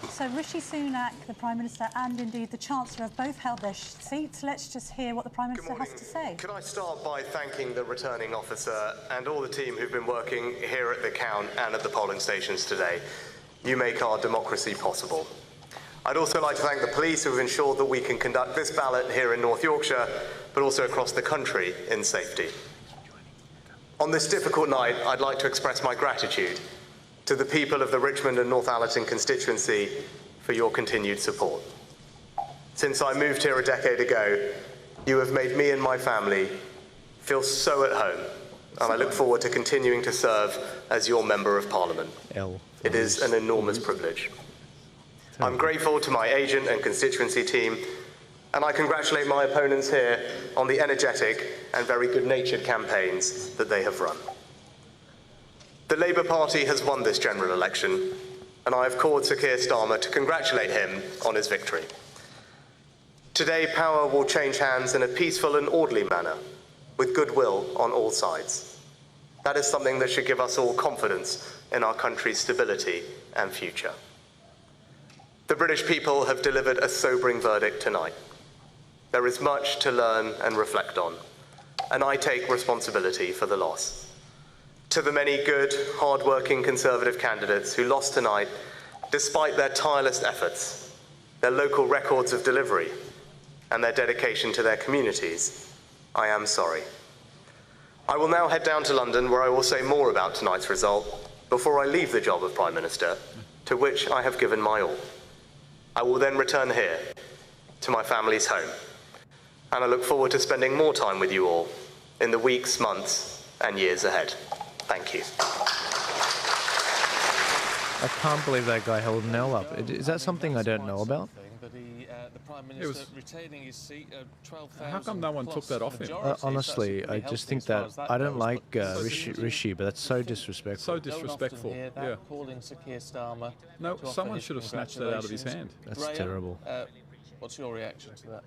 So Rishi Sunak, the Prime Minister, and indeed the Chancellor have both held their seats. Let's just hear what the Prime Minister has to say. Could I start by thanking the returning officer and all the team who've been working here at the count and at the polling stations today. You make our democracy possible. I'd also like to thank the police who have ensured that we can conduct this ballot here in North Yorkshire, but also across the country in safety. On this difficult night, I'd like to express my gratitude to the people of the Richmond and Northallerton constituency for your continued support. Since I moved here a decade ago, you have made me and my family feel so at home, and I look forward to continuing to serve as your Member of Parliament. It is an enormous privilege. I'm grateful to my agent and constituency team, and I congratulate my opponents here on the energetic and very good-natured campaigns that they have run. The Labour Party has won this general election, and I have called Sir Keir Starmer to congratulate him on his victory. Today, power will change hands in a peaceful and orderly manner, with goodwill on all sides. That is something that should give us all confidence in our country's stability and future. The British people have delivered a sobering verdict tonight. There is much to learn and reflect on, and I take responsibility for the loss. To the many good, hard-working Conservative candidates who lost tonight, despite their tireless efforts, their local records of delivery, and their dedication to their communities, I am sorry. I will now head down to London, where I will say more about tonight's result before I leave the job of Prime Minister, to which I have given my all. I will then return here, to my family's home, and I look forward to spending more time with you all in the weeks, months, and years ahead. Thank you. I can't believe that guy held an L up. Is that something I don't know about? The Prime Minister retaining his seat, 12,000. How come no one took that off him? Honestly, I just think that I don't like Rishi, but that's so disrespectful. So disrespectful. Yeah. Calling Sir Keir Starmer. No, someone should have snatched that out of his hand. That's Graham, terrible. What's your reaction to that?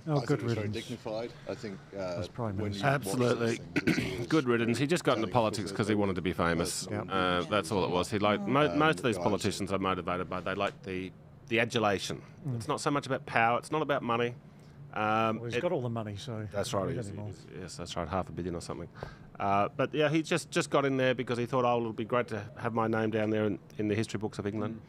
Oh, I good think it was very riddance. dignified. I think when you Absolutely. Good riddance. He just got into politics because he wanted to be famous. That's all it was. He most of these politicians are motivated by, they like the adulation. It's not so much about power. It's not about money. Well, he's got all the money, so that's right. anymore. Yes, that's right. $500 million or something. But yeah, he just got in there because he thought, oh, it'll be great to have my name down there in the history books of England.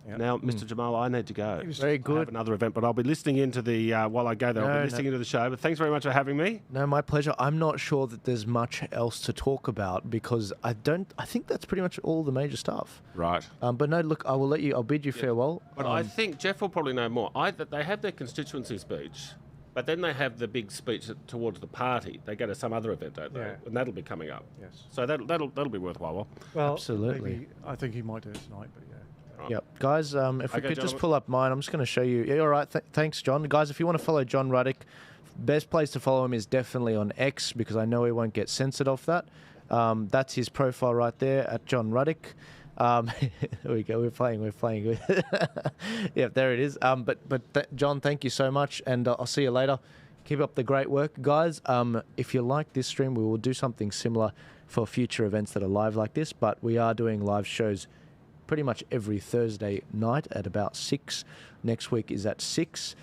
Now, Mr. Jamal, I need to go. It was very good. I have another event, but I'll be listening into the while I go there. I'll be listening into the show. But thanks very much for having me. No, my pleasure. I'm not sure that there's much else to talk about because I think that's pretty much all the major stuff. Right. But no, look, I'll bid you farewell. But I think Jeff will probably know more. They have their constituency speech, but then they have the big speech towards the party. They go to some other event, don't they? Yeah. And that'll be coming up. Yes. So that'll be worthwhile. Well, absolutely. Maybe, I think he might do it tonight, but yeah. Yep. Guys, if we could just pull up mine, I'm just going to show you. Yeah, all right. Thanks, John. Guys, if you want to follow John Ruddick, best place to follow him is definitely on X because I know he won't get censored off that. That's his profile right there at John Ruddick. There we go. We're playing. Yeah, there it is. John, thank you so much, and I'll see you later. Keep up the great work, guys. If you like this stream, we will do something similar for future events that are live like this, but we are doing live shows pretty much every Thursday night at about 6. Next week is at 6.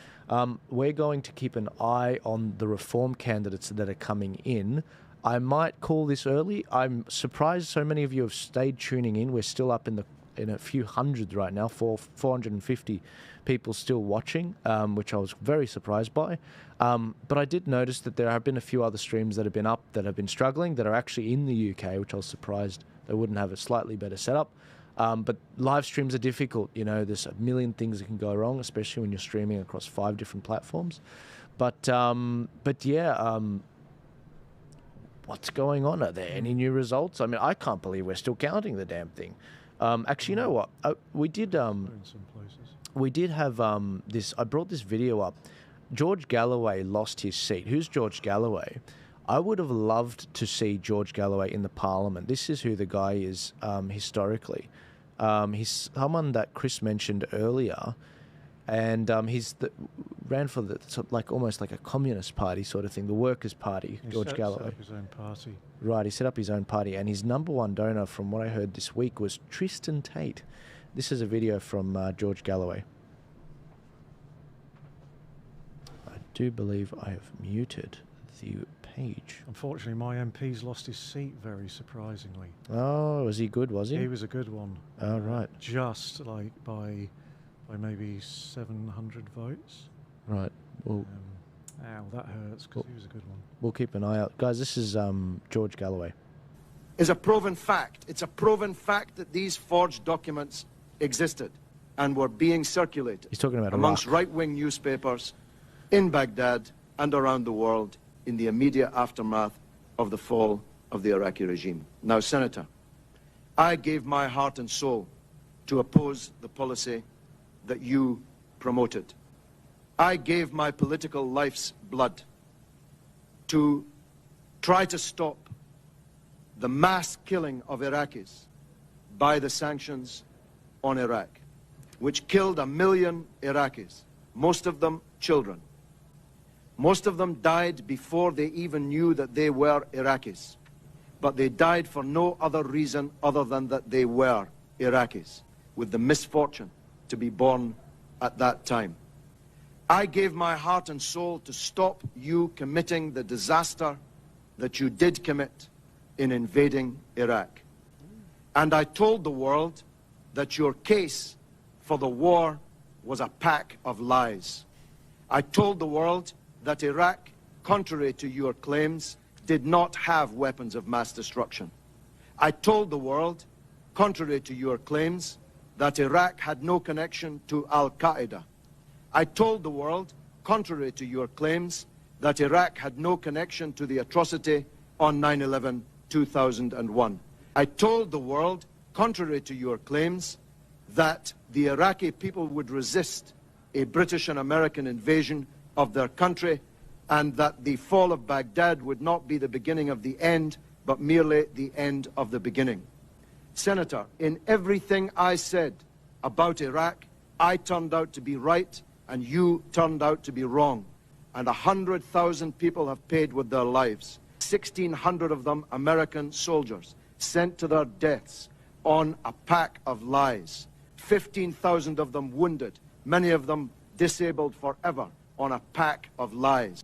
We're going to keep an eye on the reform candidates that are coming in. I might call this early. I'm surprised so many of you have stayed tuning in. We're still up in a few hundreds right now, 450 people still watching, which I was very surprised by. But I did notice that there have been a few other streams that have been up that have been struggling that are actually in the UK, which I was surprised they wouldn't have a slightly better setup. But live streams are difficult. You know, there's a million things that can go wrong, especially when you're streaming across 5 different platforms. But yeah, what's going on? Are there any new results? I mean, I can't believe we're still counting the damn thing. Actually, you know what? We did have this. I brought this video up. George Galloway lost his seat. Who's George Galloway? I would have loved to see George Galloway in the Parliament. This is who the guy is historically. He's someone that Chris mentioned earlier, and ran for almost like a communist party sort of thing, the Workers' Party. George Galloway. Set up his own party. Right, he set up his own party, and his number one donor, from what I heard this week, was Tristan Tate. This is a video from George Galloway. I do believe I have muted the page. Unfortunately, my MP's lost his seat, very surprisingly. Oh, was he good, was he? He was a good one. Oh, right. Just like by maybe 700 votes. Right. Well, ow, that hurts, because he was a good one. We'll keep an eye out. Guys, this is George Galloway. Is a proven fact. It's a proven fact that these forged documents existed and were being circulated. He's talking about amongst Iraq. right-wing newspapers in Baghdad and around the world in the immediate aftermath of the fall of the Iraqi regime. Now, Senator, I gave my heart and soul to oppose the policy that you promoted. I gave my political life's blood to try to stop the mass killing of Iraqis by the sanctions on Iraq, which killed 1 million Iraqis, most of them children. Most of them died before they even knew that they were Iraqis, but they died for no other reason other than that they were Iraqis, with the misfortune to be born at that time. I gave my heart and soul to stop you committing the disaster that you did commit in invading Iraq. And I told the world that your case for the war was a pack of lies. I told the world that Iraq, contrary to your claims, did not have weapons of mass destruction. I told the world, contrary to your claims, that Iraq had no connection to Al-Qaeda. I told the world, contrary to your claims, that Iraq had no connection to the atrocity on 9/11/2001. I told the world, contrary to your claims, that the Iraqi people would resist a British and American invasion of their country, and that the fall of Baghdad would not be the beginning of the end, but merely the end of the beginning. Senator, in everything I said about Iraq, I turned out to be right, and you turned out to be wrong. And 100,000 people have paid with their lives. 1,600 of them American soldiers, sent to their deaths on a pack of lies. 15,000 of them wounded, many of them disabled forever, on a pack of lies.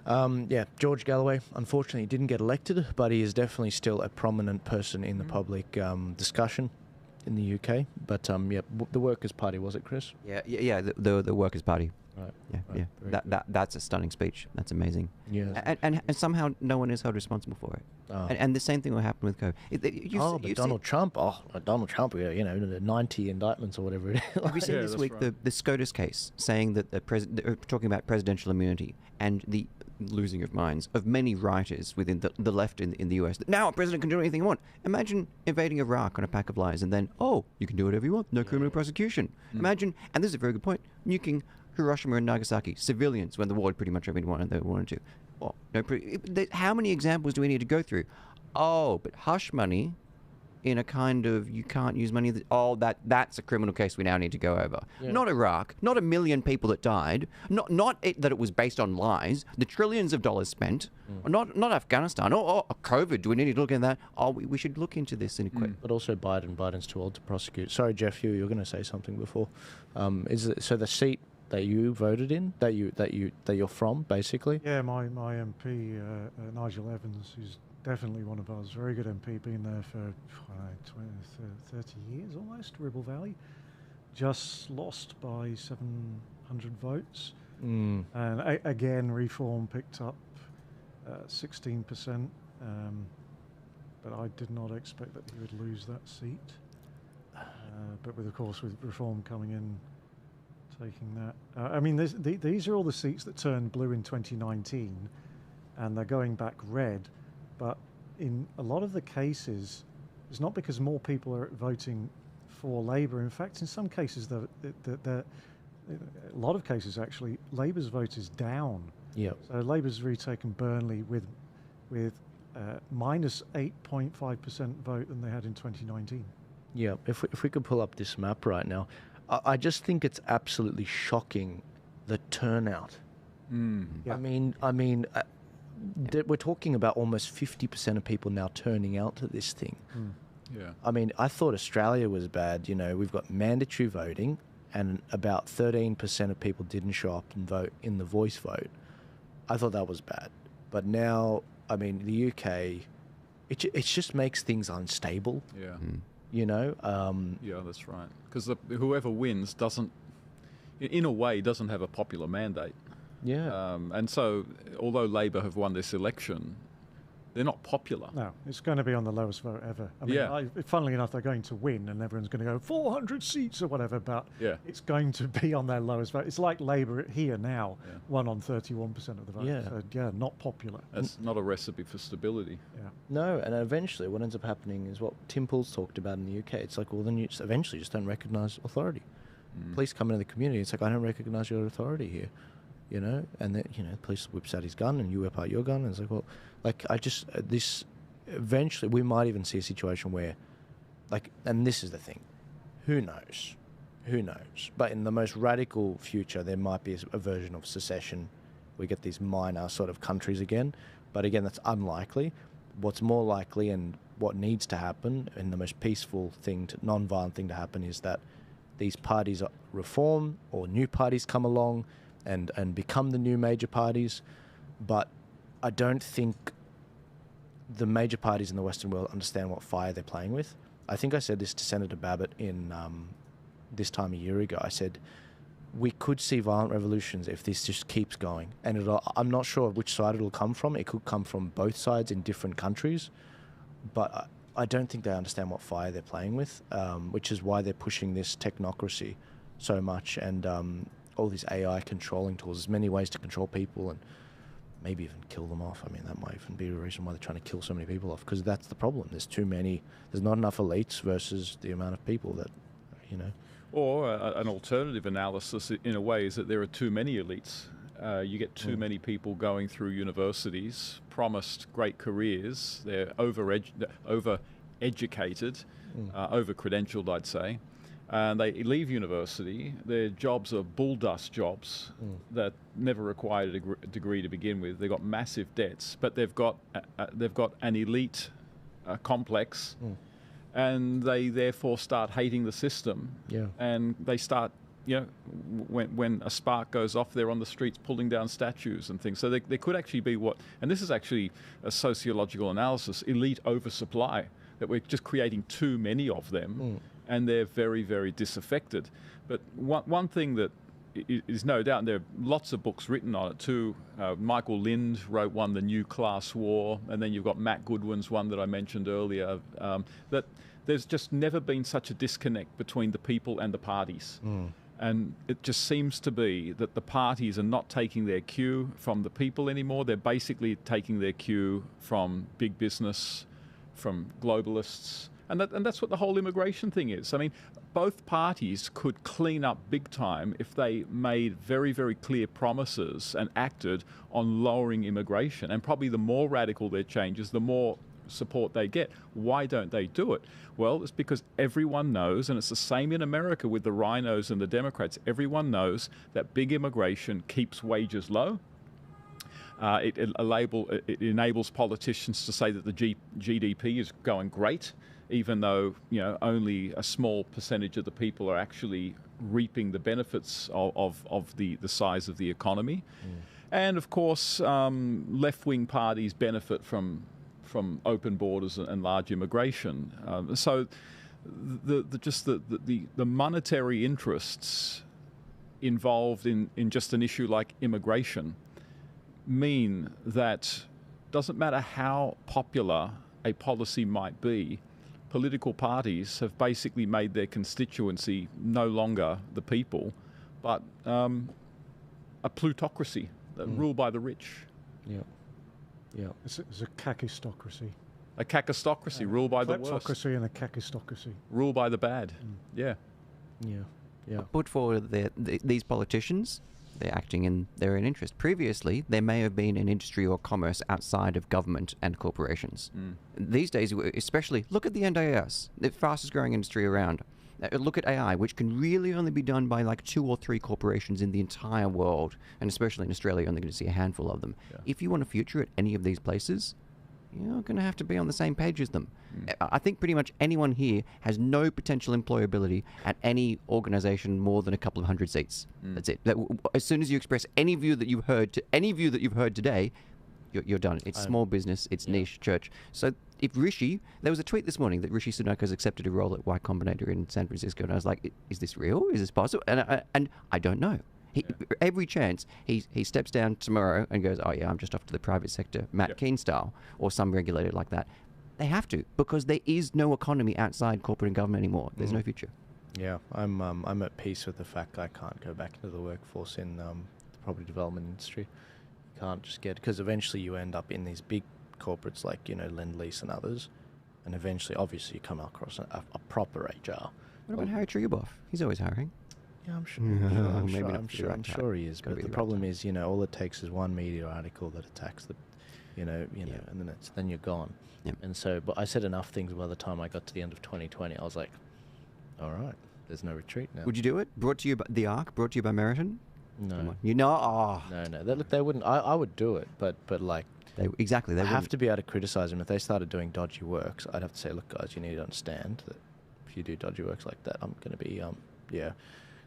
Yeah, George Galloway, unfortunately, didn't get elected, but he is definitely still a prominent person in the public discussion in the UK. But yeah, the Workers' Party, was it, Chris? Yeah, the Workers' Party. Right. Yeah. That's a stunning speech. That's amazing. Yeah. And somehow no one is held responsible for it. Oh. And the same thing will happen with COVID. Donald Trump. Oh, Donald Trump. You know, the 90 indictments or whatever it is. Have you seen this week the SCOTUS case saying that they're talking about presidential immunity and the losing of minds of many writers within the left in the US. Now a president can do anything he wants. Imagine invading Iraq on a pack of lies and then, you can do whatever you want. No criminal prosecution. Imagine, and this is a very good point, nuking Hiroshima and Nagasaki, civilians, when the war had pretty much everyone wanted, they wanted to. Well, how many examples do we need to go through? But hush money in a kind of, you can't use money, that's a criminal case we now need to go over. Yeah. Not Iraq, not 1 million people that died, not that it was based on lies, the trillions of dollars spent, not Afghanistan, or COVID, do we need to look at that? We should look into this in a quick. But also Biden's too old to prosecute. Sorry, Jeff, you were going to say something before. So the seat that you voted in, that you're from, basically? Yeah, my MP, Nigel Evans, who's definitely one of us, very good MP, been there for 30 years almost, Ribble Valley, just lost by 700 votes. And again, Reform picked up 16%, but I did not expect that he would lose that seat. But of course, with Reform coming in, taking that. I mean, these are all the seats that turned blue in 2019. and they're going back red. But in a lot of the cases, it's not because more people are voting for Labour. In fact, in some cases, a lot of cases actually, Labour's vote is down. Yep. So Labour's retaken Burnley with minus 8.5% vote than they had in 2019. Yeah, if we could pull up this map right now, I just think it's absolutely shocking, the turnout. Yeah. I mean, we're talking about almost 50% of people now turning out to this thing. Yeah. I mean, I thought Australia was bad. You know, we've got mandatory voting, and about 13% of people didn't show up and vote in the voice vote. I thought that was bad. But now, I mean, the UK, it just makes things unstable. Yeah. You know? Yeah, that's right. Because whoever wins doesn't, in a way, doesn't have a popular mandate. Yeah. And so, although Labor have won this election, they're not popular. No, it's going to be on the lowest vote ever. I mean, funnily enough, they're going to win, and everyone's going to go 400 seats or whatever, but it's going to be on their lowest vote. It's like Labour here now, won on 31% of the vote. Yeah. So, yeah, not popular. That's not a recipe for stability. Yeah. No, and eventually what ends up happening is what Tim Pool's talked about in the UK. It's like, well, then you eventually just don't recognise authority. Police come into the community, it's like, I don't recognise your authority here. You know, and then, you know, the police whips out his gun and you whip out your gun, and it's like, well, like, eventually we might even see a situation where, like, and this is the thing, who knows, but in the most radical future there might be a version of secession. We get these minor sort of countries again, but again, that's unlikely. What's more likely and what needs to happen, and the most peaceful thing, non-violent thing to happen, is that these parties reform, or new parties come along and become the new major parties. But I don't think the major parties in the Western world understand what fire they're playing with. I think I said this to Senator Abbot in this time a year ago. I said, we could see violent revolutions if this just keeps going. And I'm not sure which side it'll come from. It could come from both sides in different countries. But I don't think they understand what fire they're playing with, which is why they're pushing this technocracy so much, and all these AI controlling tools. There's many ways to control people and maybe even kill them off. I mean, that might even be a reason why they're trying to kill so many people off, because that's the problem. There's not enough elites versus the amount of people that, you know. Or an alternative analysis, in a way, is that there are too many elites. You get too many people going through universities, promised great careers. They're over-educated, over-credentialed, I'd say. And they leave university. Their jobs are bull dust jobs that never required a degree to begin with. They've got massive debts, but they've got an elite complex, and they therefore start hating the system. Yeah. And they start, you know, when a spark goes off, they're on the streets pulling down statues and things. So there could actually be and this is actually a sociological analysis, elite oversupply, that we're just creating too many of them. And they're very, very disaffected. But one thing that is no doubt, and there are lots of books written on it too. Michael Lind wrote one, The New Class War, and then you've got Matt Goodwin's one that I mentioned earlier, that there's just never been such a disconnect between the people and the parties. And it just seems to be that the parties are not taking their cue from the people anymore. They're basically taking their cue from big business, from globalists. And that's what the whole immigration thing is. I mean, both parties could clean up big time if they made very, very clear promises and acted on lowering immigration. And probably the more radical their changes, the more support they get. Why don't they do it? Well, it's because everyone knows, and it's the same in America with the rhinos and the Democrats, everyone knows that big immigration keeps wages low. It enables politicians to say that the GDP is going great, even though, you know, only a small percentage of the people are actually reaping the benefits of the size of the economy. And of course, left-wing parties benefit from open borders and large immigration. So the monetary interests involved in just an issue like immigration mean that doesn't matter how popular a policy might be, political parties have basically made their constituency no longer the people, but a plutocracy ruled by the rich. Yeah. Yeah. It's a kakistocracy. A kakistocracy, ruled by the worst. Kleptocracy and a kakistocracy. Ruled by the bad. Yeah. Yeah. Yeah. But for these politicians, they're acting in their own interest. Previously, there may have been an industry or commerce outside of government and corporations. These days, especially, look at the NDIS, the fastest growing industry around. Look at AI, which can really only be done by like 2 or 3 corporations in the entire world, and especially in Australia, you're only going to see a handful of them. Yeah. If you want a future at any of these places, you're going to have to be on the same page as them. I think pretty much anyone here has no potential employability at any organisation more than a couple of 100 seats. That's it. As soon as you express any view that you've heard today, you're done. It's small business. It's niche church. So if Rishi, there was a tweet this morning that Rishi Sunak has accepted a role at Y Combinator in San Francisco, and I was like, is this real? Is this possible? And I don't know. Every chance he steps down tomorrow and goes, oh yeah, I'm just off to the private sector, Matt Keane style, or some regulator like that. They have to, because there is no economy outside corporate and government anymore. There's no future. Yeah, I'm at peace with the fact I can't go back into the workforce in the property development industry. You can't just get, because eventually you end up in these big corporates like, you know, Lend-Lease and others, and eventually, obviously, you come across a proper HR. What about Harry Triguboff? He's always hiring. Yeah, I'm sure. I'm sure he is. But the problem is, you know, all it takes is one media article that attacks the, you know, and then you're gone. Yep. And so, but I said enough things by the time I got to the end of 2020. I was like, all right, there's no retreat now. Would you do it? Brought to you by The Ark, brought to you by Meriton? No. You know? Oh. No. They wouldn't. I would do it, but like, they have to be able to criticize them. If they started doing dodgy works, I'd have to say, look, guys, you need to understand that if you do dodgy works like that, I'm going to be,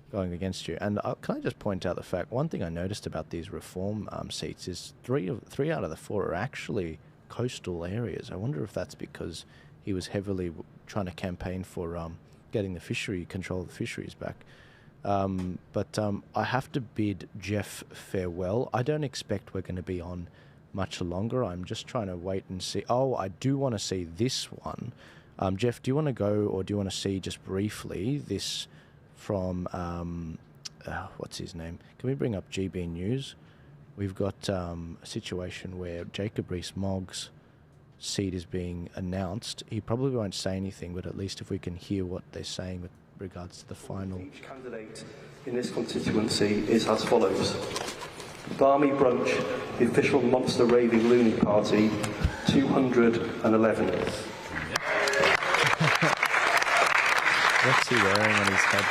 going against you. And can I just point out the fact, one thing I noticed about these reform seats is 3 out of the 4 are actually coastal areas. I wonder if that's because he was heavily trying to campaign for getting the control of the fisheries back. But I have to bid Jeff farewell. I don't expect we're going to be on much longer. I'm just trying to wait and see. Oh, I do want to see this one. Jeff, do you want to go, or do you want to see just briefly this from, what's his name? Can we bring up GB News? We've got a situation where Jacob Rees-Mogg's seat is being announced. He probably won't say anything, but at least if we can hear what they're saying with regards to the final. Each candidate in this constituency is as follows. Barmy Brunch, the official monster raving loony party, 211. What's he wearing on his head?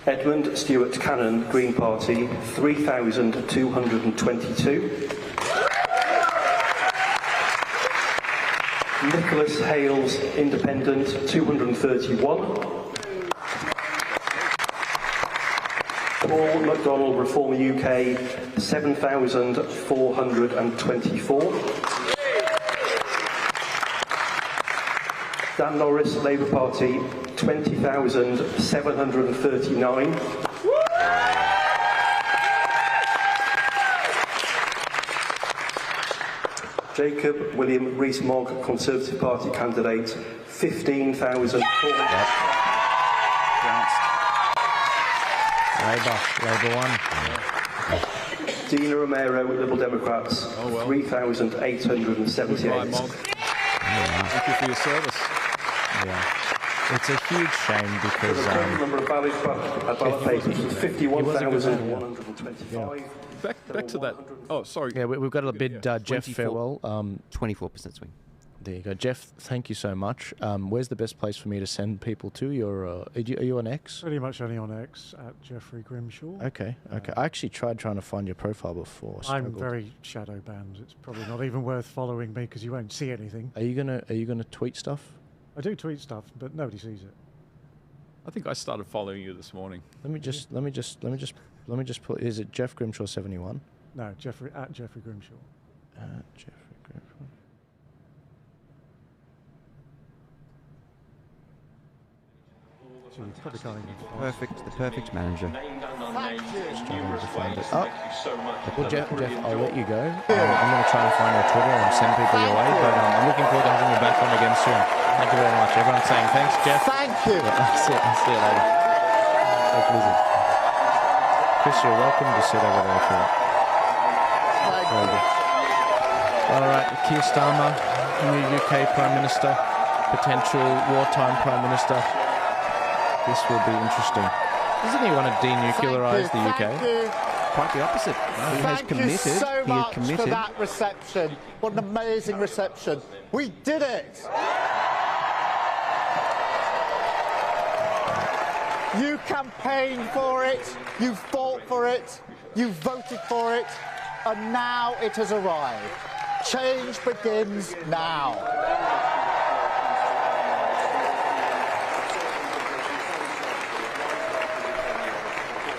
Edmund Stewart Cannon, Green Party, 3,222. Nicholas Hales, Independent, 231. Paul MacDonald, Reform UK, 7,424. Dan Norris, Labour Party, 20,739. Jacob William Rees-Mogg, Conservative Party candidate, 15,400. Labour won. Dina Romero, Liberal Democrats, 3,878. Thank you for your service. Yeah. It's a huge shame because the number of ballot papers was 51,125. Back to that. Oh, sorry. Yeah, we've got a bid Jeff farewell. 24% swing. There you go, Jeff. Thank you so much. Where's the best place for me to send people to? Are you on X? Pretty much only on X at Jeffrey Grimshaw. Okay. I actually tried trying to find your profile before. I'm very shadow banned. It's probably not even worth following me because you won't see anything. Are you gonna tweet stuff? I do tweet stuff, but nobody sees it. I think I started following you this morning. Let me just put. Is it Jeff Grimshaw 71? No, at Jeffrey Grimshaw. At Jeffrey Grimshaw. The perfect manager. Struggling to find it. Oh, well, Jeff, I'll let you go. I'm going to try and find your Twitter and send people your way, but I'm looking forward to having you back on again soon. Thank you very much. Everyone's saying thanks, Jeff. Thank you. I'll see you later. Take it easy. Chris, you're welcome to sit over there for All right, Keir Starmer, new UK Prime Minister, potential wartime Prime Minister. This will be interesting. Doesn't he want to denuclearise the UK? Quite the opposite. He has committed. Thank you so much committed. for that reception. What an amazing reception. We did it. You campaigned for it, you fought for it, you voted for it, and now it has arrived. Change begins now.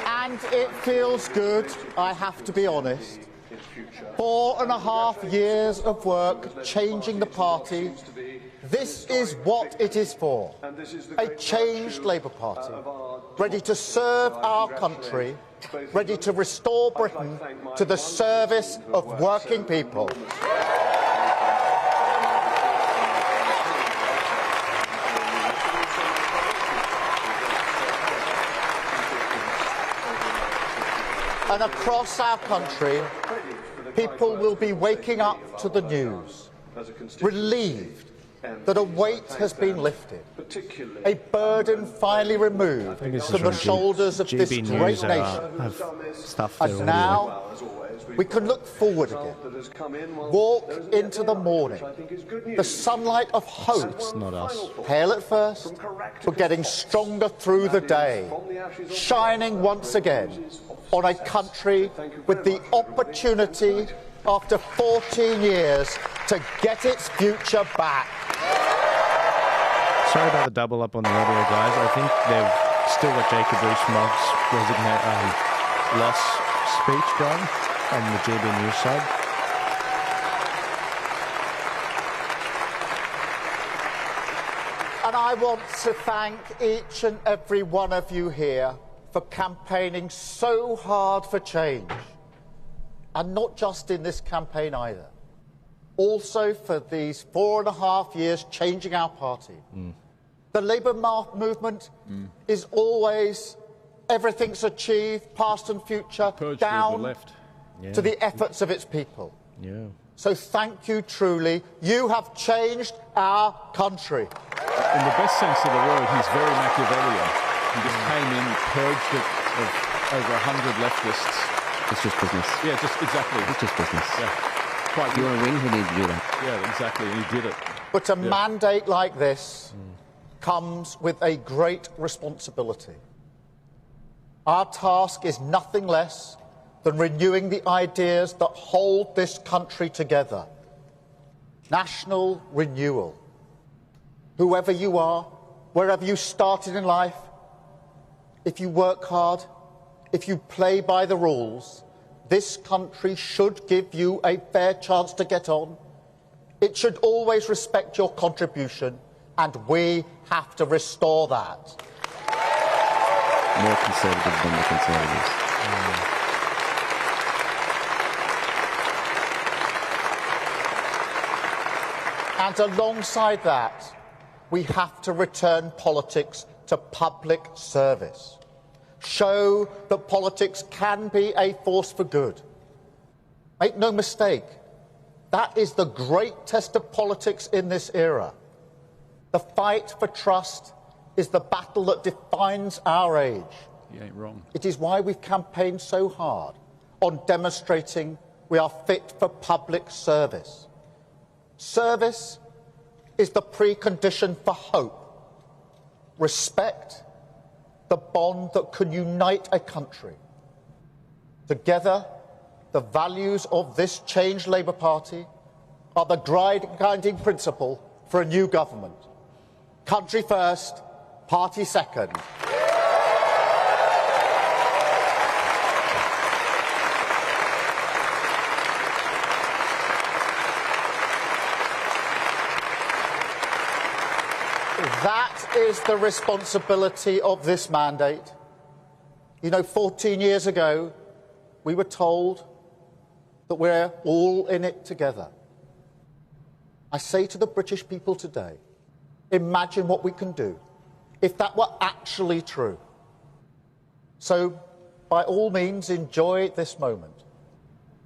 And it feels good, I have to be honest. 4.5 years of work changing the party. This is what it is for. A changed Labour Party, ready to serve our country, ready to restore Britain to the service of working people. And across our country, people will be waking up to the news, relieved that a weight has been lifted, a burden finally removed from the shoulders of this great nation. And now we can look forward again, walk into the morning, the sunlight of hope, pale at first, but getting stronger through the day, shining once again on a country with the opportunity after 14 years to get its future back. Sorry about the double up on the audio, guys. I think they've still got Jacob Rees-Mogg's loss speech going on the GB News side. And I want to thank each and every one of you here for campaigning so hard for change. And not just in this campaign either. Also for these 4.5 years changing our party. The Labour movement is always everything's achieved, past and future, down to the efforts of its people. So thank you truly. You have changed our country. In the best sense of the word, he's very Machiavellian. He just came in, purged it of over 100 leftists. It's just business. Yeah, just exactly. It's just business. Yeah. Quite if you want to win, you need to do that. Yeah, exactly. And he did it. But a mandate like this comes with a great responsibility. Our task is nothing less than renewing the ideas that hold this country together. National renewal. Whoever you are, wherever you started in life, if you work hard, if you play by the rules, this country should give you a fair chance to get on. It should always respect your contribution, and we have to restore that. More conservative than the Conservatives. And alongside that, we have to return politics to public service. Show that politics can be a force for good. Make no mistake, that is the great test of politics in this era. The fight for trust is the battle that defines our age. You ain't wrong. It is why we've campaigned so hard on demonstrating we are fit for public service. Service is the precondition for hope. Respect, the bond that can unite a country. Together, the values of this changed Labour Party are the guiding principle for a new government. Country first, party second. That is the responsibility of this mandate. You know, 14 years ago, we were told that we're all in it together. I say to the British people today, imagine what we can do if that were actually true. So, by all means, enjoy this moment.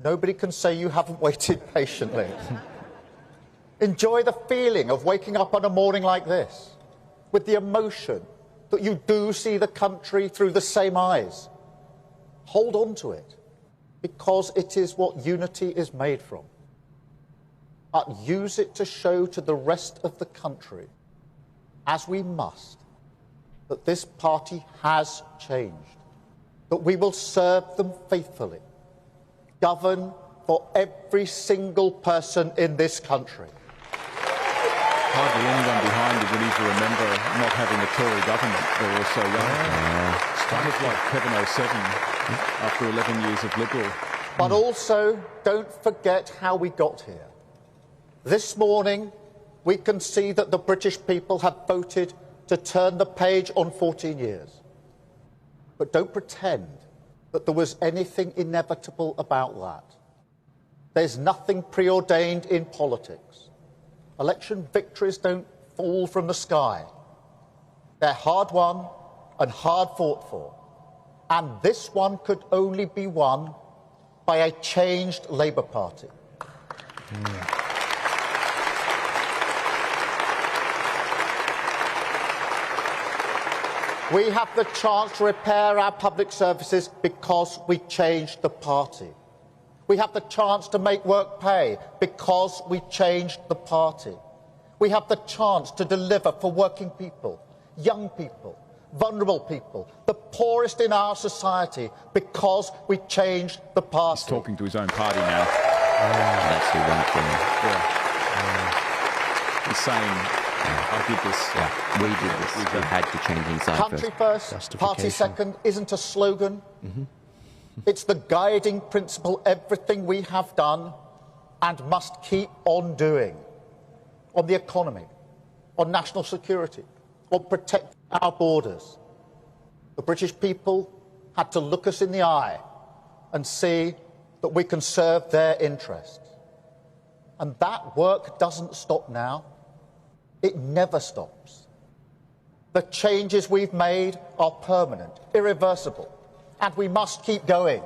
Nobody can say you haven't waited patiently. Enjoy the feeling of waking up on a morning like this, with the emotion that you do see the country through the same eyes. Hold on to it, because it is what unity is made from. But use it to show to the rest of the country, as we must, that this party has changed, that we will serve them faithfully, govern for every single person in this country. Hardly anyone behind you will even remember not having a Tory government. They were so young. It's kind of like Kevin 07 after 11 years of Liberal. But also, don't forget how we got here. This morning, we can see that the British people have voted to turn the page on 14 years. But don't pretend that there was anything inevitable about that. There's nothing preordained in politics. Election victories don't fall from the sky. They're hard won and hard fought for. And this one could only be won by a changed Labour Party. We have the chance to repair our public services because we changed the party. We have the chance to make work pay because we changed the party. We have the chance to deliver for working people, young people, vulnerable people, the poorest in our society, because we changed the party. He's talking to his own party now. That's the one thing. He's saying, I did this. Yeah, we did this. We had to change inside Country first, party second isn't a slogan. It's the guiding principle everything we have done and must keep on doing. On the economy, on national security, on protecting our borders. The British people had to look us in the eye and see that we can serve their interests. And that work doesn't stop now. It never stops. The changes we've made are permanent, irreversible, and we must keep going.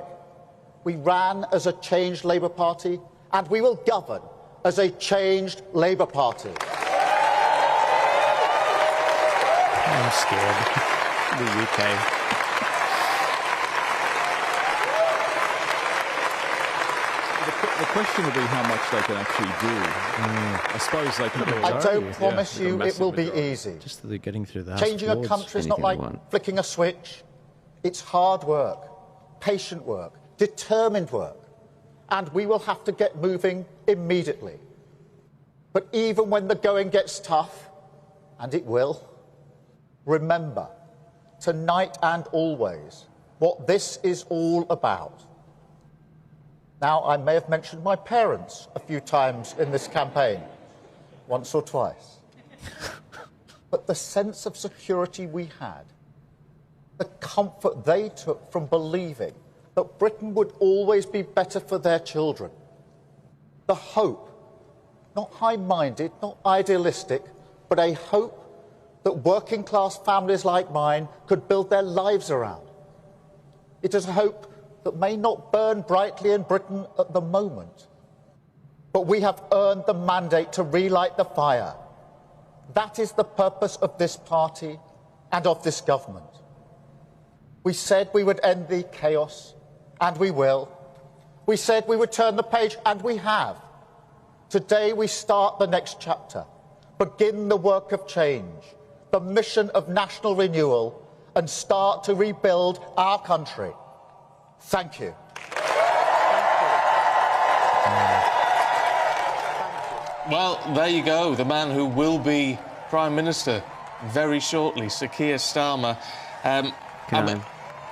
We ran as a changed Labour Party, and we will govern as a changed Labour Party. I'm scared. The UK. The question will be how much they can actually do. I suppose they can do. I don't promise you it will be easy. Just that they're getting through that. Changing a country is not like flicking a switch. It's hard work, patient work, determined work. And we will have to get moving immediately. But even when the going gets tough, and it will, remember, tonight and always, what this is all about. Now, I may have mentioned my parents a few times in this campaign, once or twice. But the sense of security we had, the comfort they took from believing that Britain would always be better for their children. The hope, not high-minded, not idealistic, but a hope that working-class families like mine could build their lives around. It is a hope that may not burn brightly in Britain at the moment, but we have earned the mandate to relight the fire. That is the purpose of this party and of this government. We said we would end the chaos, and we will. We said we would turn the page, and we have. Today we start the next chapter, begin the work of change, the mission of national renewal, and start to rebuild our country. Thank you. Well, there you go. The man who will be Prime Minister very shortly, Sir Keir Starmer.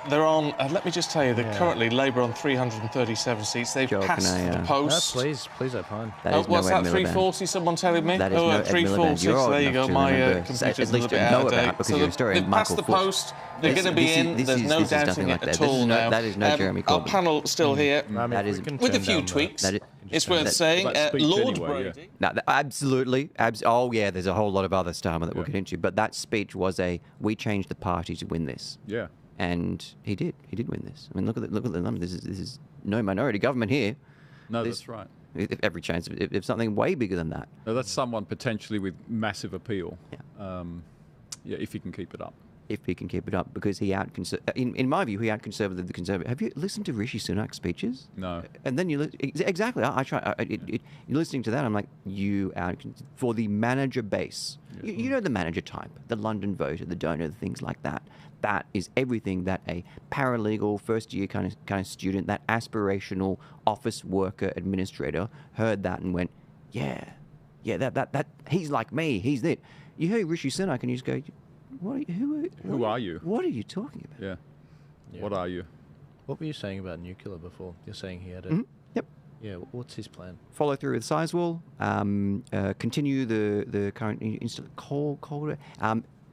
They're on, let me just tell you, they're currently Labour on 337 seats. They've passed the post. Please opine. What's that, 340, someone telling me? That is no 346, there you go. My computer's a little bit out of date. So they've passed the post, they're going to be in, there's no doubting it at all now. That is no Jeremy Corbyn. Our panel still here, that is, with a few tweaks. It's worth saying, Lord Brady... No, absolutely. Oh, yeah, there's a whole lot of other Starmer that we'll get into, but that speech was we changed the party to win this. Yeah. And he did. He did win this. I mean, look at the numbers. This is no minority government here. No, that's right. Every chance if something way bigger than that. No, that's someone potentially with massive appeal. Yeah, if he can keep it up. If he can keep it up, because he in my view, he out-conservative the Conservative. Have you listened to Rishi Sunak's speeches? No. And then exactly. I try. You're listening to that. I'm like, you out for the manager base. Yeah. You know the manager type, the London voter, the donor, things like that. That is everything that a paralegal, first year kind of student, that aspirational office worker, administrator heard that and went, yeah, that he's like me. He's it. You hear Rishi Sunak and you just go, who are you? What are you talking about? Yeah. What are you? What were you saying about nuclear before? You're saying he had a... Yep. Yeah, what's his plan? Follow through with Sizewell, continue the current coal,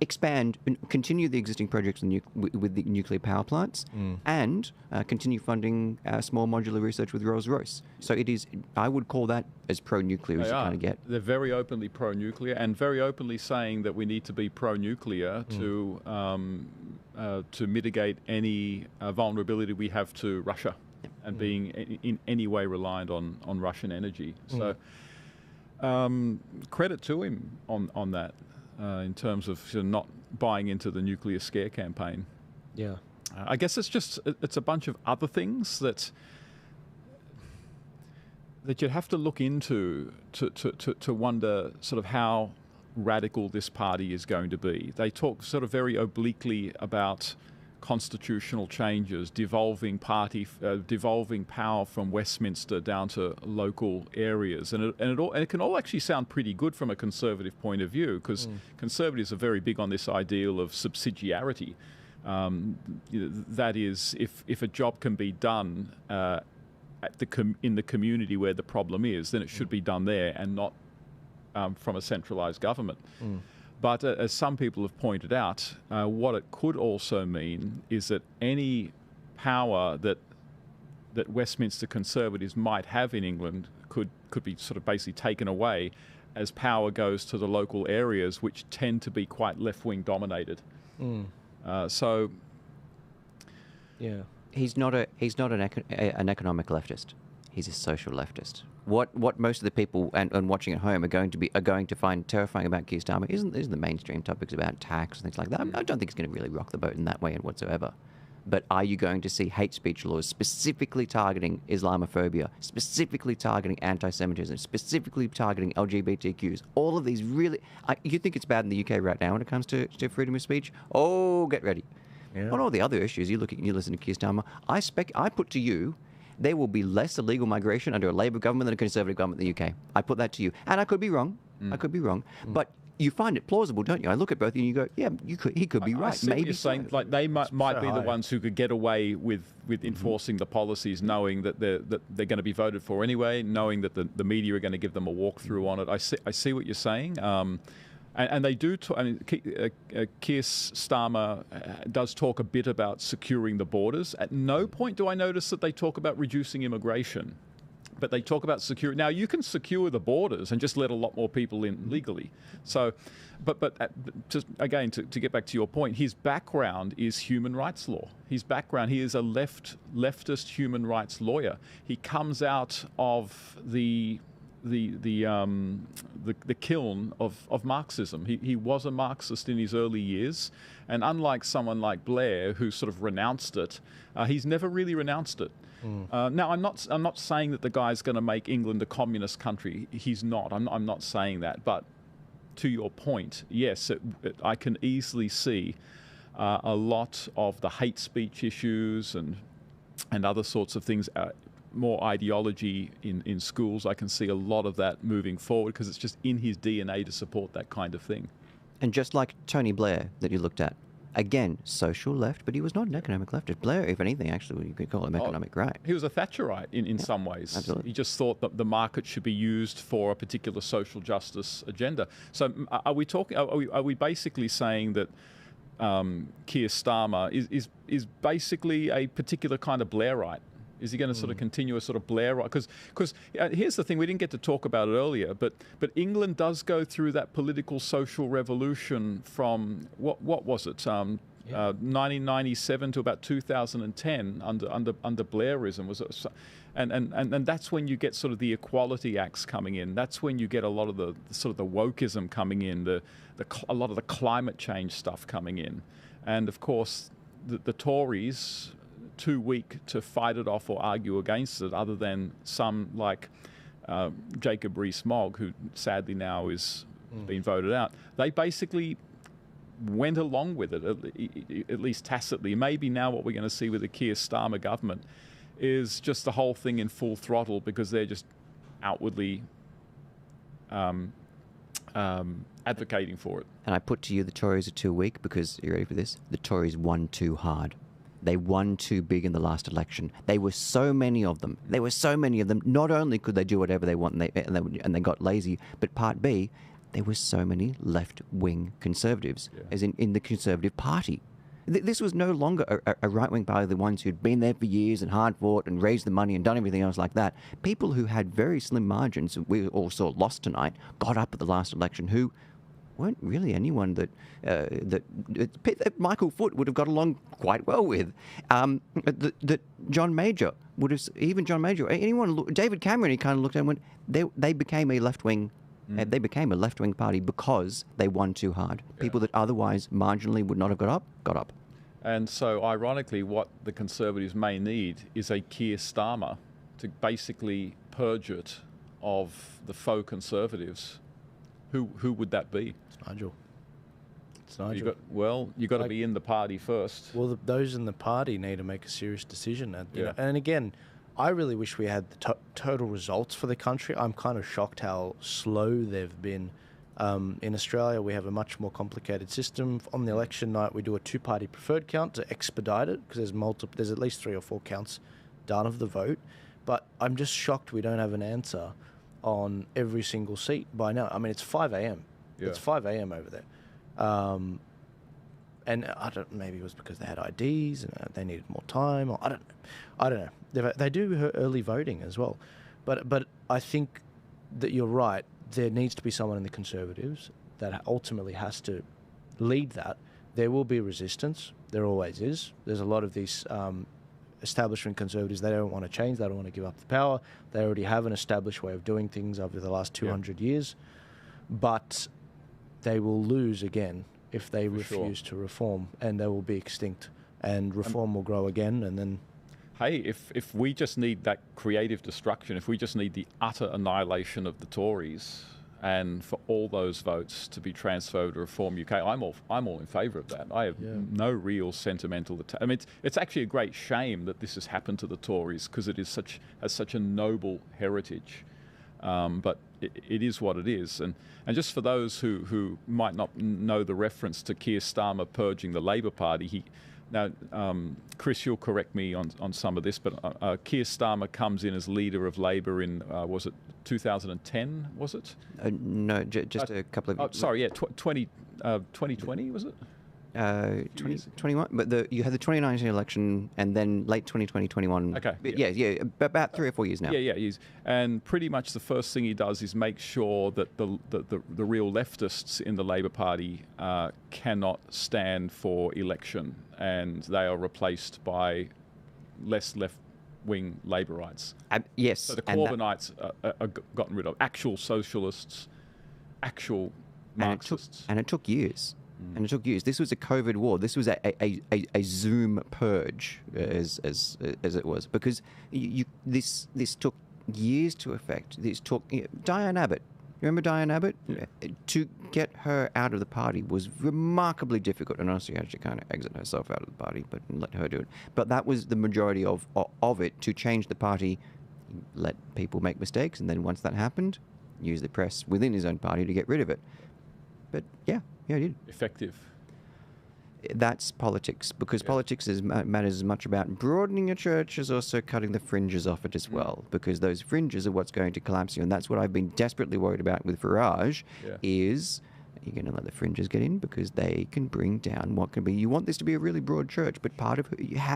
expand, continue the existing projects with the nuclear power plants, and continue funding small modular research with Rolls-Royce. So it is, I would call that as pro-nuclear as you kind of get. They're very openly pro-nuclear and very openly saying that we need to be pro-nuclear to mitigate any vulnerability we have to Russia and being in any way reliant on Russian energy. So credit to him on that. In terms of not buying into the nuclear scare campaign. Yeah. I guess it's a bunch of other things that you'd have to look into to wonder sort of how radical this party is going to be. They talk sort of very obliquely about constitutional changes, devolving power from Westminster down to local areas, and it can all actually sound pretty good from a Conservative point of view, because Conservatives are very big on this ideal of subsidiarity. That is, if a job can be done in the community where the problem is, then it should be done there and not from a centralised government. But as some people have pointed out, what it could also mean is that any power that Westminster Conservatives might have in England could be sort of basically taken away as power goes to the local areas, which tend to be quite left-wing dominated. So, yeah, he's not an economic leftist. He's a social leftist. What most of the people and watching at home are going to find terrifying about Keir Starmer isn't the mainstream topics about tax and things like that. I don't think it's going to really rock the boat in that way whatsoever. But are you going to see hate speech laws specifically targeting Islamophobia, specifically targeting anti-Semitism, specifically targeting LGBTQs? All of these really... you think it's bad in the UK right now when it comes to freedom of speech? Oh, get ready. Yeah. On all the other issues, you listen to Keir Starmer, I put to you, there will be less illegal migration under a Labour government than a Conservative government in the UK. I put that to you. And I could be wrong. I could be wrong. But you find it plausible, don't you? I look at both of you and you go, yeah, he could be right. I see Maybe what you're saying. Like they might be the ones who could get away with enforcing the policies, knowing that they're going to be voted for anyway, knowing that the media are going to give them a walkthrough on it. I see what you're saying. And they do talk, Keir Starmer does talk a bit about securing the borders. At no point do I notice that they talk about reducing immigration. But they talk about security. Now, you can secure the borders and just let a lot more people in legally. So, but just again, to get back to your point, his background is human rights law. His background, he is a leftist human rights lawyer. He comes out of the kiln of Marxism. He was a Marxist in his early years, and unlike someone like Blair, who sort of renounced it, he's never really renounced it. Now, I'm not saying that the guy's going to make England a communist country. He's not. I'm not saying that. But to your point, yes, I can easily see a lot of the hate speech issues and other sorts of things. More ideology in schools. I can see a lot of that moving forward because it's just in his DNA to support that kind of thing. And just like Tony Blair that you looked at, again, social left, but he was not an economic leftist. Blair, if anything, actually, you could call him economic right. He was a Thatcherite in some ways. Absolutely. He just thought that the market should be used for a particular social justice agenda. So are we basically saying that Keir Starmer is basically a particular kind of Blairite? Is he going to sort of continue a sort of Blair? Because here's the thing, we didn't get to talk about it earlier, but England does go through that political social revolution from, what was it, 1997 to about 2010 under Blairism. Was it? And that's when you get sort of the Equality Acts coming in. That's when you get a lot of the sort of the wokeism coming in, a lot of the climate change stuff coming in. And of course, the Tories, too weak to fight it off or argue against it, other than some like Jacob Rees-Mogg, who sadly now is been voted out. They basically went along with it, at least tacitly. Maybe now what we're going to see with the Keir Starmer government is just the whole thing in full throttle, because they're just outwardly advocating for it. And I put to you the Tories are too weak because, are you ready for this? The Tories won too hard. They won too big in the last election. There were so many of them. Not only could they do whatever they want and they got lazy, but part B, there were so many left-wing Conservatives, as in the Conservative Party. This was no longer a right-wing party, the ones who'd been there for years and hard-fought and raised the money and done everything else like that. People who had very slim margins, we all saw lost tonight, got up at the last election, who weren't really anyone that Michael Foot would have got along quite well with. That John Major would have, even John Major, anyone, David Cameron, he kind of looked at and went, they became a left-wing. They became a left-wing party because they won too hard. People that otherwise marginally would not have got up. And so, ironically, what the Conservatives may need is a Keir Starmer to basically purge it of the faux Conservatives. Who would that be? It's Nigel. You've got to be in the party first. Well, those in the party need to make a serious decision. You know, and again, I really wish we had the total results for the country. I'm kind of shocked how slow they've been. In Australia, we have a much more complicated system. On the election night, we do a two-party preferred count to expedite it, because there's at least 3 or 4 counts done of the vote. But I'm just shocked we don't have an answer on every single seat by now. I mean, it's 5 a.m. Yeah. It's 5 a.m. over there. And maybe it was because they had IDs and they needed more time. Or I don't know. They do early voting as well. But I think that you're right. There needs to be someone in the Conservatives that ultimately has to lead that. There will be resistance. There always is. There's a lot of these establishment Conservatives. They don't want to change. They don't want to give up the power. They already have an established way of doing things over the last 200 years. But they will lose again if they refuse to reform, and they will be extinct. And reform will grow again, and then... Hey, if we just need that creative destruction, if we just need the utter annihilation of the Tories, and for all those votes to be transferred to Reform UK, I'm all in favour of that. I have no real sentimental... I mean, it's actually a great shame that this has happened to the Tories, because it is has such a noble heritage. But it is what it is. And just for those who might not know the reference to Keir Starmer purging the Labour Party, now, Chris, you'll correct me on some of this, but Keir Starmer comes in as leader of Labour in, was it 2010, was it? No, just a couple of... 2020, was it? 2021, but you had the 2019 election and then late 2020, 21. Okay. Yeah, about 3 or 4 years now. Yeah. And pretty much the first thing he does is make sure that the real leftists in the Labour Party cannot stand for election, and they are replaced by less left-wing Labourites. Yes. So the Corbynites are gotten rid of. Actual socialists, actual Marxists. And it took years. And it took years. This was a COVID war. This was a Zoom purge, as it was, because this took years to effect. This took Diane Abbott. You remember Diane Abbott? Yeah. To get her out of the party was remarkably difficult, and honestly, she kind of exited herself out of the party, but let her do it. But that was the majority of it, to change the party, let people make mistakes, and then once that happened, use the press within his own party to get rid of it. But yeah, he did. Effective. That's politics, because politics matters as much about broadening a church as also cutting the fringes off it as well, because those fringes are what's going to collapse you. And that's what I've been desperately worried about with Farage, is you're going to let the fringes get in, because they can bring down what can be. You want this to be a really broad church, but part of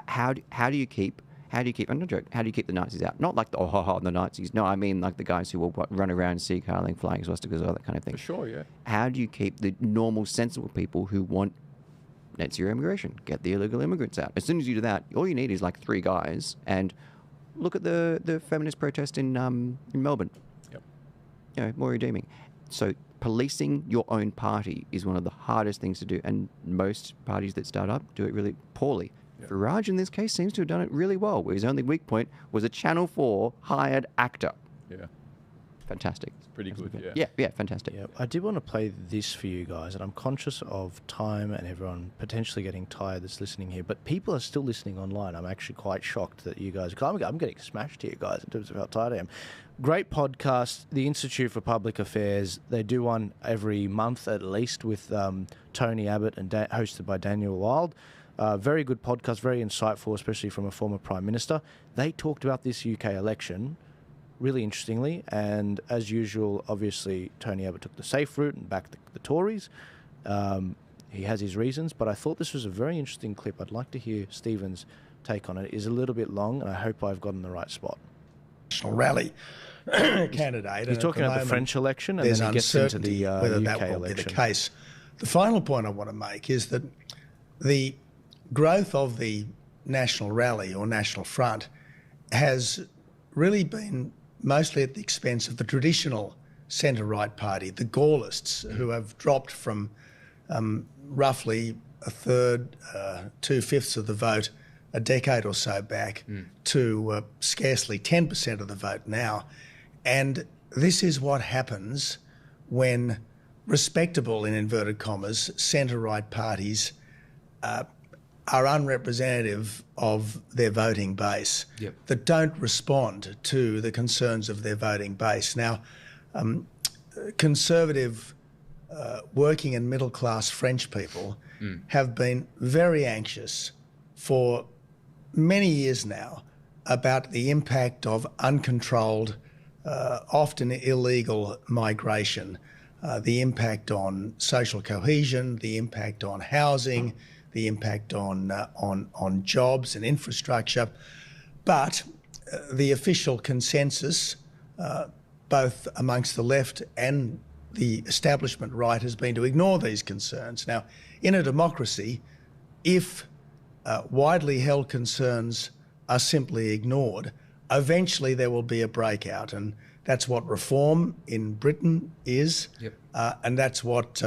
how do you keep How do you keep? I'm not joking. How do you keep the Nazis out? Not like the Nazis. No, I mean like the guys who will run around sea carling, flying swastikas, all that kind of thing. For sure, yeah. How do you keep the normal, sensible people who want net zero immigration? Get the illegal immigrants out. As soon as you do that, all you need is like 3 guys. And look at the feminist protest in Melbourne. Yep. You know, more redeeming. So policing your own party is one of the hardest things to do, and most parties that start up do it really poorly. Yep. Farage, in this case, seems to have done it really well, where his only weak point was a Channel 4 hired actor. Yeah. Fantastic. It's pretty good, yeah. Yeah, fantastic. Yeah, I did want to play this for you guys, and I'm conscious of time and everyone potentially getting tired that's listening here, but people are still listening online. I'm actually quite shocked that you guys... I'm getting smashed here, guys, in terms of how tired I am. Great podcast, the Institute for Public Affairs. They do one every month at least with Tony Abbott and hosted by Daniel Wild. Very good podcast, very insightful, especially from a former Prime Minister. They talked about this UK election really interestingly, and as usual, obviously, Tony Abbott took the safe route and backed the Tories. He has his reasons, but I thought this was a very interesting clip. I'd like to hear Stephen's take on it. It is a little bit long, and I hope I've gotten the right spot. National rally candidate. He's talking about the French election, and then he gets into the whether UK that will election. be the case. The final point I want to make is that the growth of the National Rally or National Front has really been mostly at the expense of the traditional centre-right party, the Gaullists, who have dropped from roughly a third, 2/5 of the vote a decade or so back to scarcely 10% of the vote now. And this is what happens when respectable, in inverted commas, centre-right parties are unrepresentative of their voting base, that don't respond to the concerns of their voting base. Now, conservative working and middle-class French people have been very anxious for many years now about the impact of uncontrolled, often illegal migration, the impact on social cohesion, the impact on housing, the impact on jobs and infrastructure. But the official consensus, both amongst the left and the establishment right, has been to ignore these concerns. Now, in a democracy, if widely held concerns are simply ignored, eventually there will be a breakout, and that's what reform in Britain is, and that's what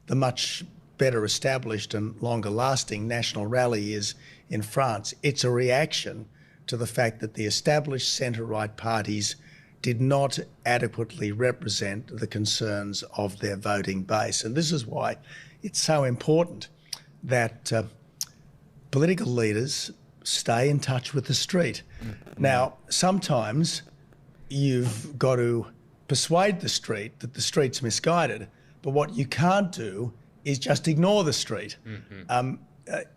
the much better established and longer lasting National Rally is in France. It's a reaction to the fact that the established centre-right parties did not adequately represent the concerns of their voting base. And this is why it's so important that political leaders stay in touch with the street. Now, sometimes you've got to persuade the street that the street's misguided, but what you can't do is just ignore the street.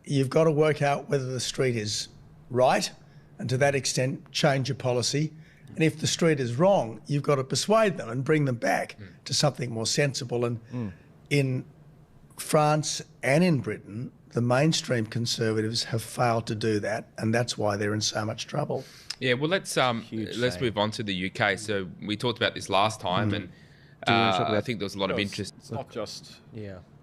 You've got to work out whether the street is right, and to that extent change your policy. And if the street is wrong, you've got to persuade them and bring them back to something more sensible. And in France and in Britain, the mainstream Conservatives have failed to do that, and that's why they're in so much trouble. Yeah, well, let's move on to the UK. So we talked about this last time, and I think there was a lot of interest. It's not just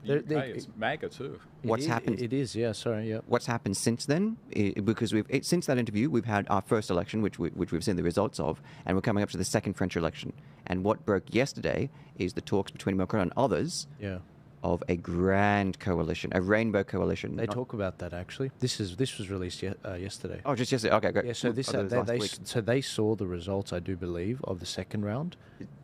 UK, it's MAGA too. What's happened? It is, yeah. Sorry, yeah. What's happened since then? Because since that interview, we've had our first election, which we've seen the results of, and we're coming up to the second French election. And what broke yesterday is the talks between Macron and others. Of a grand coalition, a rainbow coalition. They talk about that actually. This was released yesterday. Oh, just yesterday. Okay, great. Yeah, so they saw the results, I do believe, of the second round,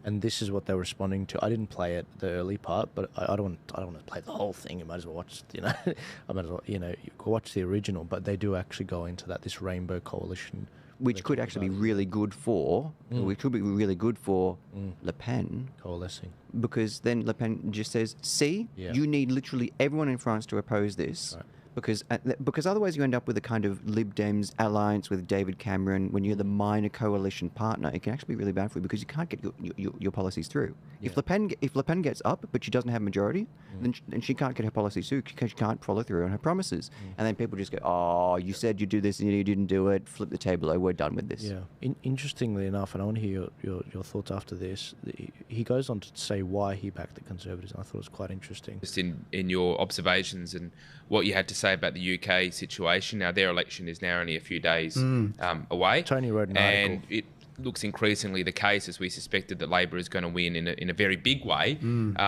and this is what they're responding to. I didn't play it the early part, but I don't want to play the whole thing. You might as well watch, I might as well, you watch the original. But they do actually go into that, this rainbow coalition. Which could actually be really good for, which could be really good for Le Pen. Coalescing. Because then Le Pen just says, see, you need literally everyone in France to oppose this, because otherwise you end up with a kind of Lib Dems alliance with David Cameron. When you're the minor coalition partner, it can actually be really bad for you because you can't get your policies through. Yeah. If Le Pen gets up but she doesn't have majority, then she can't get her policies through because she can't follow through on her promises. And then people just go, oh, you said you'd do this and you didn't do it. Flip the table. Oh, we're done with this. Yeah. Interestingly enough, and I want to hear your thoughts after this, he goes on to say why he backed the Conservatives, and I thought it was quite interesting. Just in your observations and what you had to say about the UK situation. Now, their election is now only a few days away. Tony wrote an and article. It looks increasingly the case, as we suspected, that Labor is going to win in a very big way.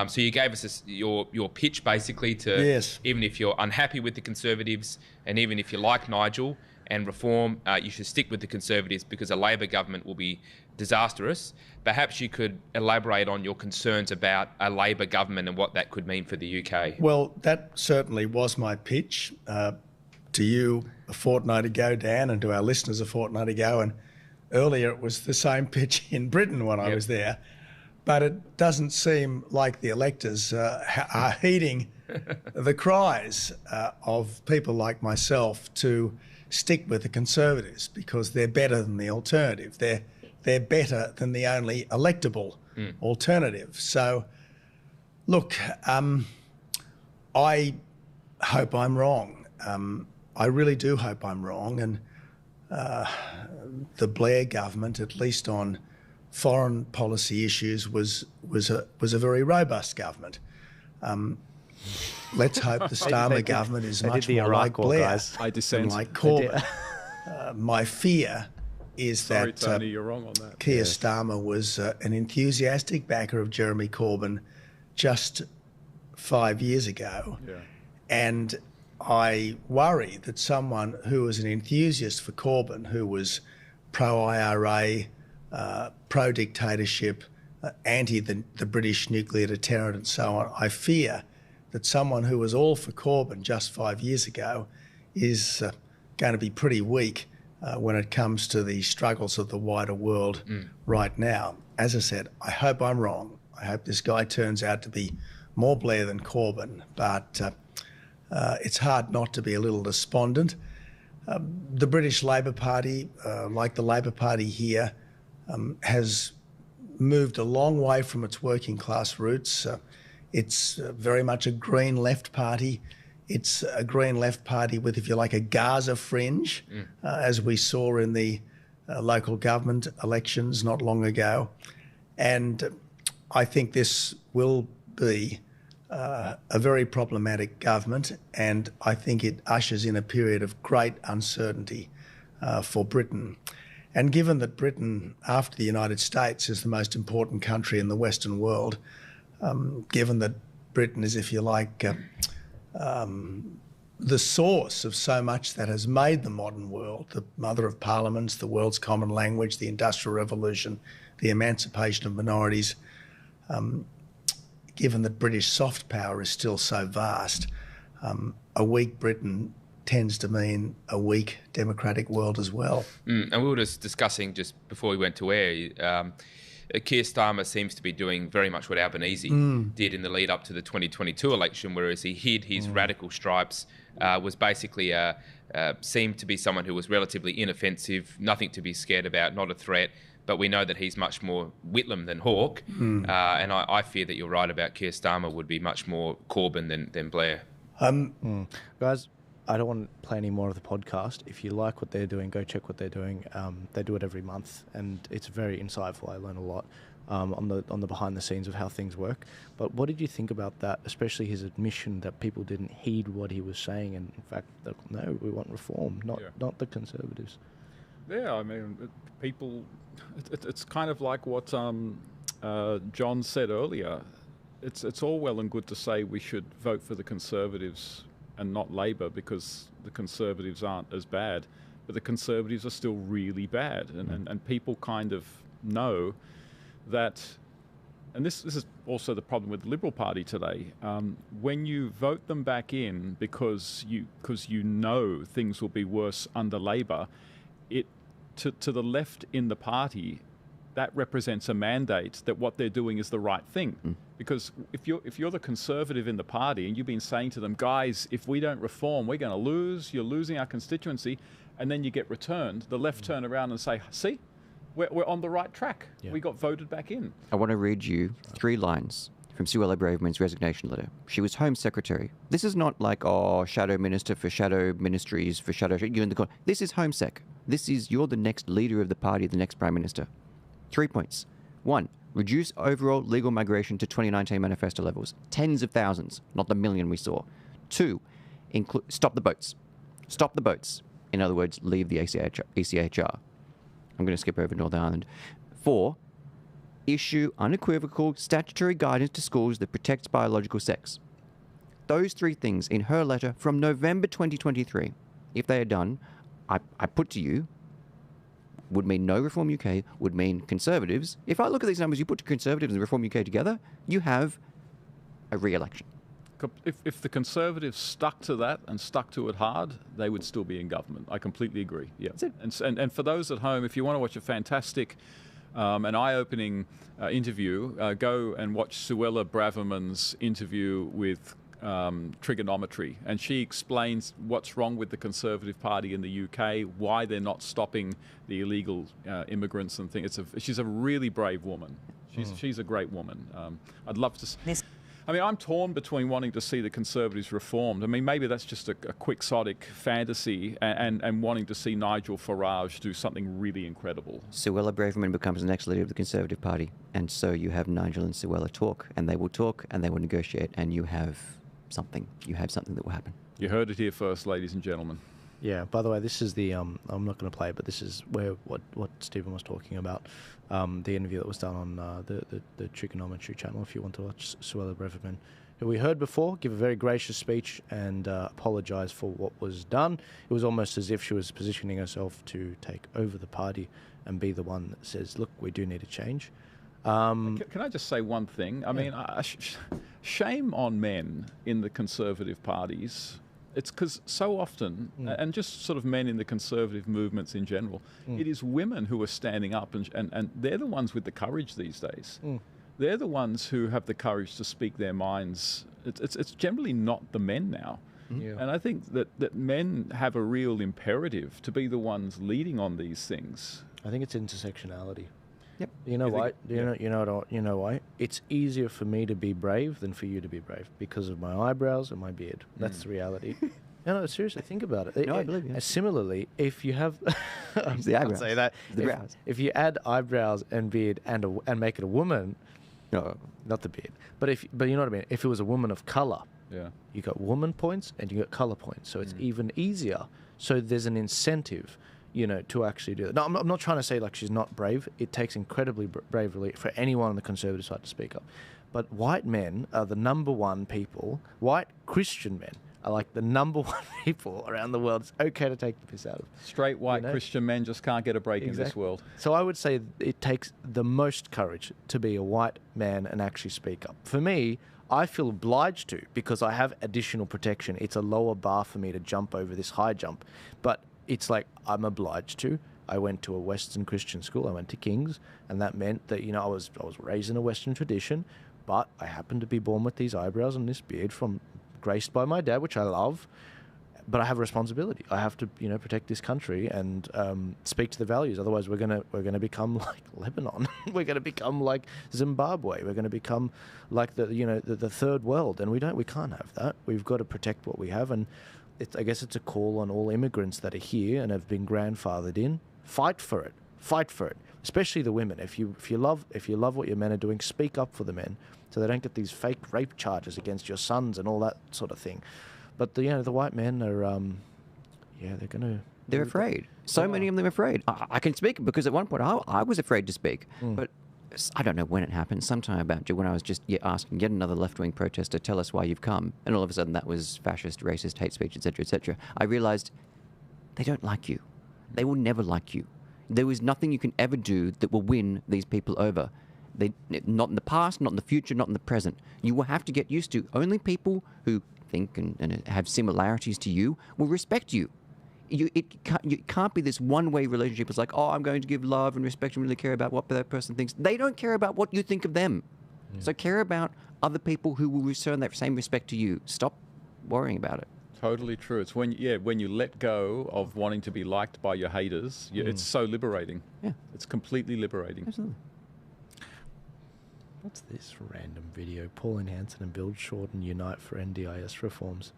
So you gave us your pitch, basically, to even if you're unhappy with the Conservatives and even if you like Nigel and Reform, you should stick with the Conservatives because a Labor government will be disastrous. Perhaps you could elaborate on your concerns about a Labor government and what that could mean for the UK. Well, that certainly was my pitch to you a fortnight ago, Dan, and to our listeners a fortnight ago. And earlier it was the same pitch in Britain when I was there. But it doesn't seem like the electors are heeding the cries of people like myself to stick with the Conservatives because they're better than the alternative. They're better than the only electable alternative. So, look, I hope I'm wrong. I really do hope I'm wrong. And the Blair government, at least on foreign policy issues, was a very robust government. Let's hope the Starmer government is much more like Blair than like Corbyn. My fear is that Tony, you're wrong on that. Keir Starmer was an enthusiastic backer of Jeremy Corbyn just 5 years ago. And I worry that someone who was an enthusiast for Corbyn, who was pro-IRA, pro-dictatorship, anti the British nuclear deterrent and so on, I fear that someone who was all for Corbyn just 5 years ago is going to be pretty weak when it comes to the struggles of the wider world right now. As I said, I hope I'm wrong. I hope this guy turns out to be more Blair than Corbyn, but it's hard not to be a little despondent. The British Labor Party, like the Labor Party here, has moved a long way from its working class roots. It's very much a Green Left Party. It's a Green Left Party with, if you like, a Gaza fringe, as we saw in the local government elections not long ago. And I think this will be a very problematic government, and I think it ushers in a period of great uncertainty for Britain. And given that Britain, after the United States, is the most important country in the Western world, given that Britain is, if you like, the source of so much that has made the modern world, the mother of parliaments, the world's common language, the Industrial Revolution, the emancipation of minorities, given that British soft power is still so vast, a weak Britain tends to mean a weak democratic world as well. And we were just discussing just before we went to air, Keir Starmer seems to be doing very much what Albanese did in the lead up to the 2022 election, whereas he hid his radical stripes, was basically seemed to be someone who was relatively inoffensive, nothing to be scared about, not a threat. But we know that he's much more Whitlam than Hawke, and I fear that you're right about Keir Starmer would be much more Corbyn than Blair. Guys, I don't want to play any more of the podcast. If you like what they're doing, go check what they're doing. They do it every month, and it's very insightful. I learn a lot on the behind the scenes of how things work. But what did you think about that, especially his admission that people didn't heed what he was saying, and in fact, no, we want reform, not the Conservatives. Yeah, I mean, people. It's kind of like what John said earlier. It's all well and good to say we should vote for the Conservatives and not Labor because the Conservatives aren't as bad, but the Conservatives are still really bad, and people kind of know that. And this is also the problem with the Liberal Party today. When you vote them back in because you know things will be worse under Labor, to the left in the party, that represents a mandate that what they're doing is the right thing. Because if you're the Conservative in the party and you've been saying to them, guys, if we don't reform, we're going to lose, you're losing our constituency, and then you get returned, the left turn around and say, see, we're on the right track. Yeah. We got voted back in. I want to read you 3 lines from Suella Braverman's resignation letter. She was Home Secretary. This is not like, shadow minister for shadow ministries for shadow... You're in the... This is Home Sec. You're the next leader of the party, the next Prime Minister. 3 points. 1, reduce overall legal migration to 2019 manifesto levels. Tens of thousands, not the million we saw. 2, stop the boats. Stop the boats. In other words, leave the ECHR. I'm going to skip over Northern Ireland. 4, issue unequivocal statutory guidance to schools that protects biological sex. Those 3 things in her letter from November 2023, if they are done, I put to you, would mean no Reform UK, would mean Conservatives. If I look at these numbers, you put Conservatives and Reform UK together, you have a re-election. If the Conservatives stuck to that and stuck to it hard, they would still be in government. I completely agree. Yeah. And for those at home, if you want to watch a fantastic an eye-opening interview, go and watch Suella Braverman's interview with Trigonometry, and she explains what's wrong with the Conservative Party in the UK, why they're not stopping the illegal immigrants and things. She's a really brave woman. She's a great woman. I'd love to... I mean, I'm torn between wanting to see the Conservatives reformed. I mean, maybe that's just a quixotic fantasy, and wanting to see Nigel Farage do something really incredible. Suella Braverman becomes the next leader of the Conservative Party, and so you have Nigel and Suella talk, and they will talk, and they will negotiate, and you have something. You have something that will happen. You heard it here first, ladies and gentlemen. Yeah, by the way, this is the, I'm not going to play it, but this is where what Stephen was talking about, the interview that was done on the Trigonometry channel, if you want to watch Suella Braverman, who we heard before, give a very gracious speech and apologise for what was done. It was almost as if she was positioning herself to take over the party and be the one that says, look, we do need a change. Can I just say one thing? I mean, shame on men in the Conservative parties. It's because so often, and just sort of men in the Conservative movements in general, it is women who are standing up, and they're the ones with the courage these days. They're the ones who have the courage to speak their minds. It's generally not the men now. And I think that men have a real imperative to be the ones leading on these things. I think it's intersectionality. Yep. You know why? You know why? It's easier for me to be brave than for you to be brave because of my eyebrows and my beard. That's the reality. No, seriously, think about it. No, I believe you. Similarly, if you have the eyebrows, say that the brows. If you add eyebrows and beard and make it a woman, no, not the beard, but you know what I mean. If it was a woman of color, you got woman points and you got color points, so it's even easier. So there's an incentive, to actually do it. No, I'm not trying to say like she's not brave. It takes incredibly bravery for anyone on the Conservative side to speak up. But white men are the number one people. White Christian men are like the number one people around the world. It's okay to take the piss out of. Straight white Christian men just can't get a break in this world. So I would say it takes the most courage to be a white man and actually speak up. For me, I feel obliged to because I have additional protection. It's a lower bar for me to jump over this high jump. But it's like I'm obliged to. I went to a Western Christian school. I went to King's, and that meant that I was raised in a Western tradition, but I happened to be born with these eyebrows and this beard graced by my dad, which I love. But I have a responsibility. I have to protect this country and speak to the values. Otherwise, we're gonna become like Lebanon. We're gonna become like Zimbabwe. We're gonna become like the third world, and we can't have that. We've got to protect what we have and. I guess it's a call on all immigrants that are here and have been grandfathered in. Fight for it. Fight for it. Especially the women. If you love what your men are doing, speak up for the men so they don't get these fake rape charges against your sons and all that sort of thing. But the white men are they're afraid. So many of them are afraid. I can speak because at one point I was afraid to speak, but I don't know when it happened, sometime about when I was just asking yet another left-wing protester, tell us why you've come. And all of a sudden that was fascist, racist, hate speech, etc., etc. I realised they don't like you. They will never like you. There is nothing you can ever do that will win these people over. Not in the past, not in the future, not in the present. You will have to get used to only people who think and have similarities to you will respect you. It can't be this one-way relationship. It's like, oh, I'm going to give love and respect and really care about what that person thinks. They don't care about what you think of them. So care about other people who will return that same respect to you. Stop worrying about it. Totally true. It's when you let go of wanting to be liked by your haters, it's so liberating. Yeah. It's completely liberating. Absolutely. What's this random video? Pauline Hanson and Bill Shorten unite for NDIS reforms.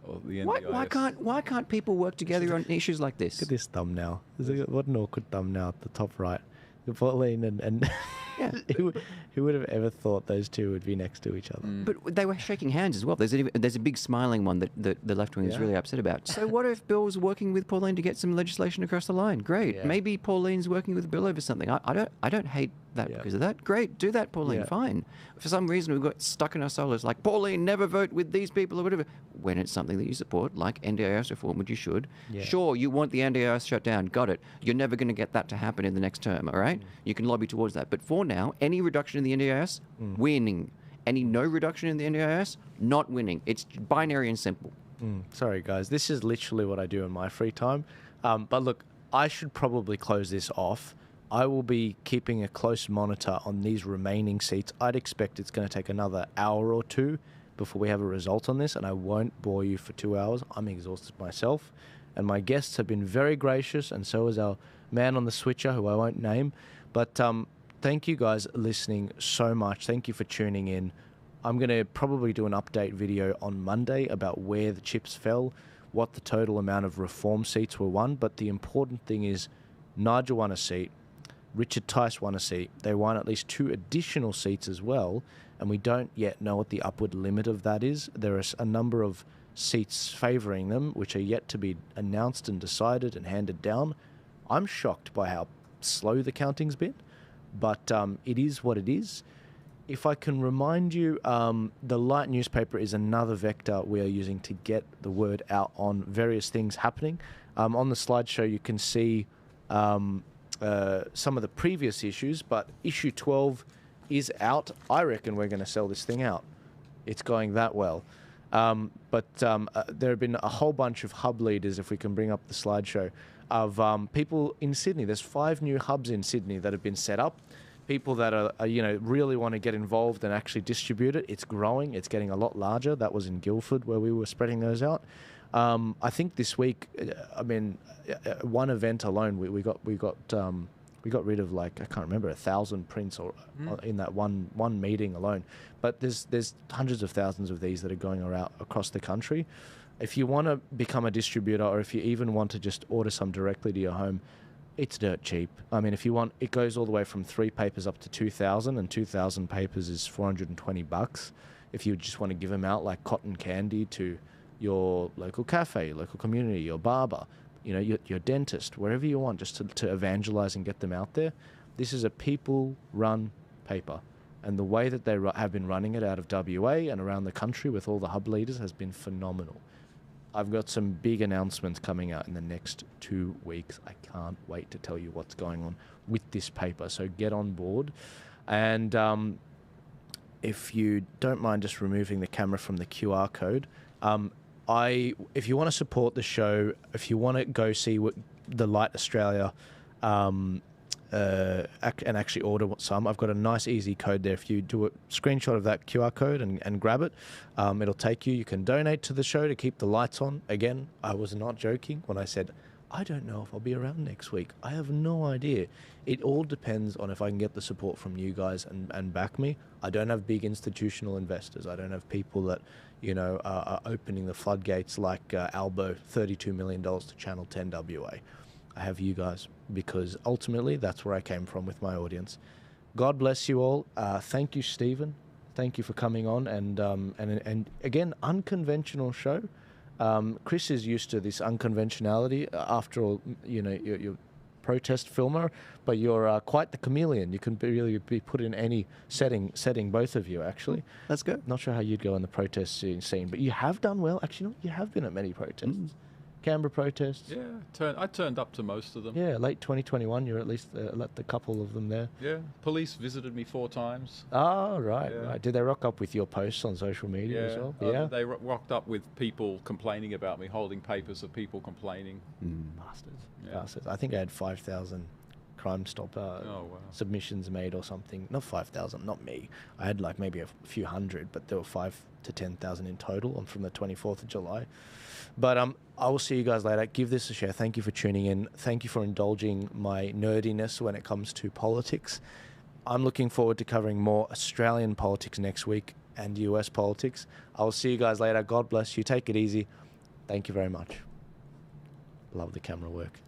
Or the Why can't people work together on issues like this? Look at this thumbnail. What an awkward thumbnail at the top right. Pauline and Yeah. who would have ever thought those two would be next to each other? But they were shaking hands as well. There's a big smiling one that the left wing is really upset about. So what if Bill's working with Pauline to get some legislation across the line? Great. Yeah. Maybe Pauline's working with Bill over something. I don't hate that because of that. Great. Do that, Pauline. Yeah. Fine. For some reason we've got stuck in our souls like, Pauline, never vote with these people or whatever. When it's something that you support, like NDIS reform, which you should. Yeah. Sure, you want the NDIS shut down. Got it. You're never going to get that to happen in the next term, all right? You can lobby towards that. But for now, any reduction in the NDIS, winning. Any no reduction in the NDIS, not winning. It's binary and simple. Sorry, guys. This is literally what I do in my free time. But look, I should probably close this off. I will be keeping a close monitor on these remaining seats. I'd expect it's going to take another hour or two before we have a result on this, and I won't bore you for 2 hours. I'm exhausted myself. And my guests have been very gracious, and so is our man on the switcher, who I won't name. But thank you guys listening so much. Thank you for tuning in. I'm going to probably do an update video on Monday about where the chips fell, what the total amount of reform seats were won. But the important thing is Nigel won a seat. Richard Tice won a seat. They won at least 2 additional seats as well, and we don't yet know what the upward limit of that is. There are a number of seats favouring them, which are yet to be announced and decided and handed down. I'm shocked by how slow the counting's been, but it is what it is. If I can remind you, the Light newspaper is another vector we are using to get the word out on various things happening. On the slideshow, you can see some of the previous issues, but issue 12 is out. I reckon we're going to sell this thing out. It's going that well. But there have been a whole bunch of hub leaders, if we can bring up the slideshow, of people in Sydney. There's 5 new hubs in Sydney that have been set up. People that are really want to get involved and actually distribute it. It's growing. It's getting a lot larger. That was in Guildford where we were spreading those out. I think this week, one event alone, we got rid of, like, I can't remember, 1,000 prints in that one meeting alone. But there's hundreds of thousands of these that are going around across the country. If you want to become a distributor, or if you even want to just order some directly to your home, it's dirt cheap. I mean, if you want, it goes all the way from 3 papers up to 2,000, and 2,000 papers is $420. If you just want to give them out like cotton candy to your local cafe, your local community, your barber, your dentist, wherever you want, just to evangelize and get them out there. This is a people-run paper. And the way that they have been running it out of WA and around the country with all the hub leaders has been phenomenal. I've got some big announcements coming out in the next 2 weeks. I can't wait to tell you what's going on with this paper. So get on board. And if you don't mind just removing the camera from the QR code, if you want to support the show, if you want to go see what the Light Australia and actually order some, I've got a nice easy code there. If you do a screenshot of that QR code and grab it, it'll take you. You can donate to the show to keep the lights on. Again, I was not joking when I said, I don't know if I'll be around next week. I have no idea. It all depends on if I can get the support from you guys and back me. I don't have big institutional investors. I don't have people that, are opening the floodgates like Albo, $32 million to Channel 10 WA. I have you guys, because ultimately that's where I came from with my audience. God bless you all. Thank you, Stephen. Thank you for coming on. And again, unconventional show. Chris is used to this unconventionality. After all, you're protest filmer, but you're quite the chameleon. You can really be put in any setting, both of you, actually. That's good. Not sure how you'd go in the protest scene, but you have done well. Actually, you have been at many protests. Canberra protests? Yeah, I turned up to most of them. Yeah, late 2021, you're at least at the couple of them there. Yeah, police visited me 4 times. Oh, right, Yeah. right. Did they rock up with your posts on social media as well? Yeah. They rocked up with people complaining about me, holding papers of people complaining. Bastards. Bastards. I think I had 5,000 Crime Stopper submissions made or something. Not 5,000, not me. I had like maybe a few hundred, but there were 5,000 to 10,000 in total from the 24th of July. But I will see you guys later. Give this a share. Thank you for tuning in. Thank you for indulging my nerdiness when it comes to politics. I'm looking forward to covering more Australian politics next week and US politics. I will see you guys later. God bless you. Take it easy. Thank you very much. Love the camera work.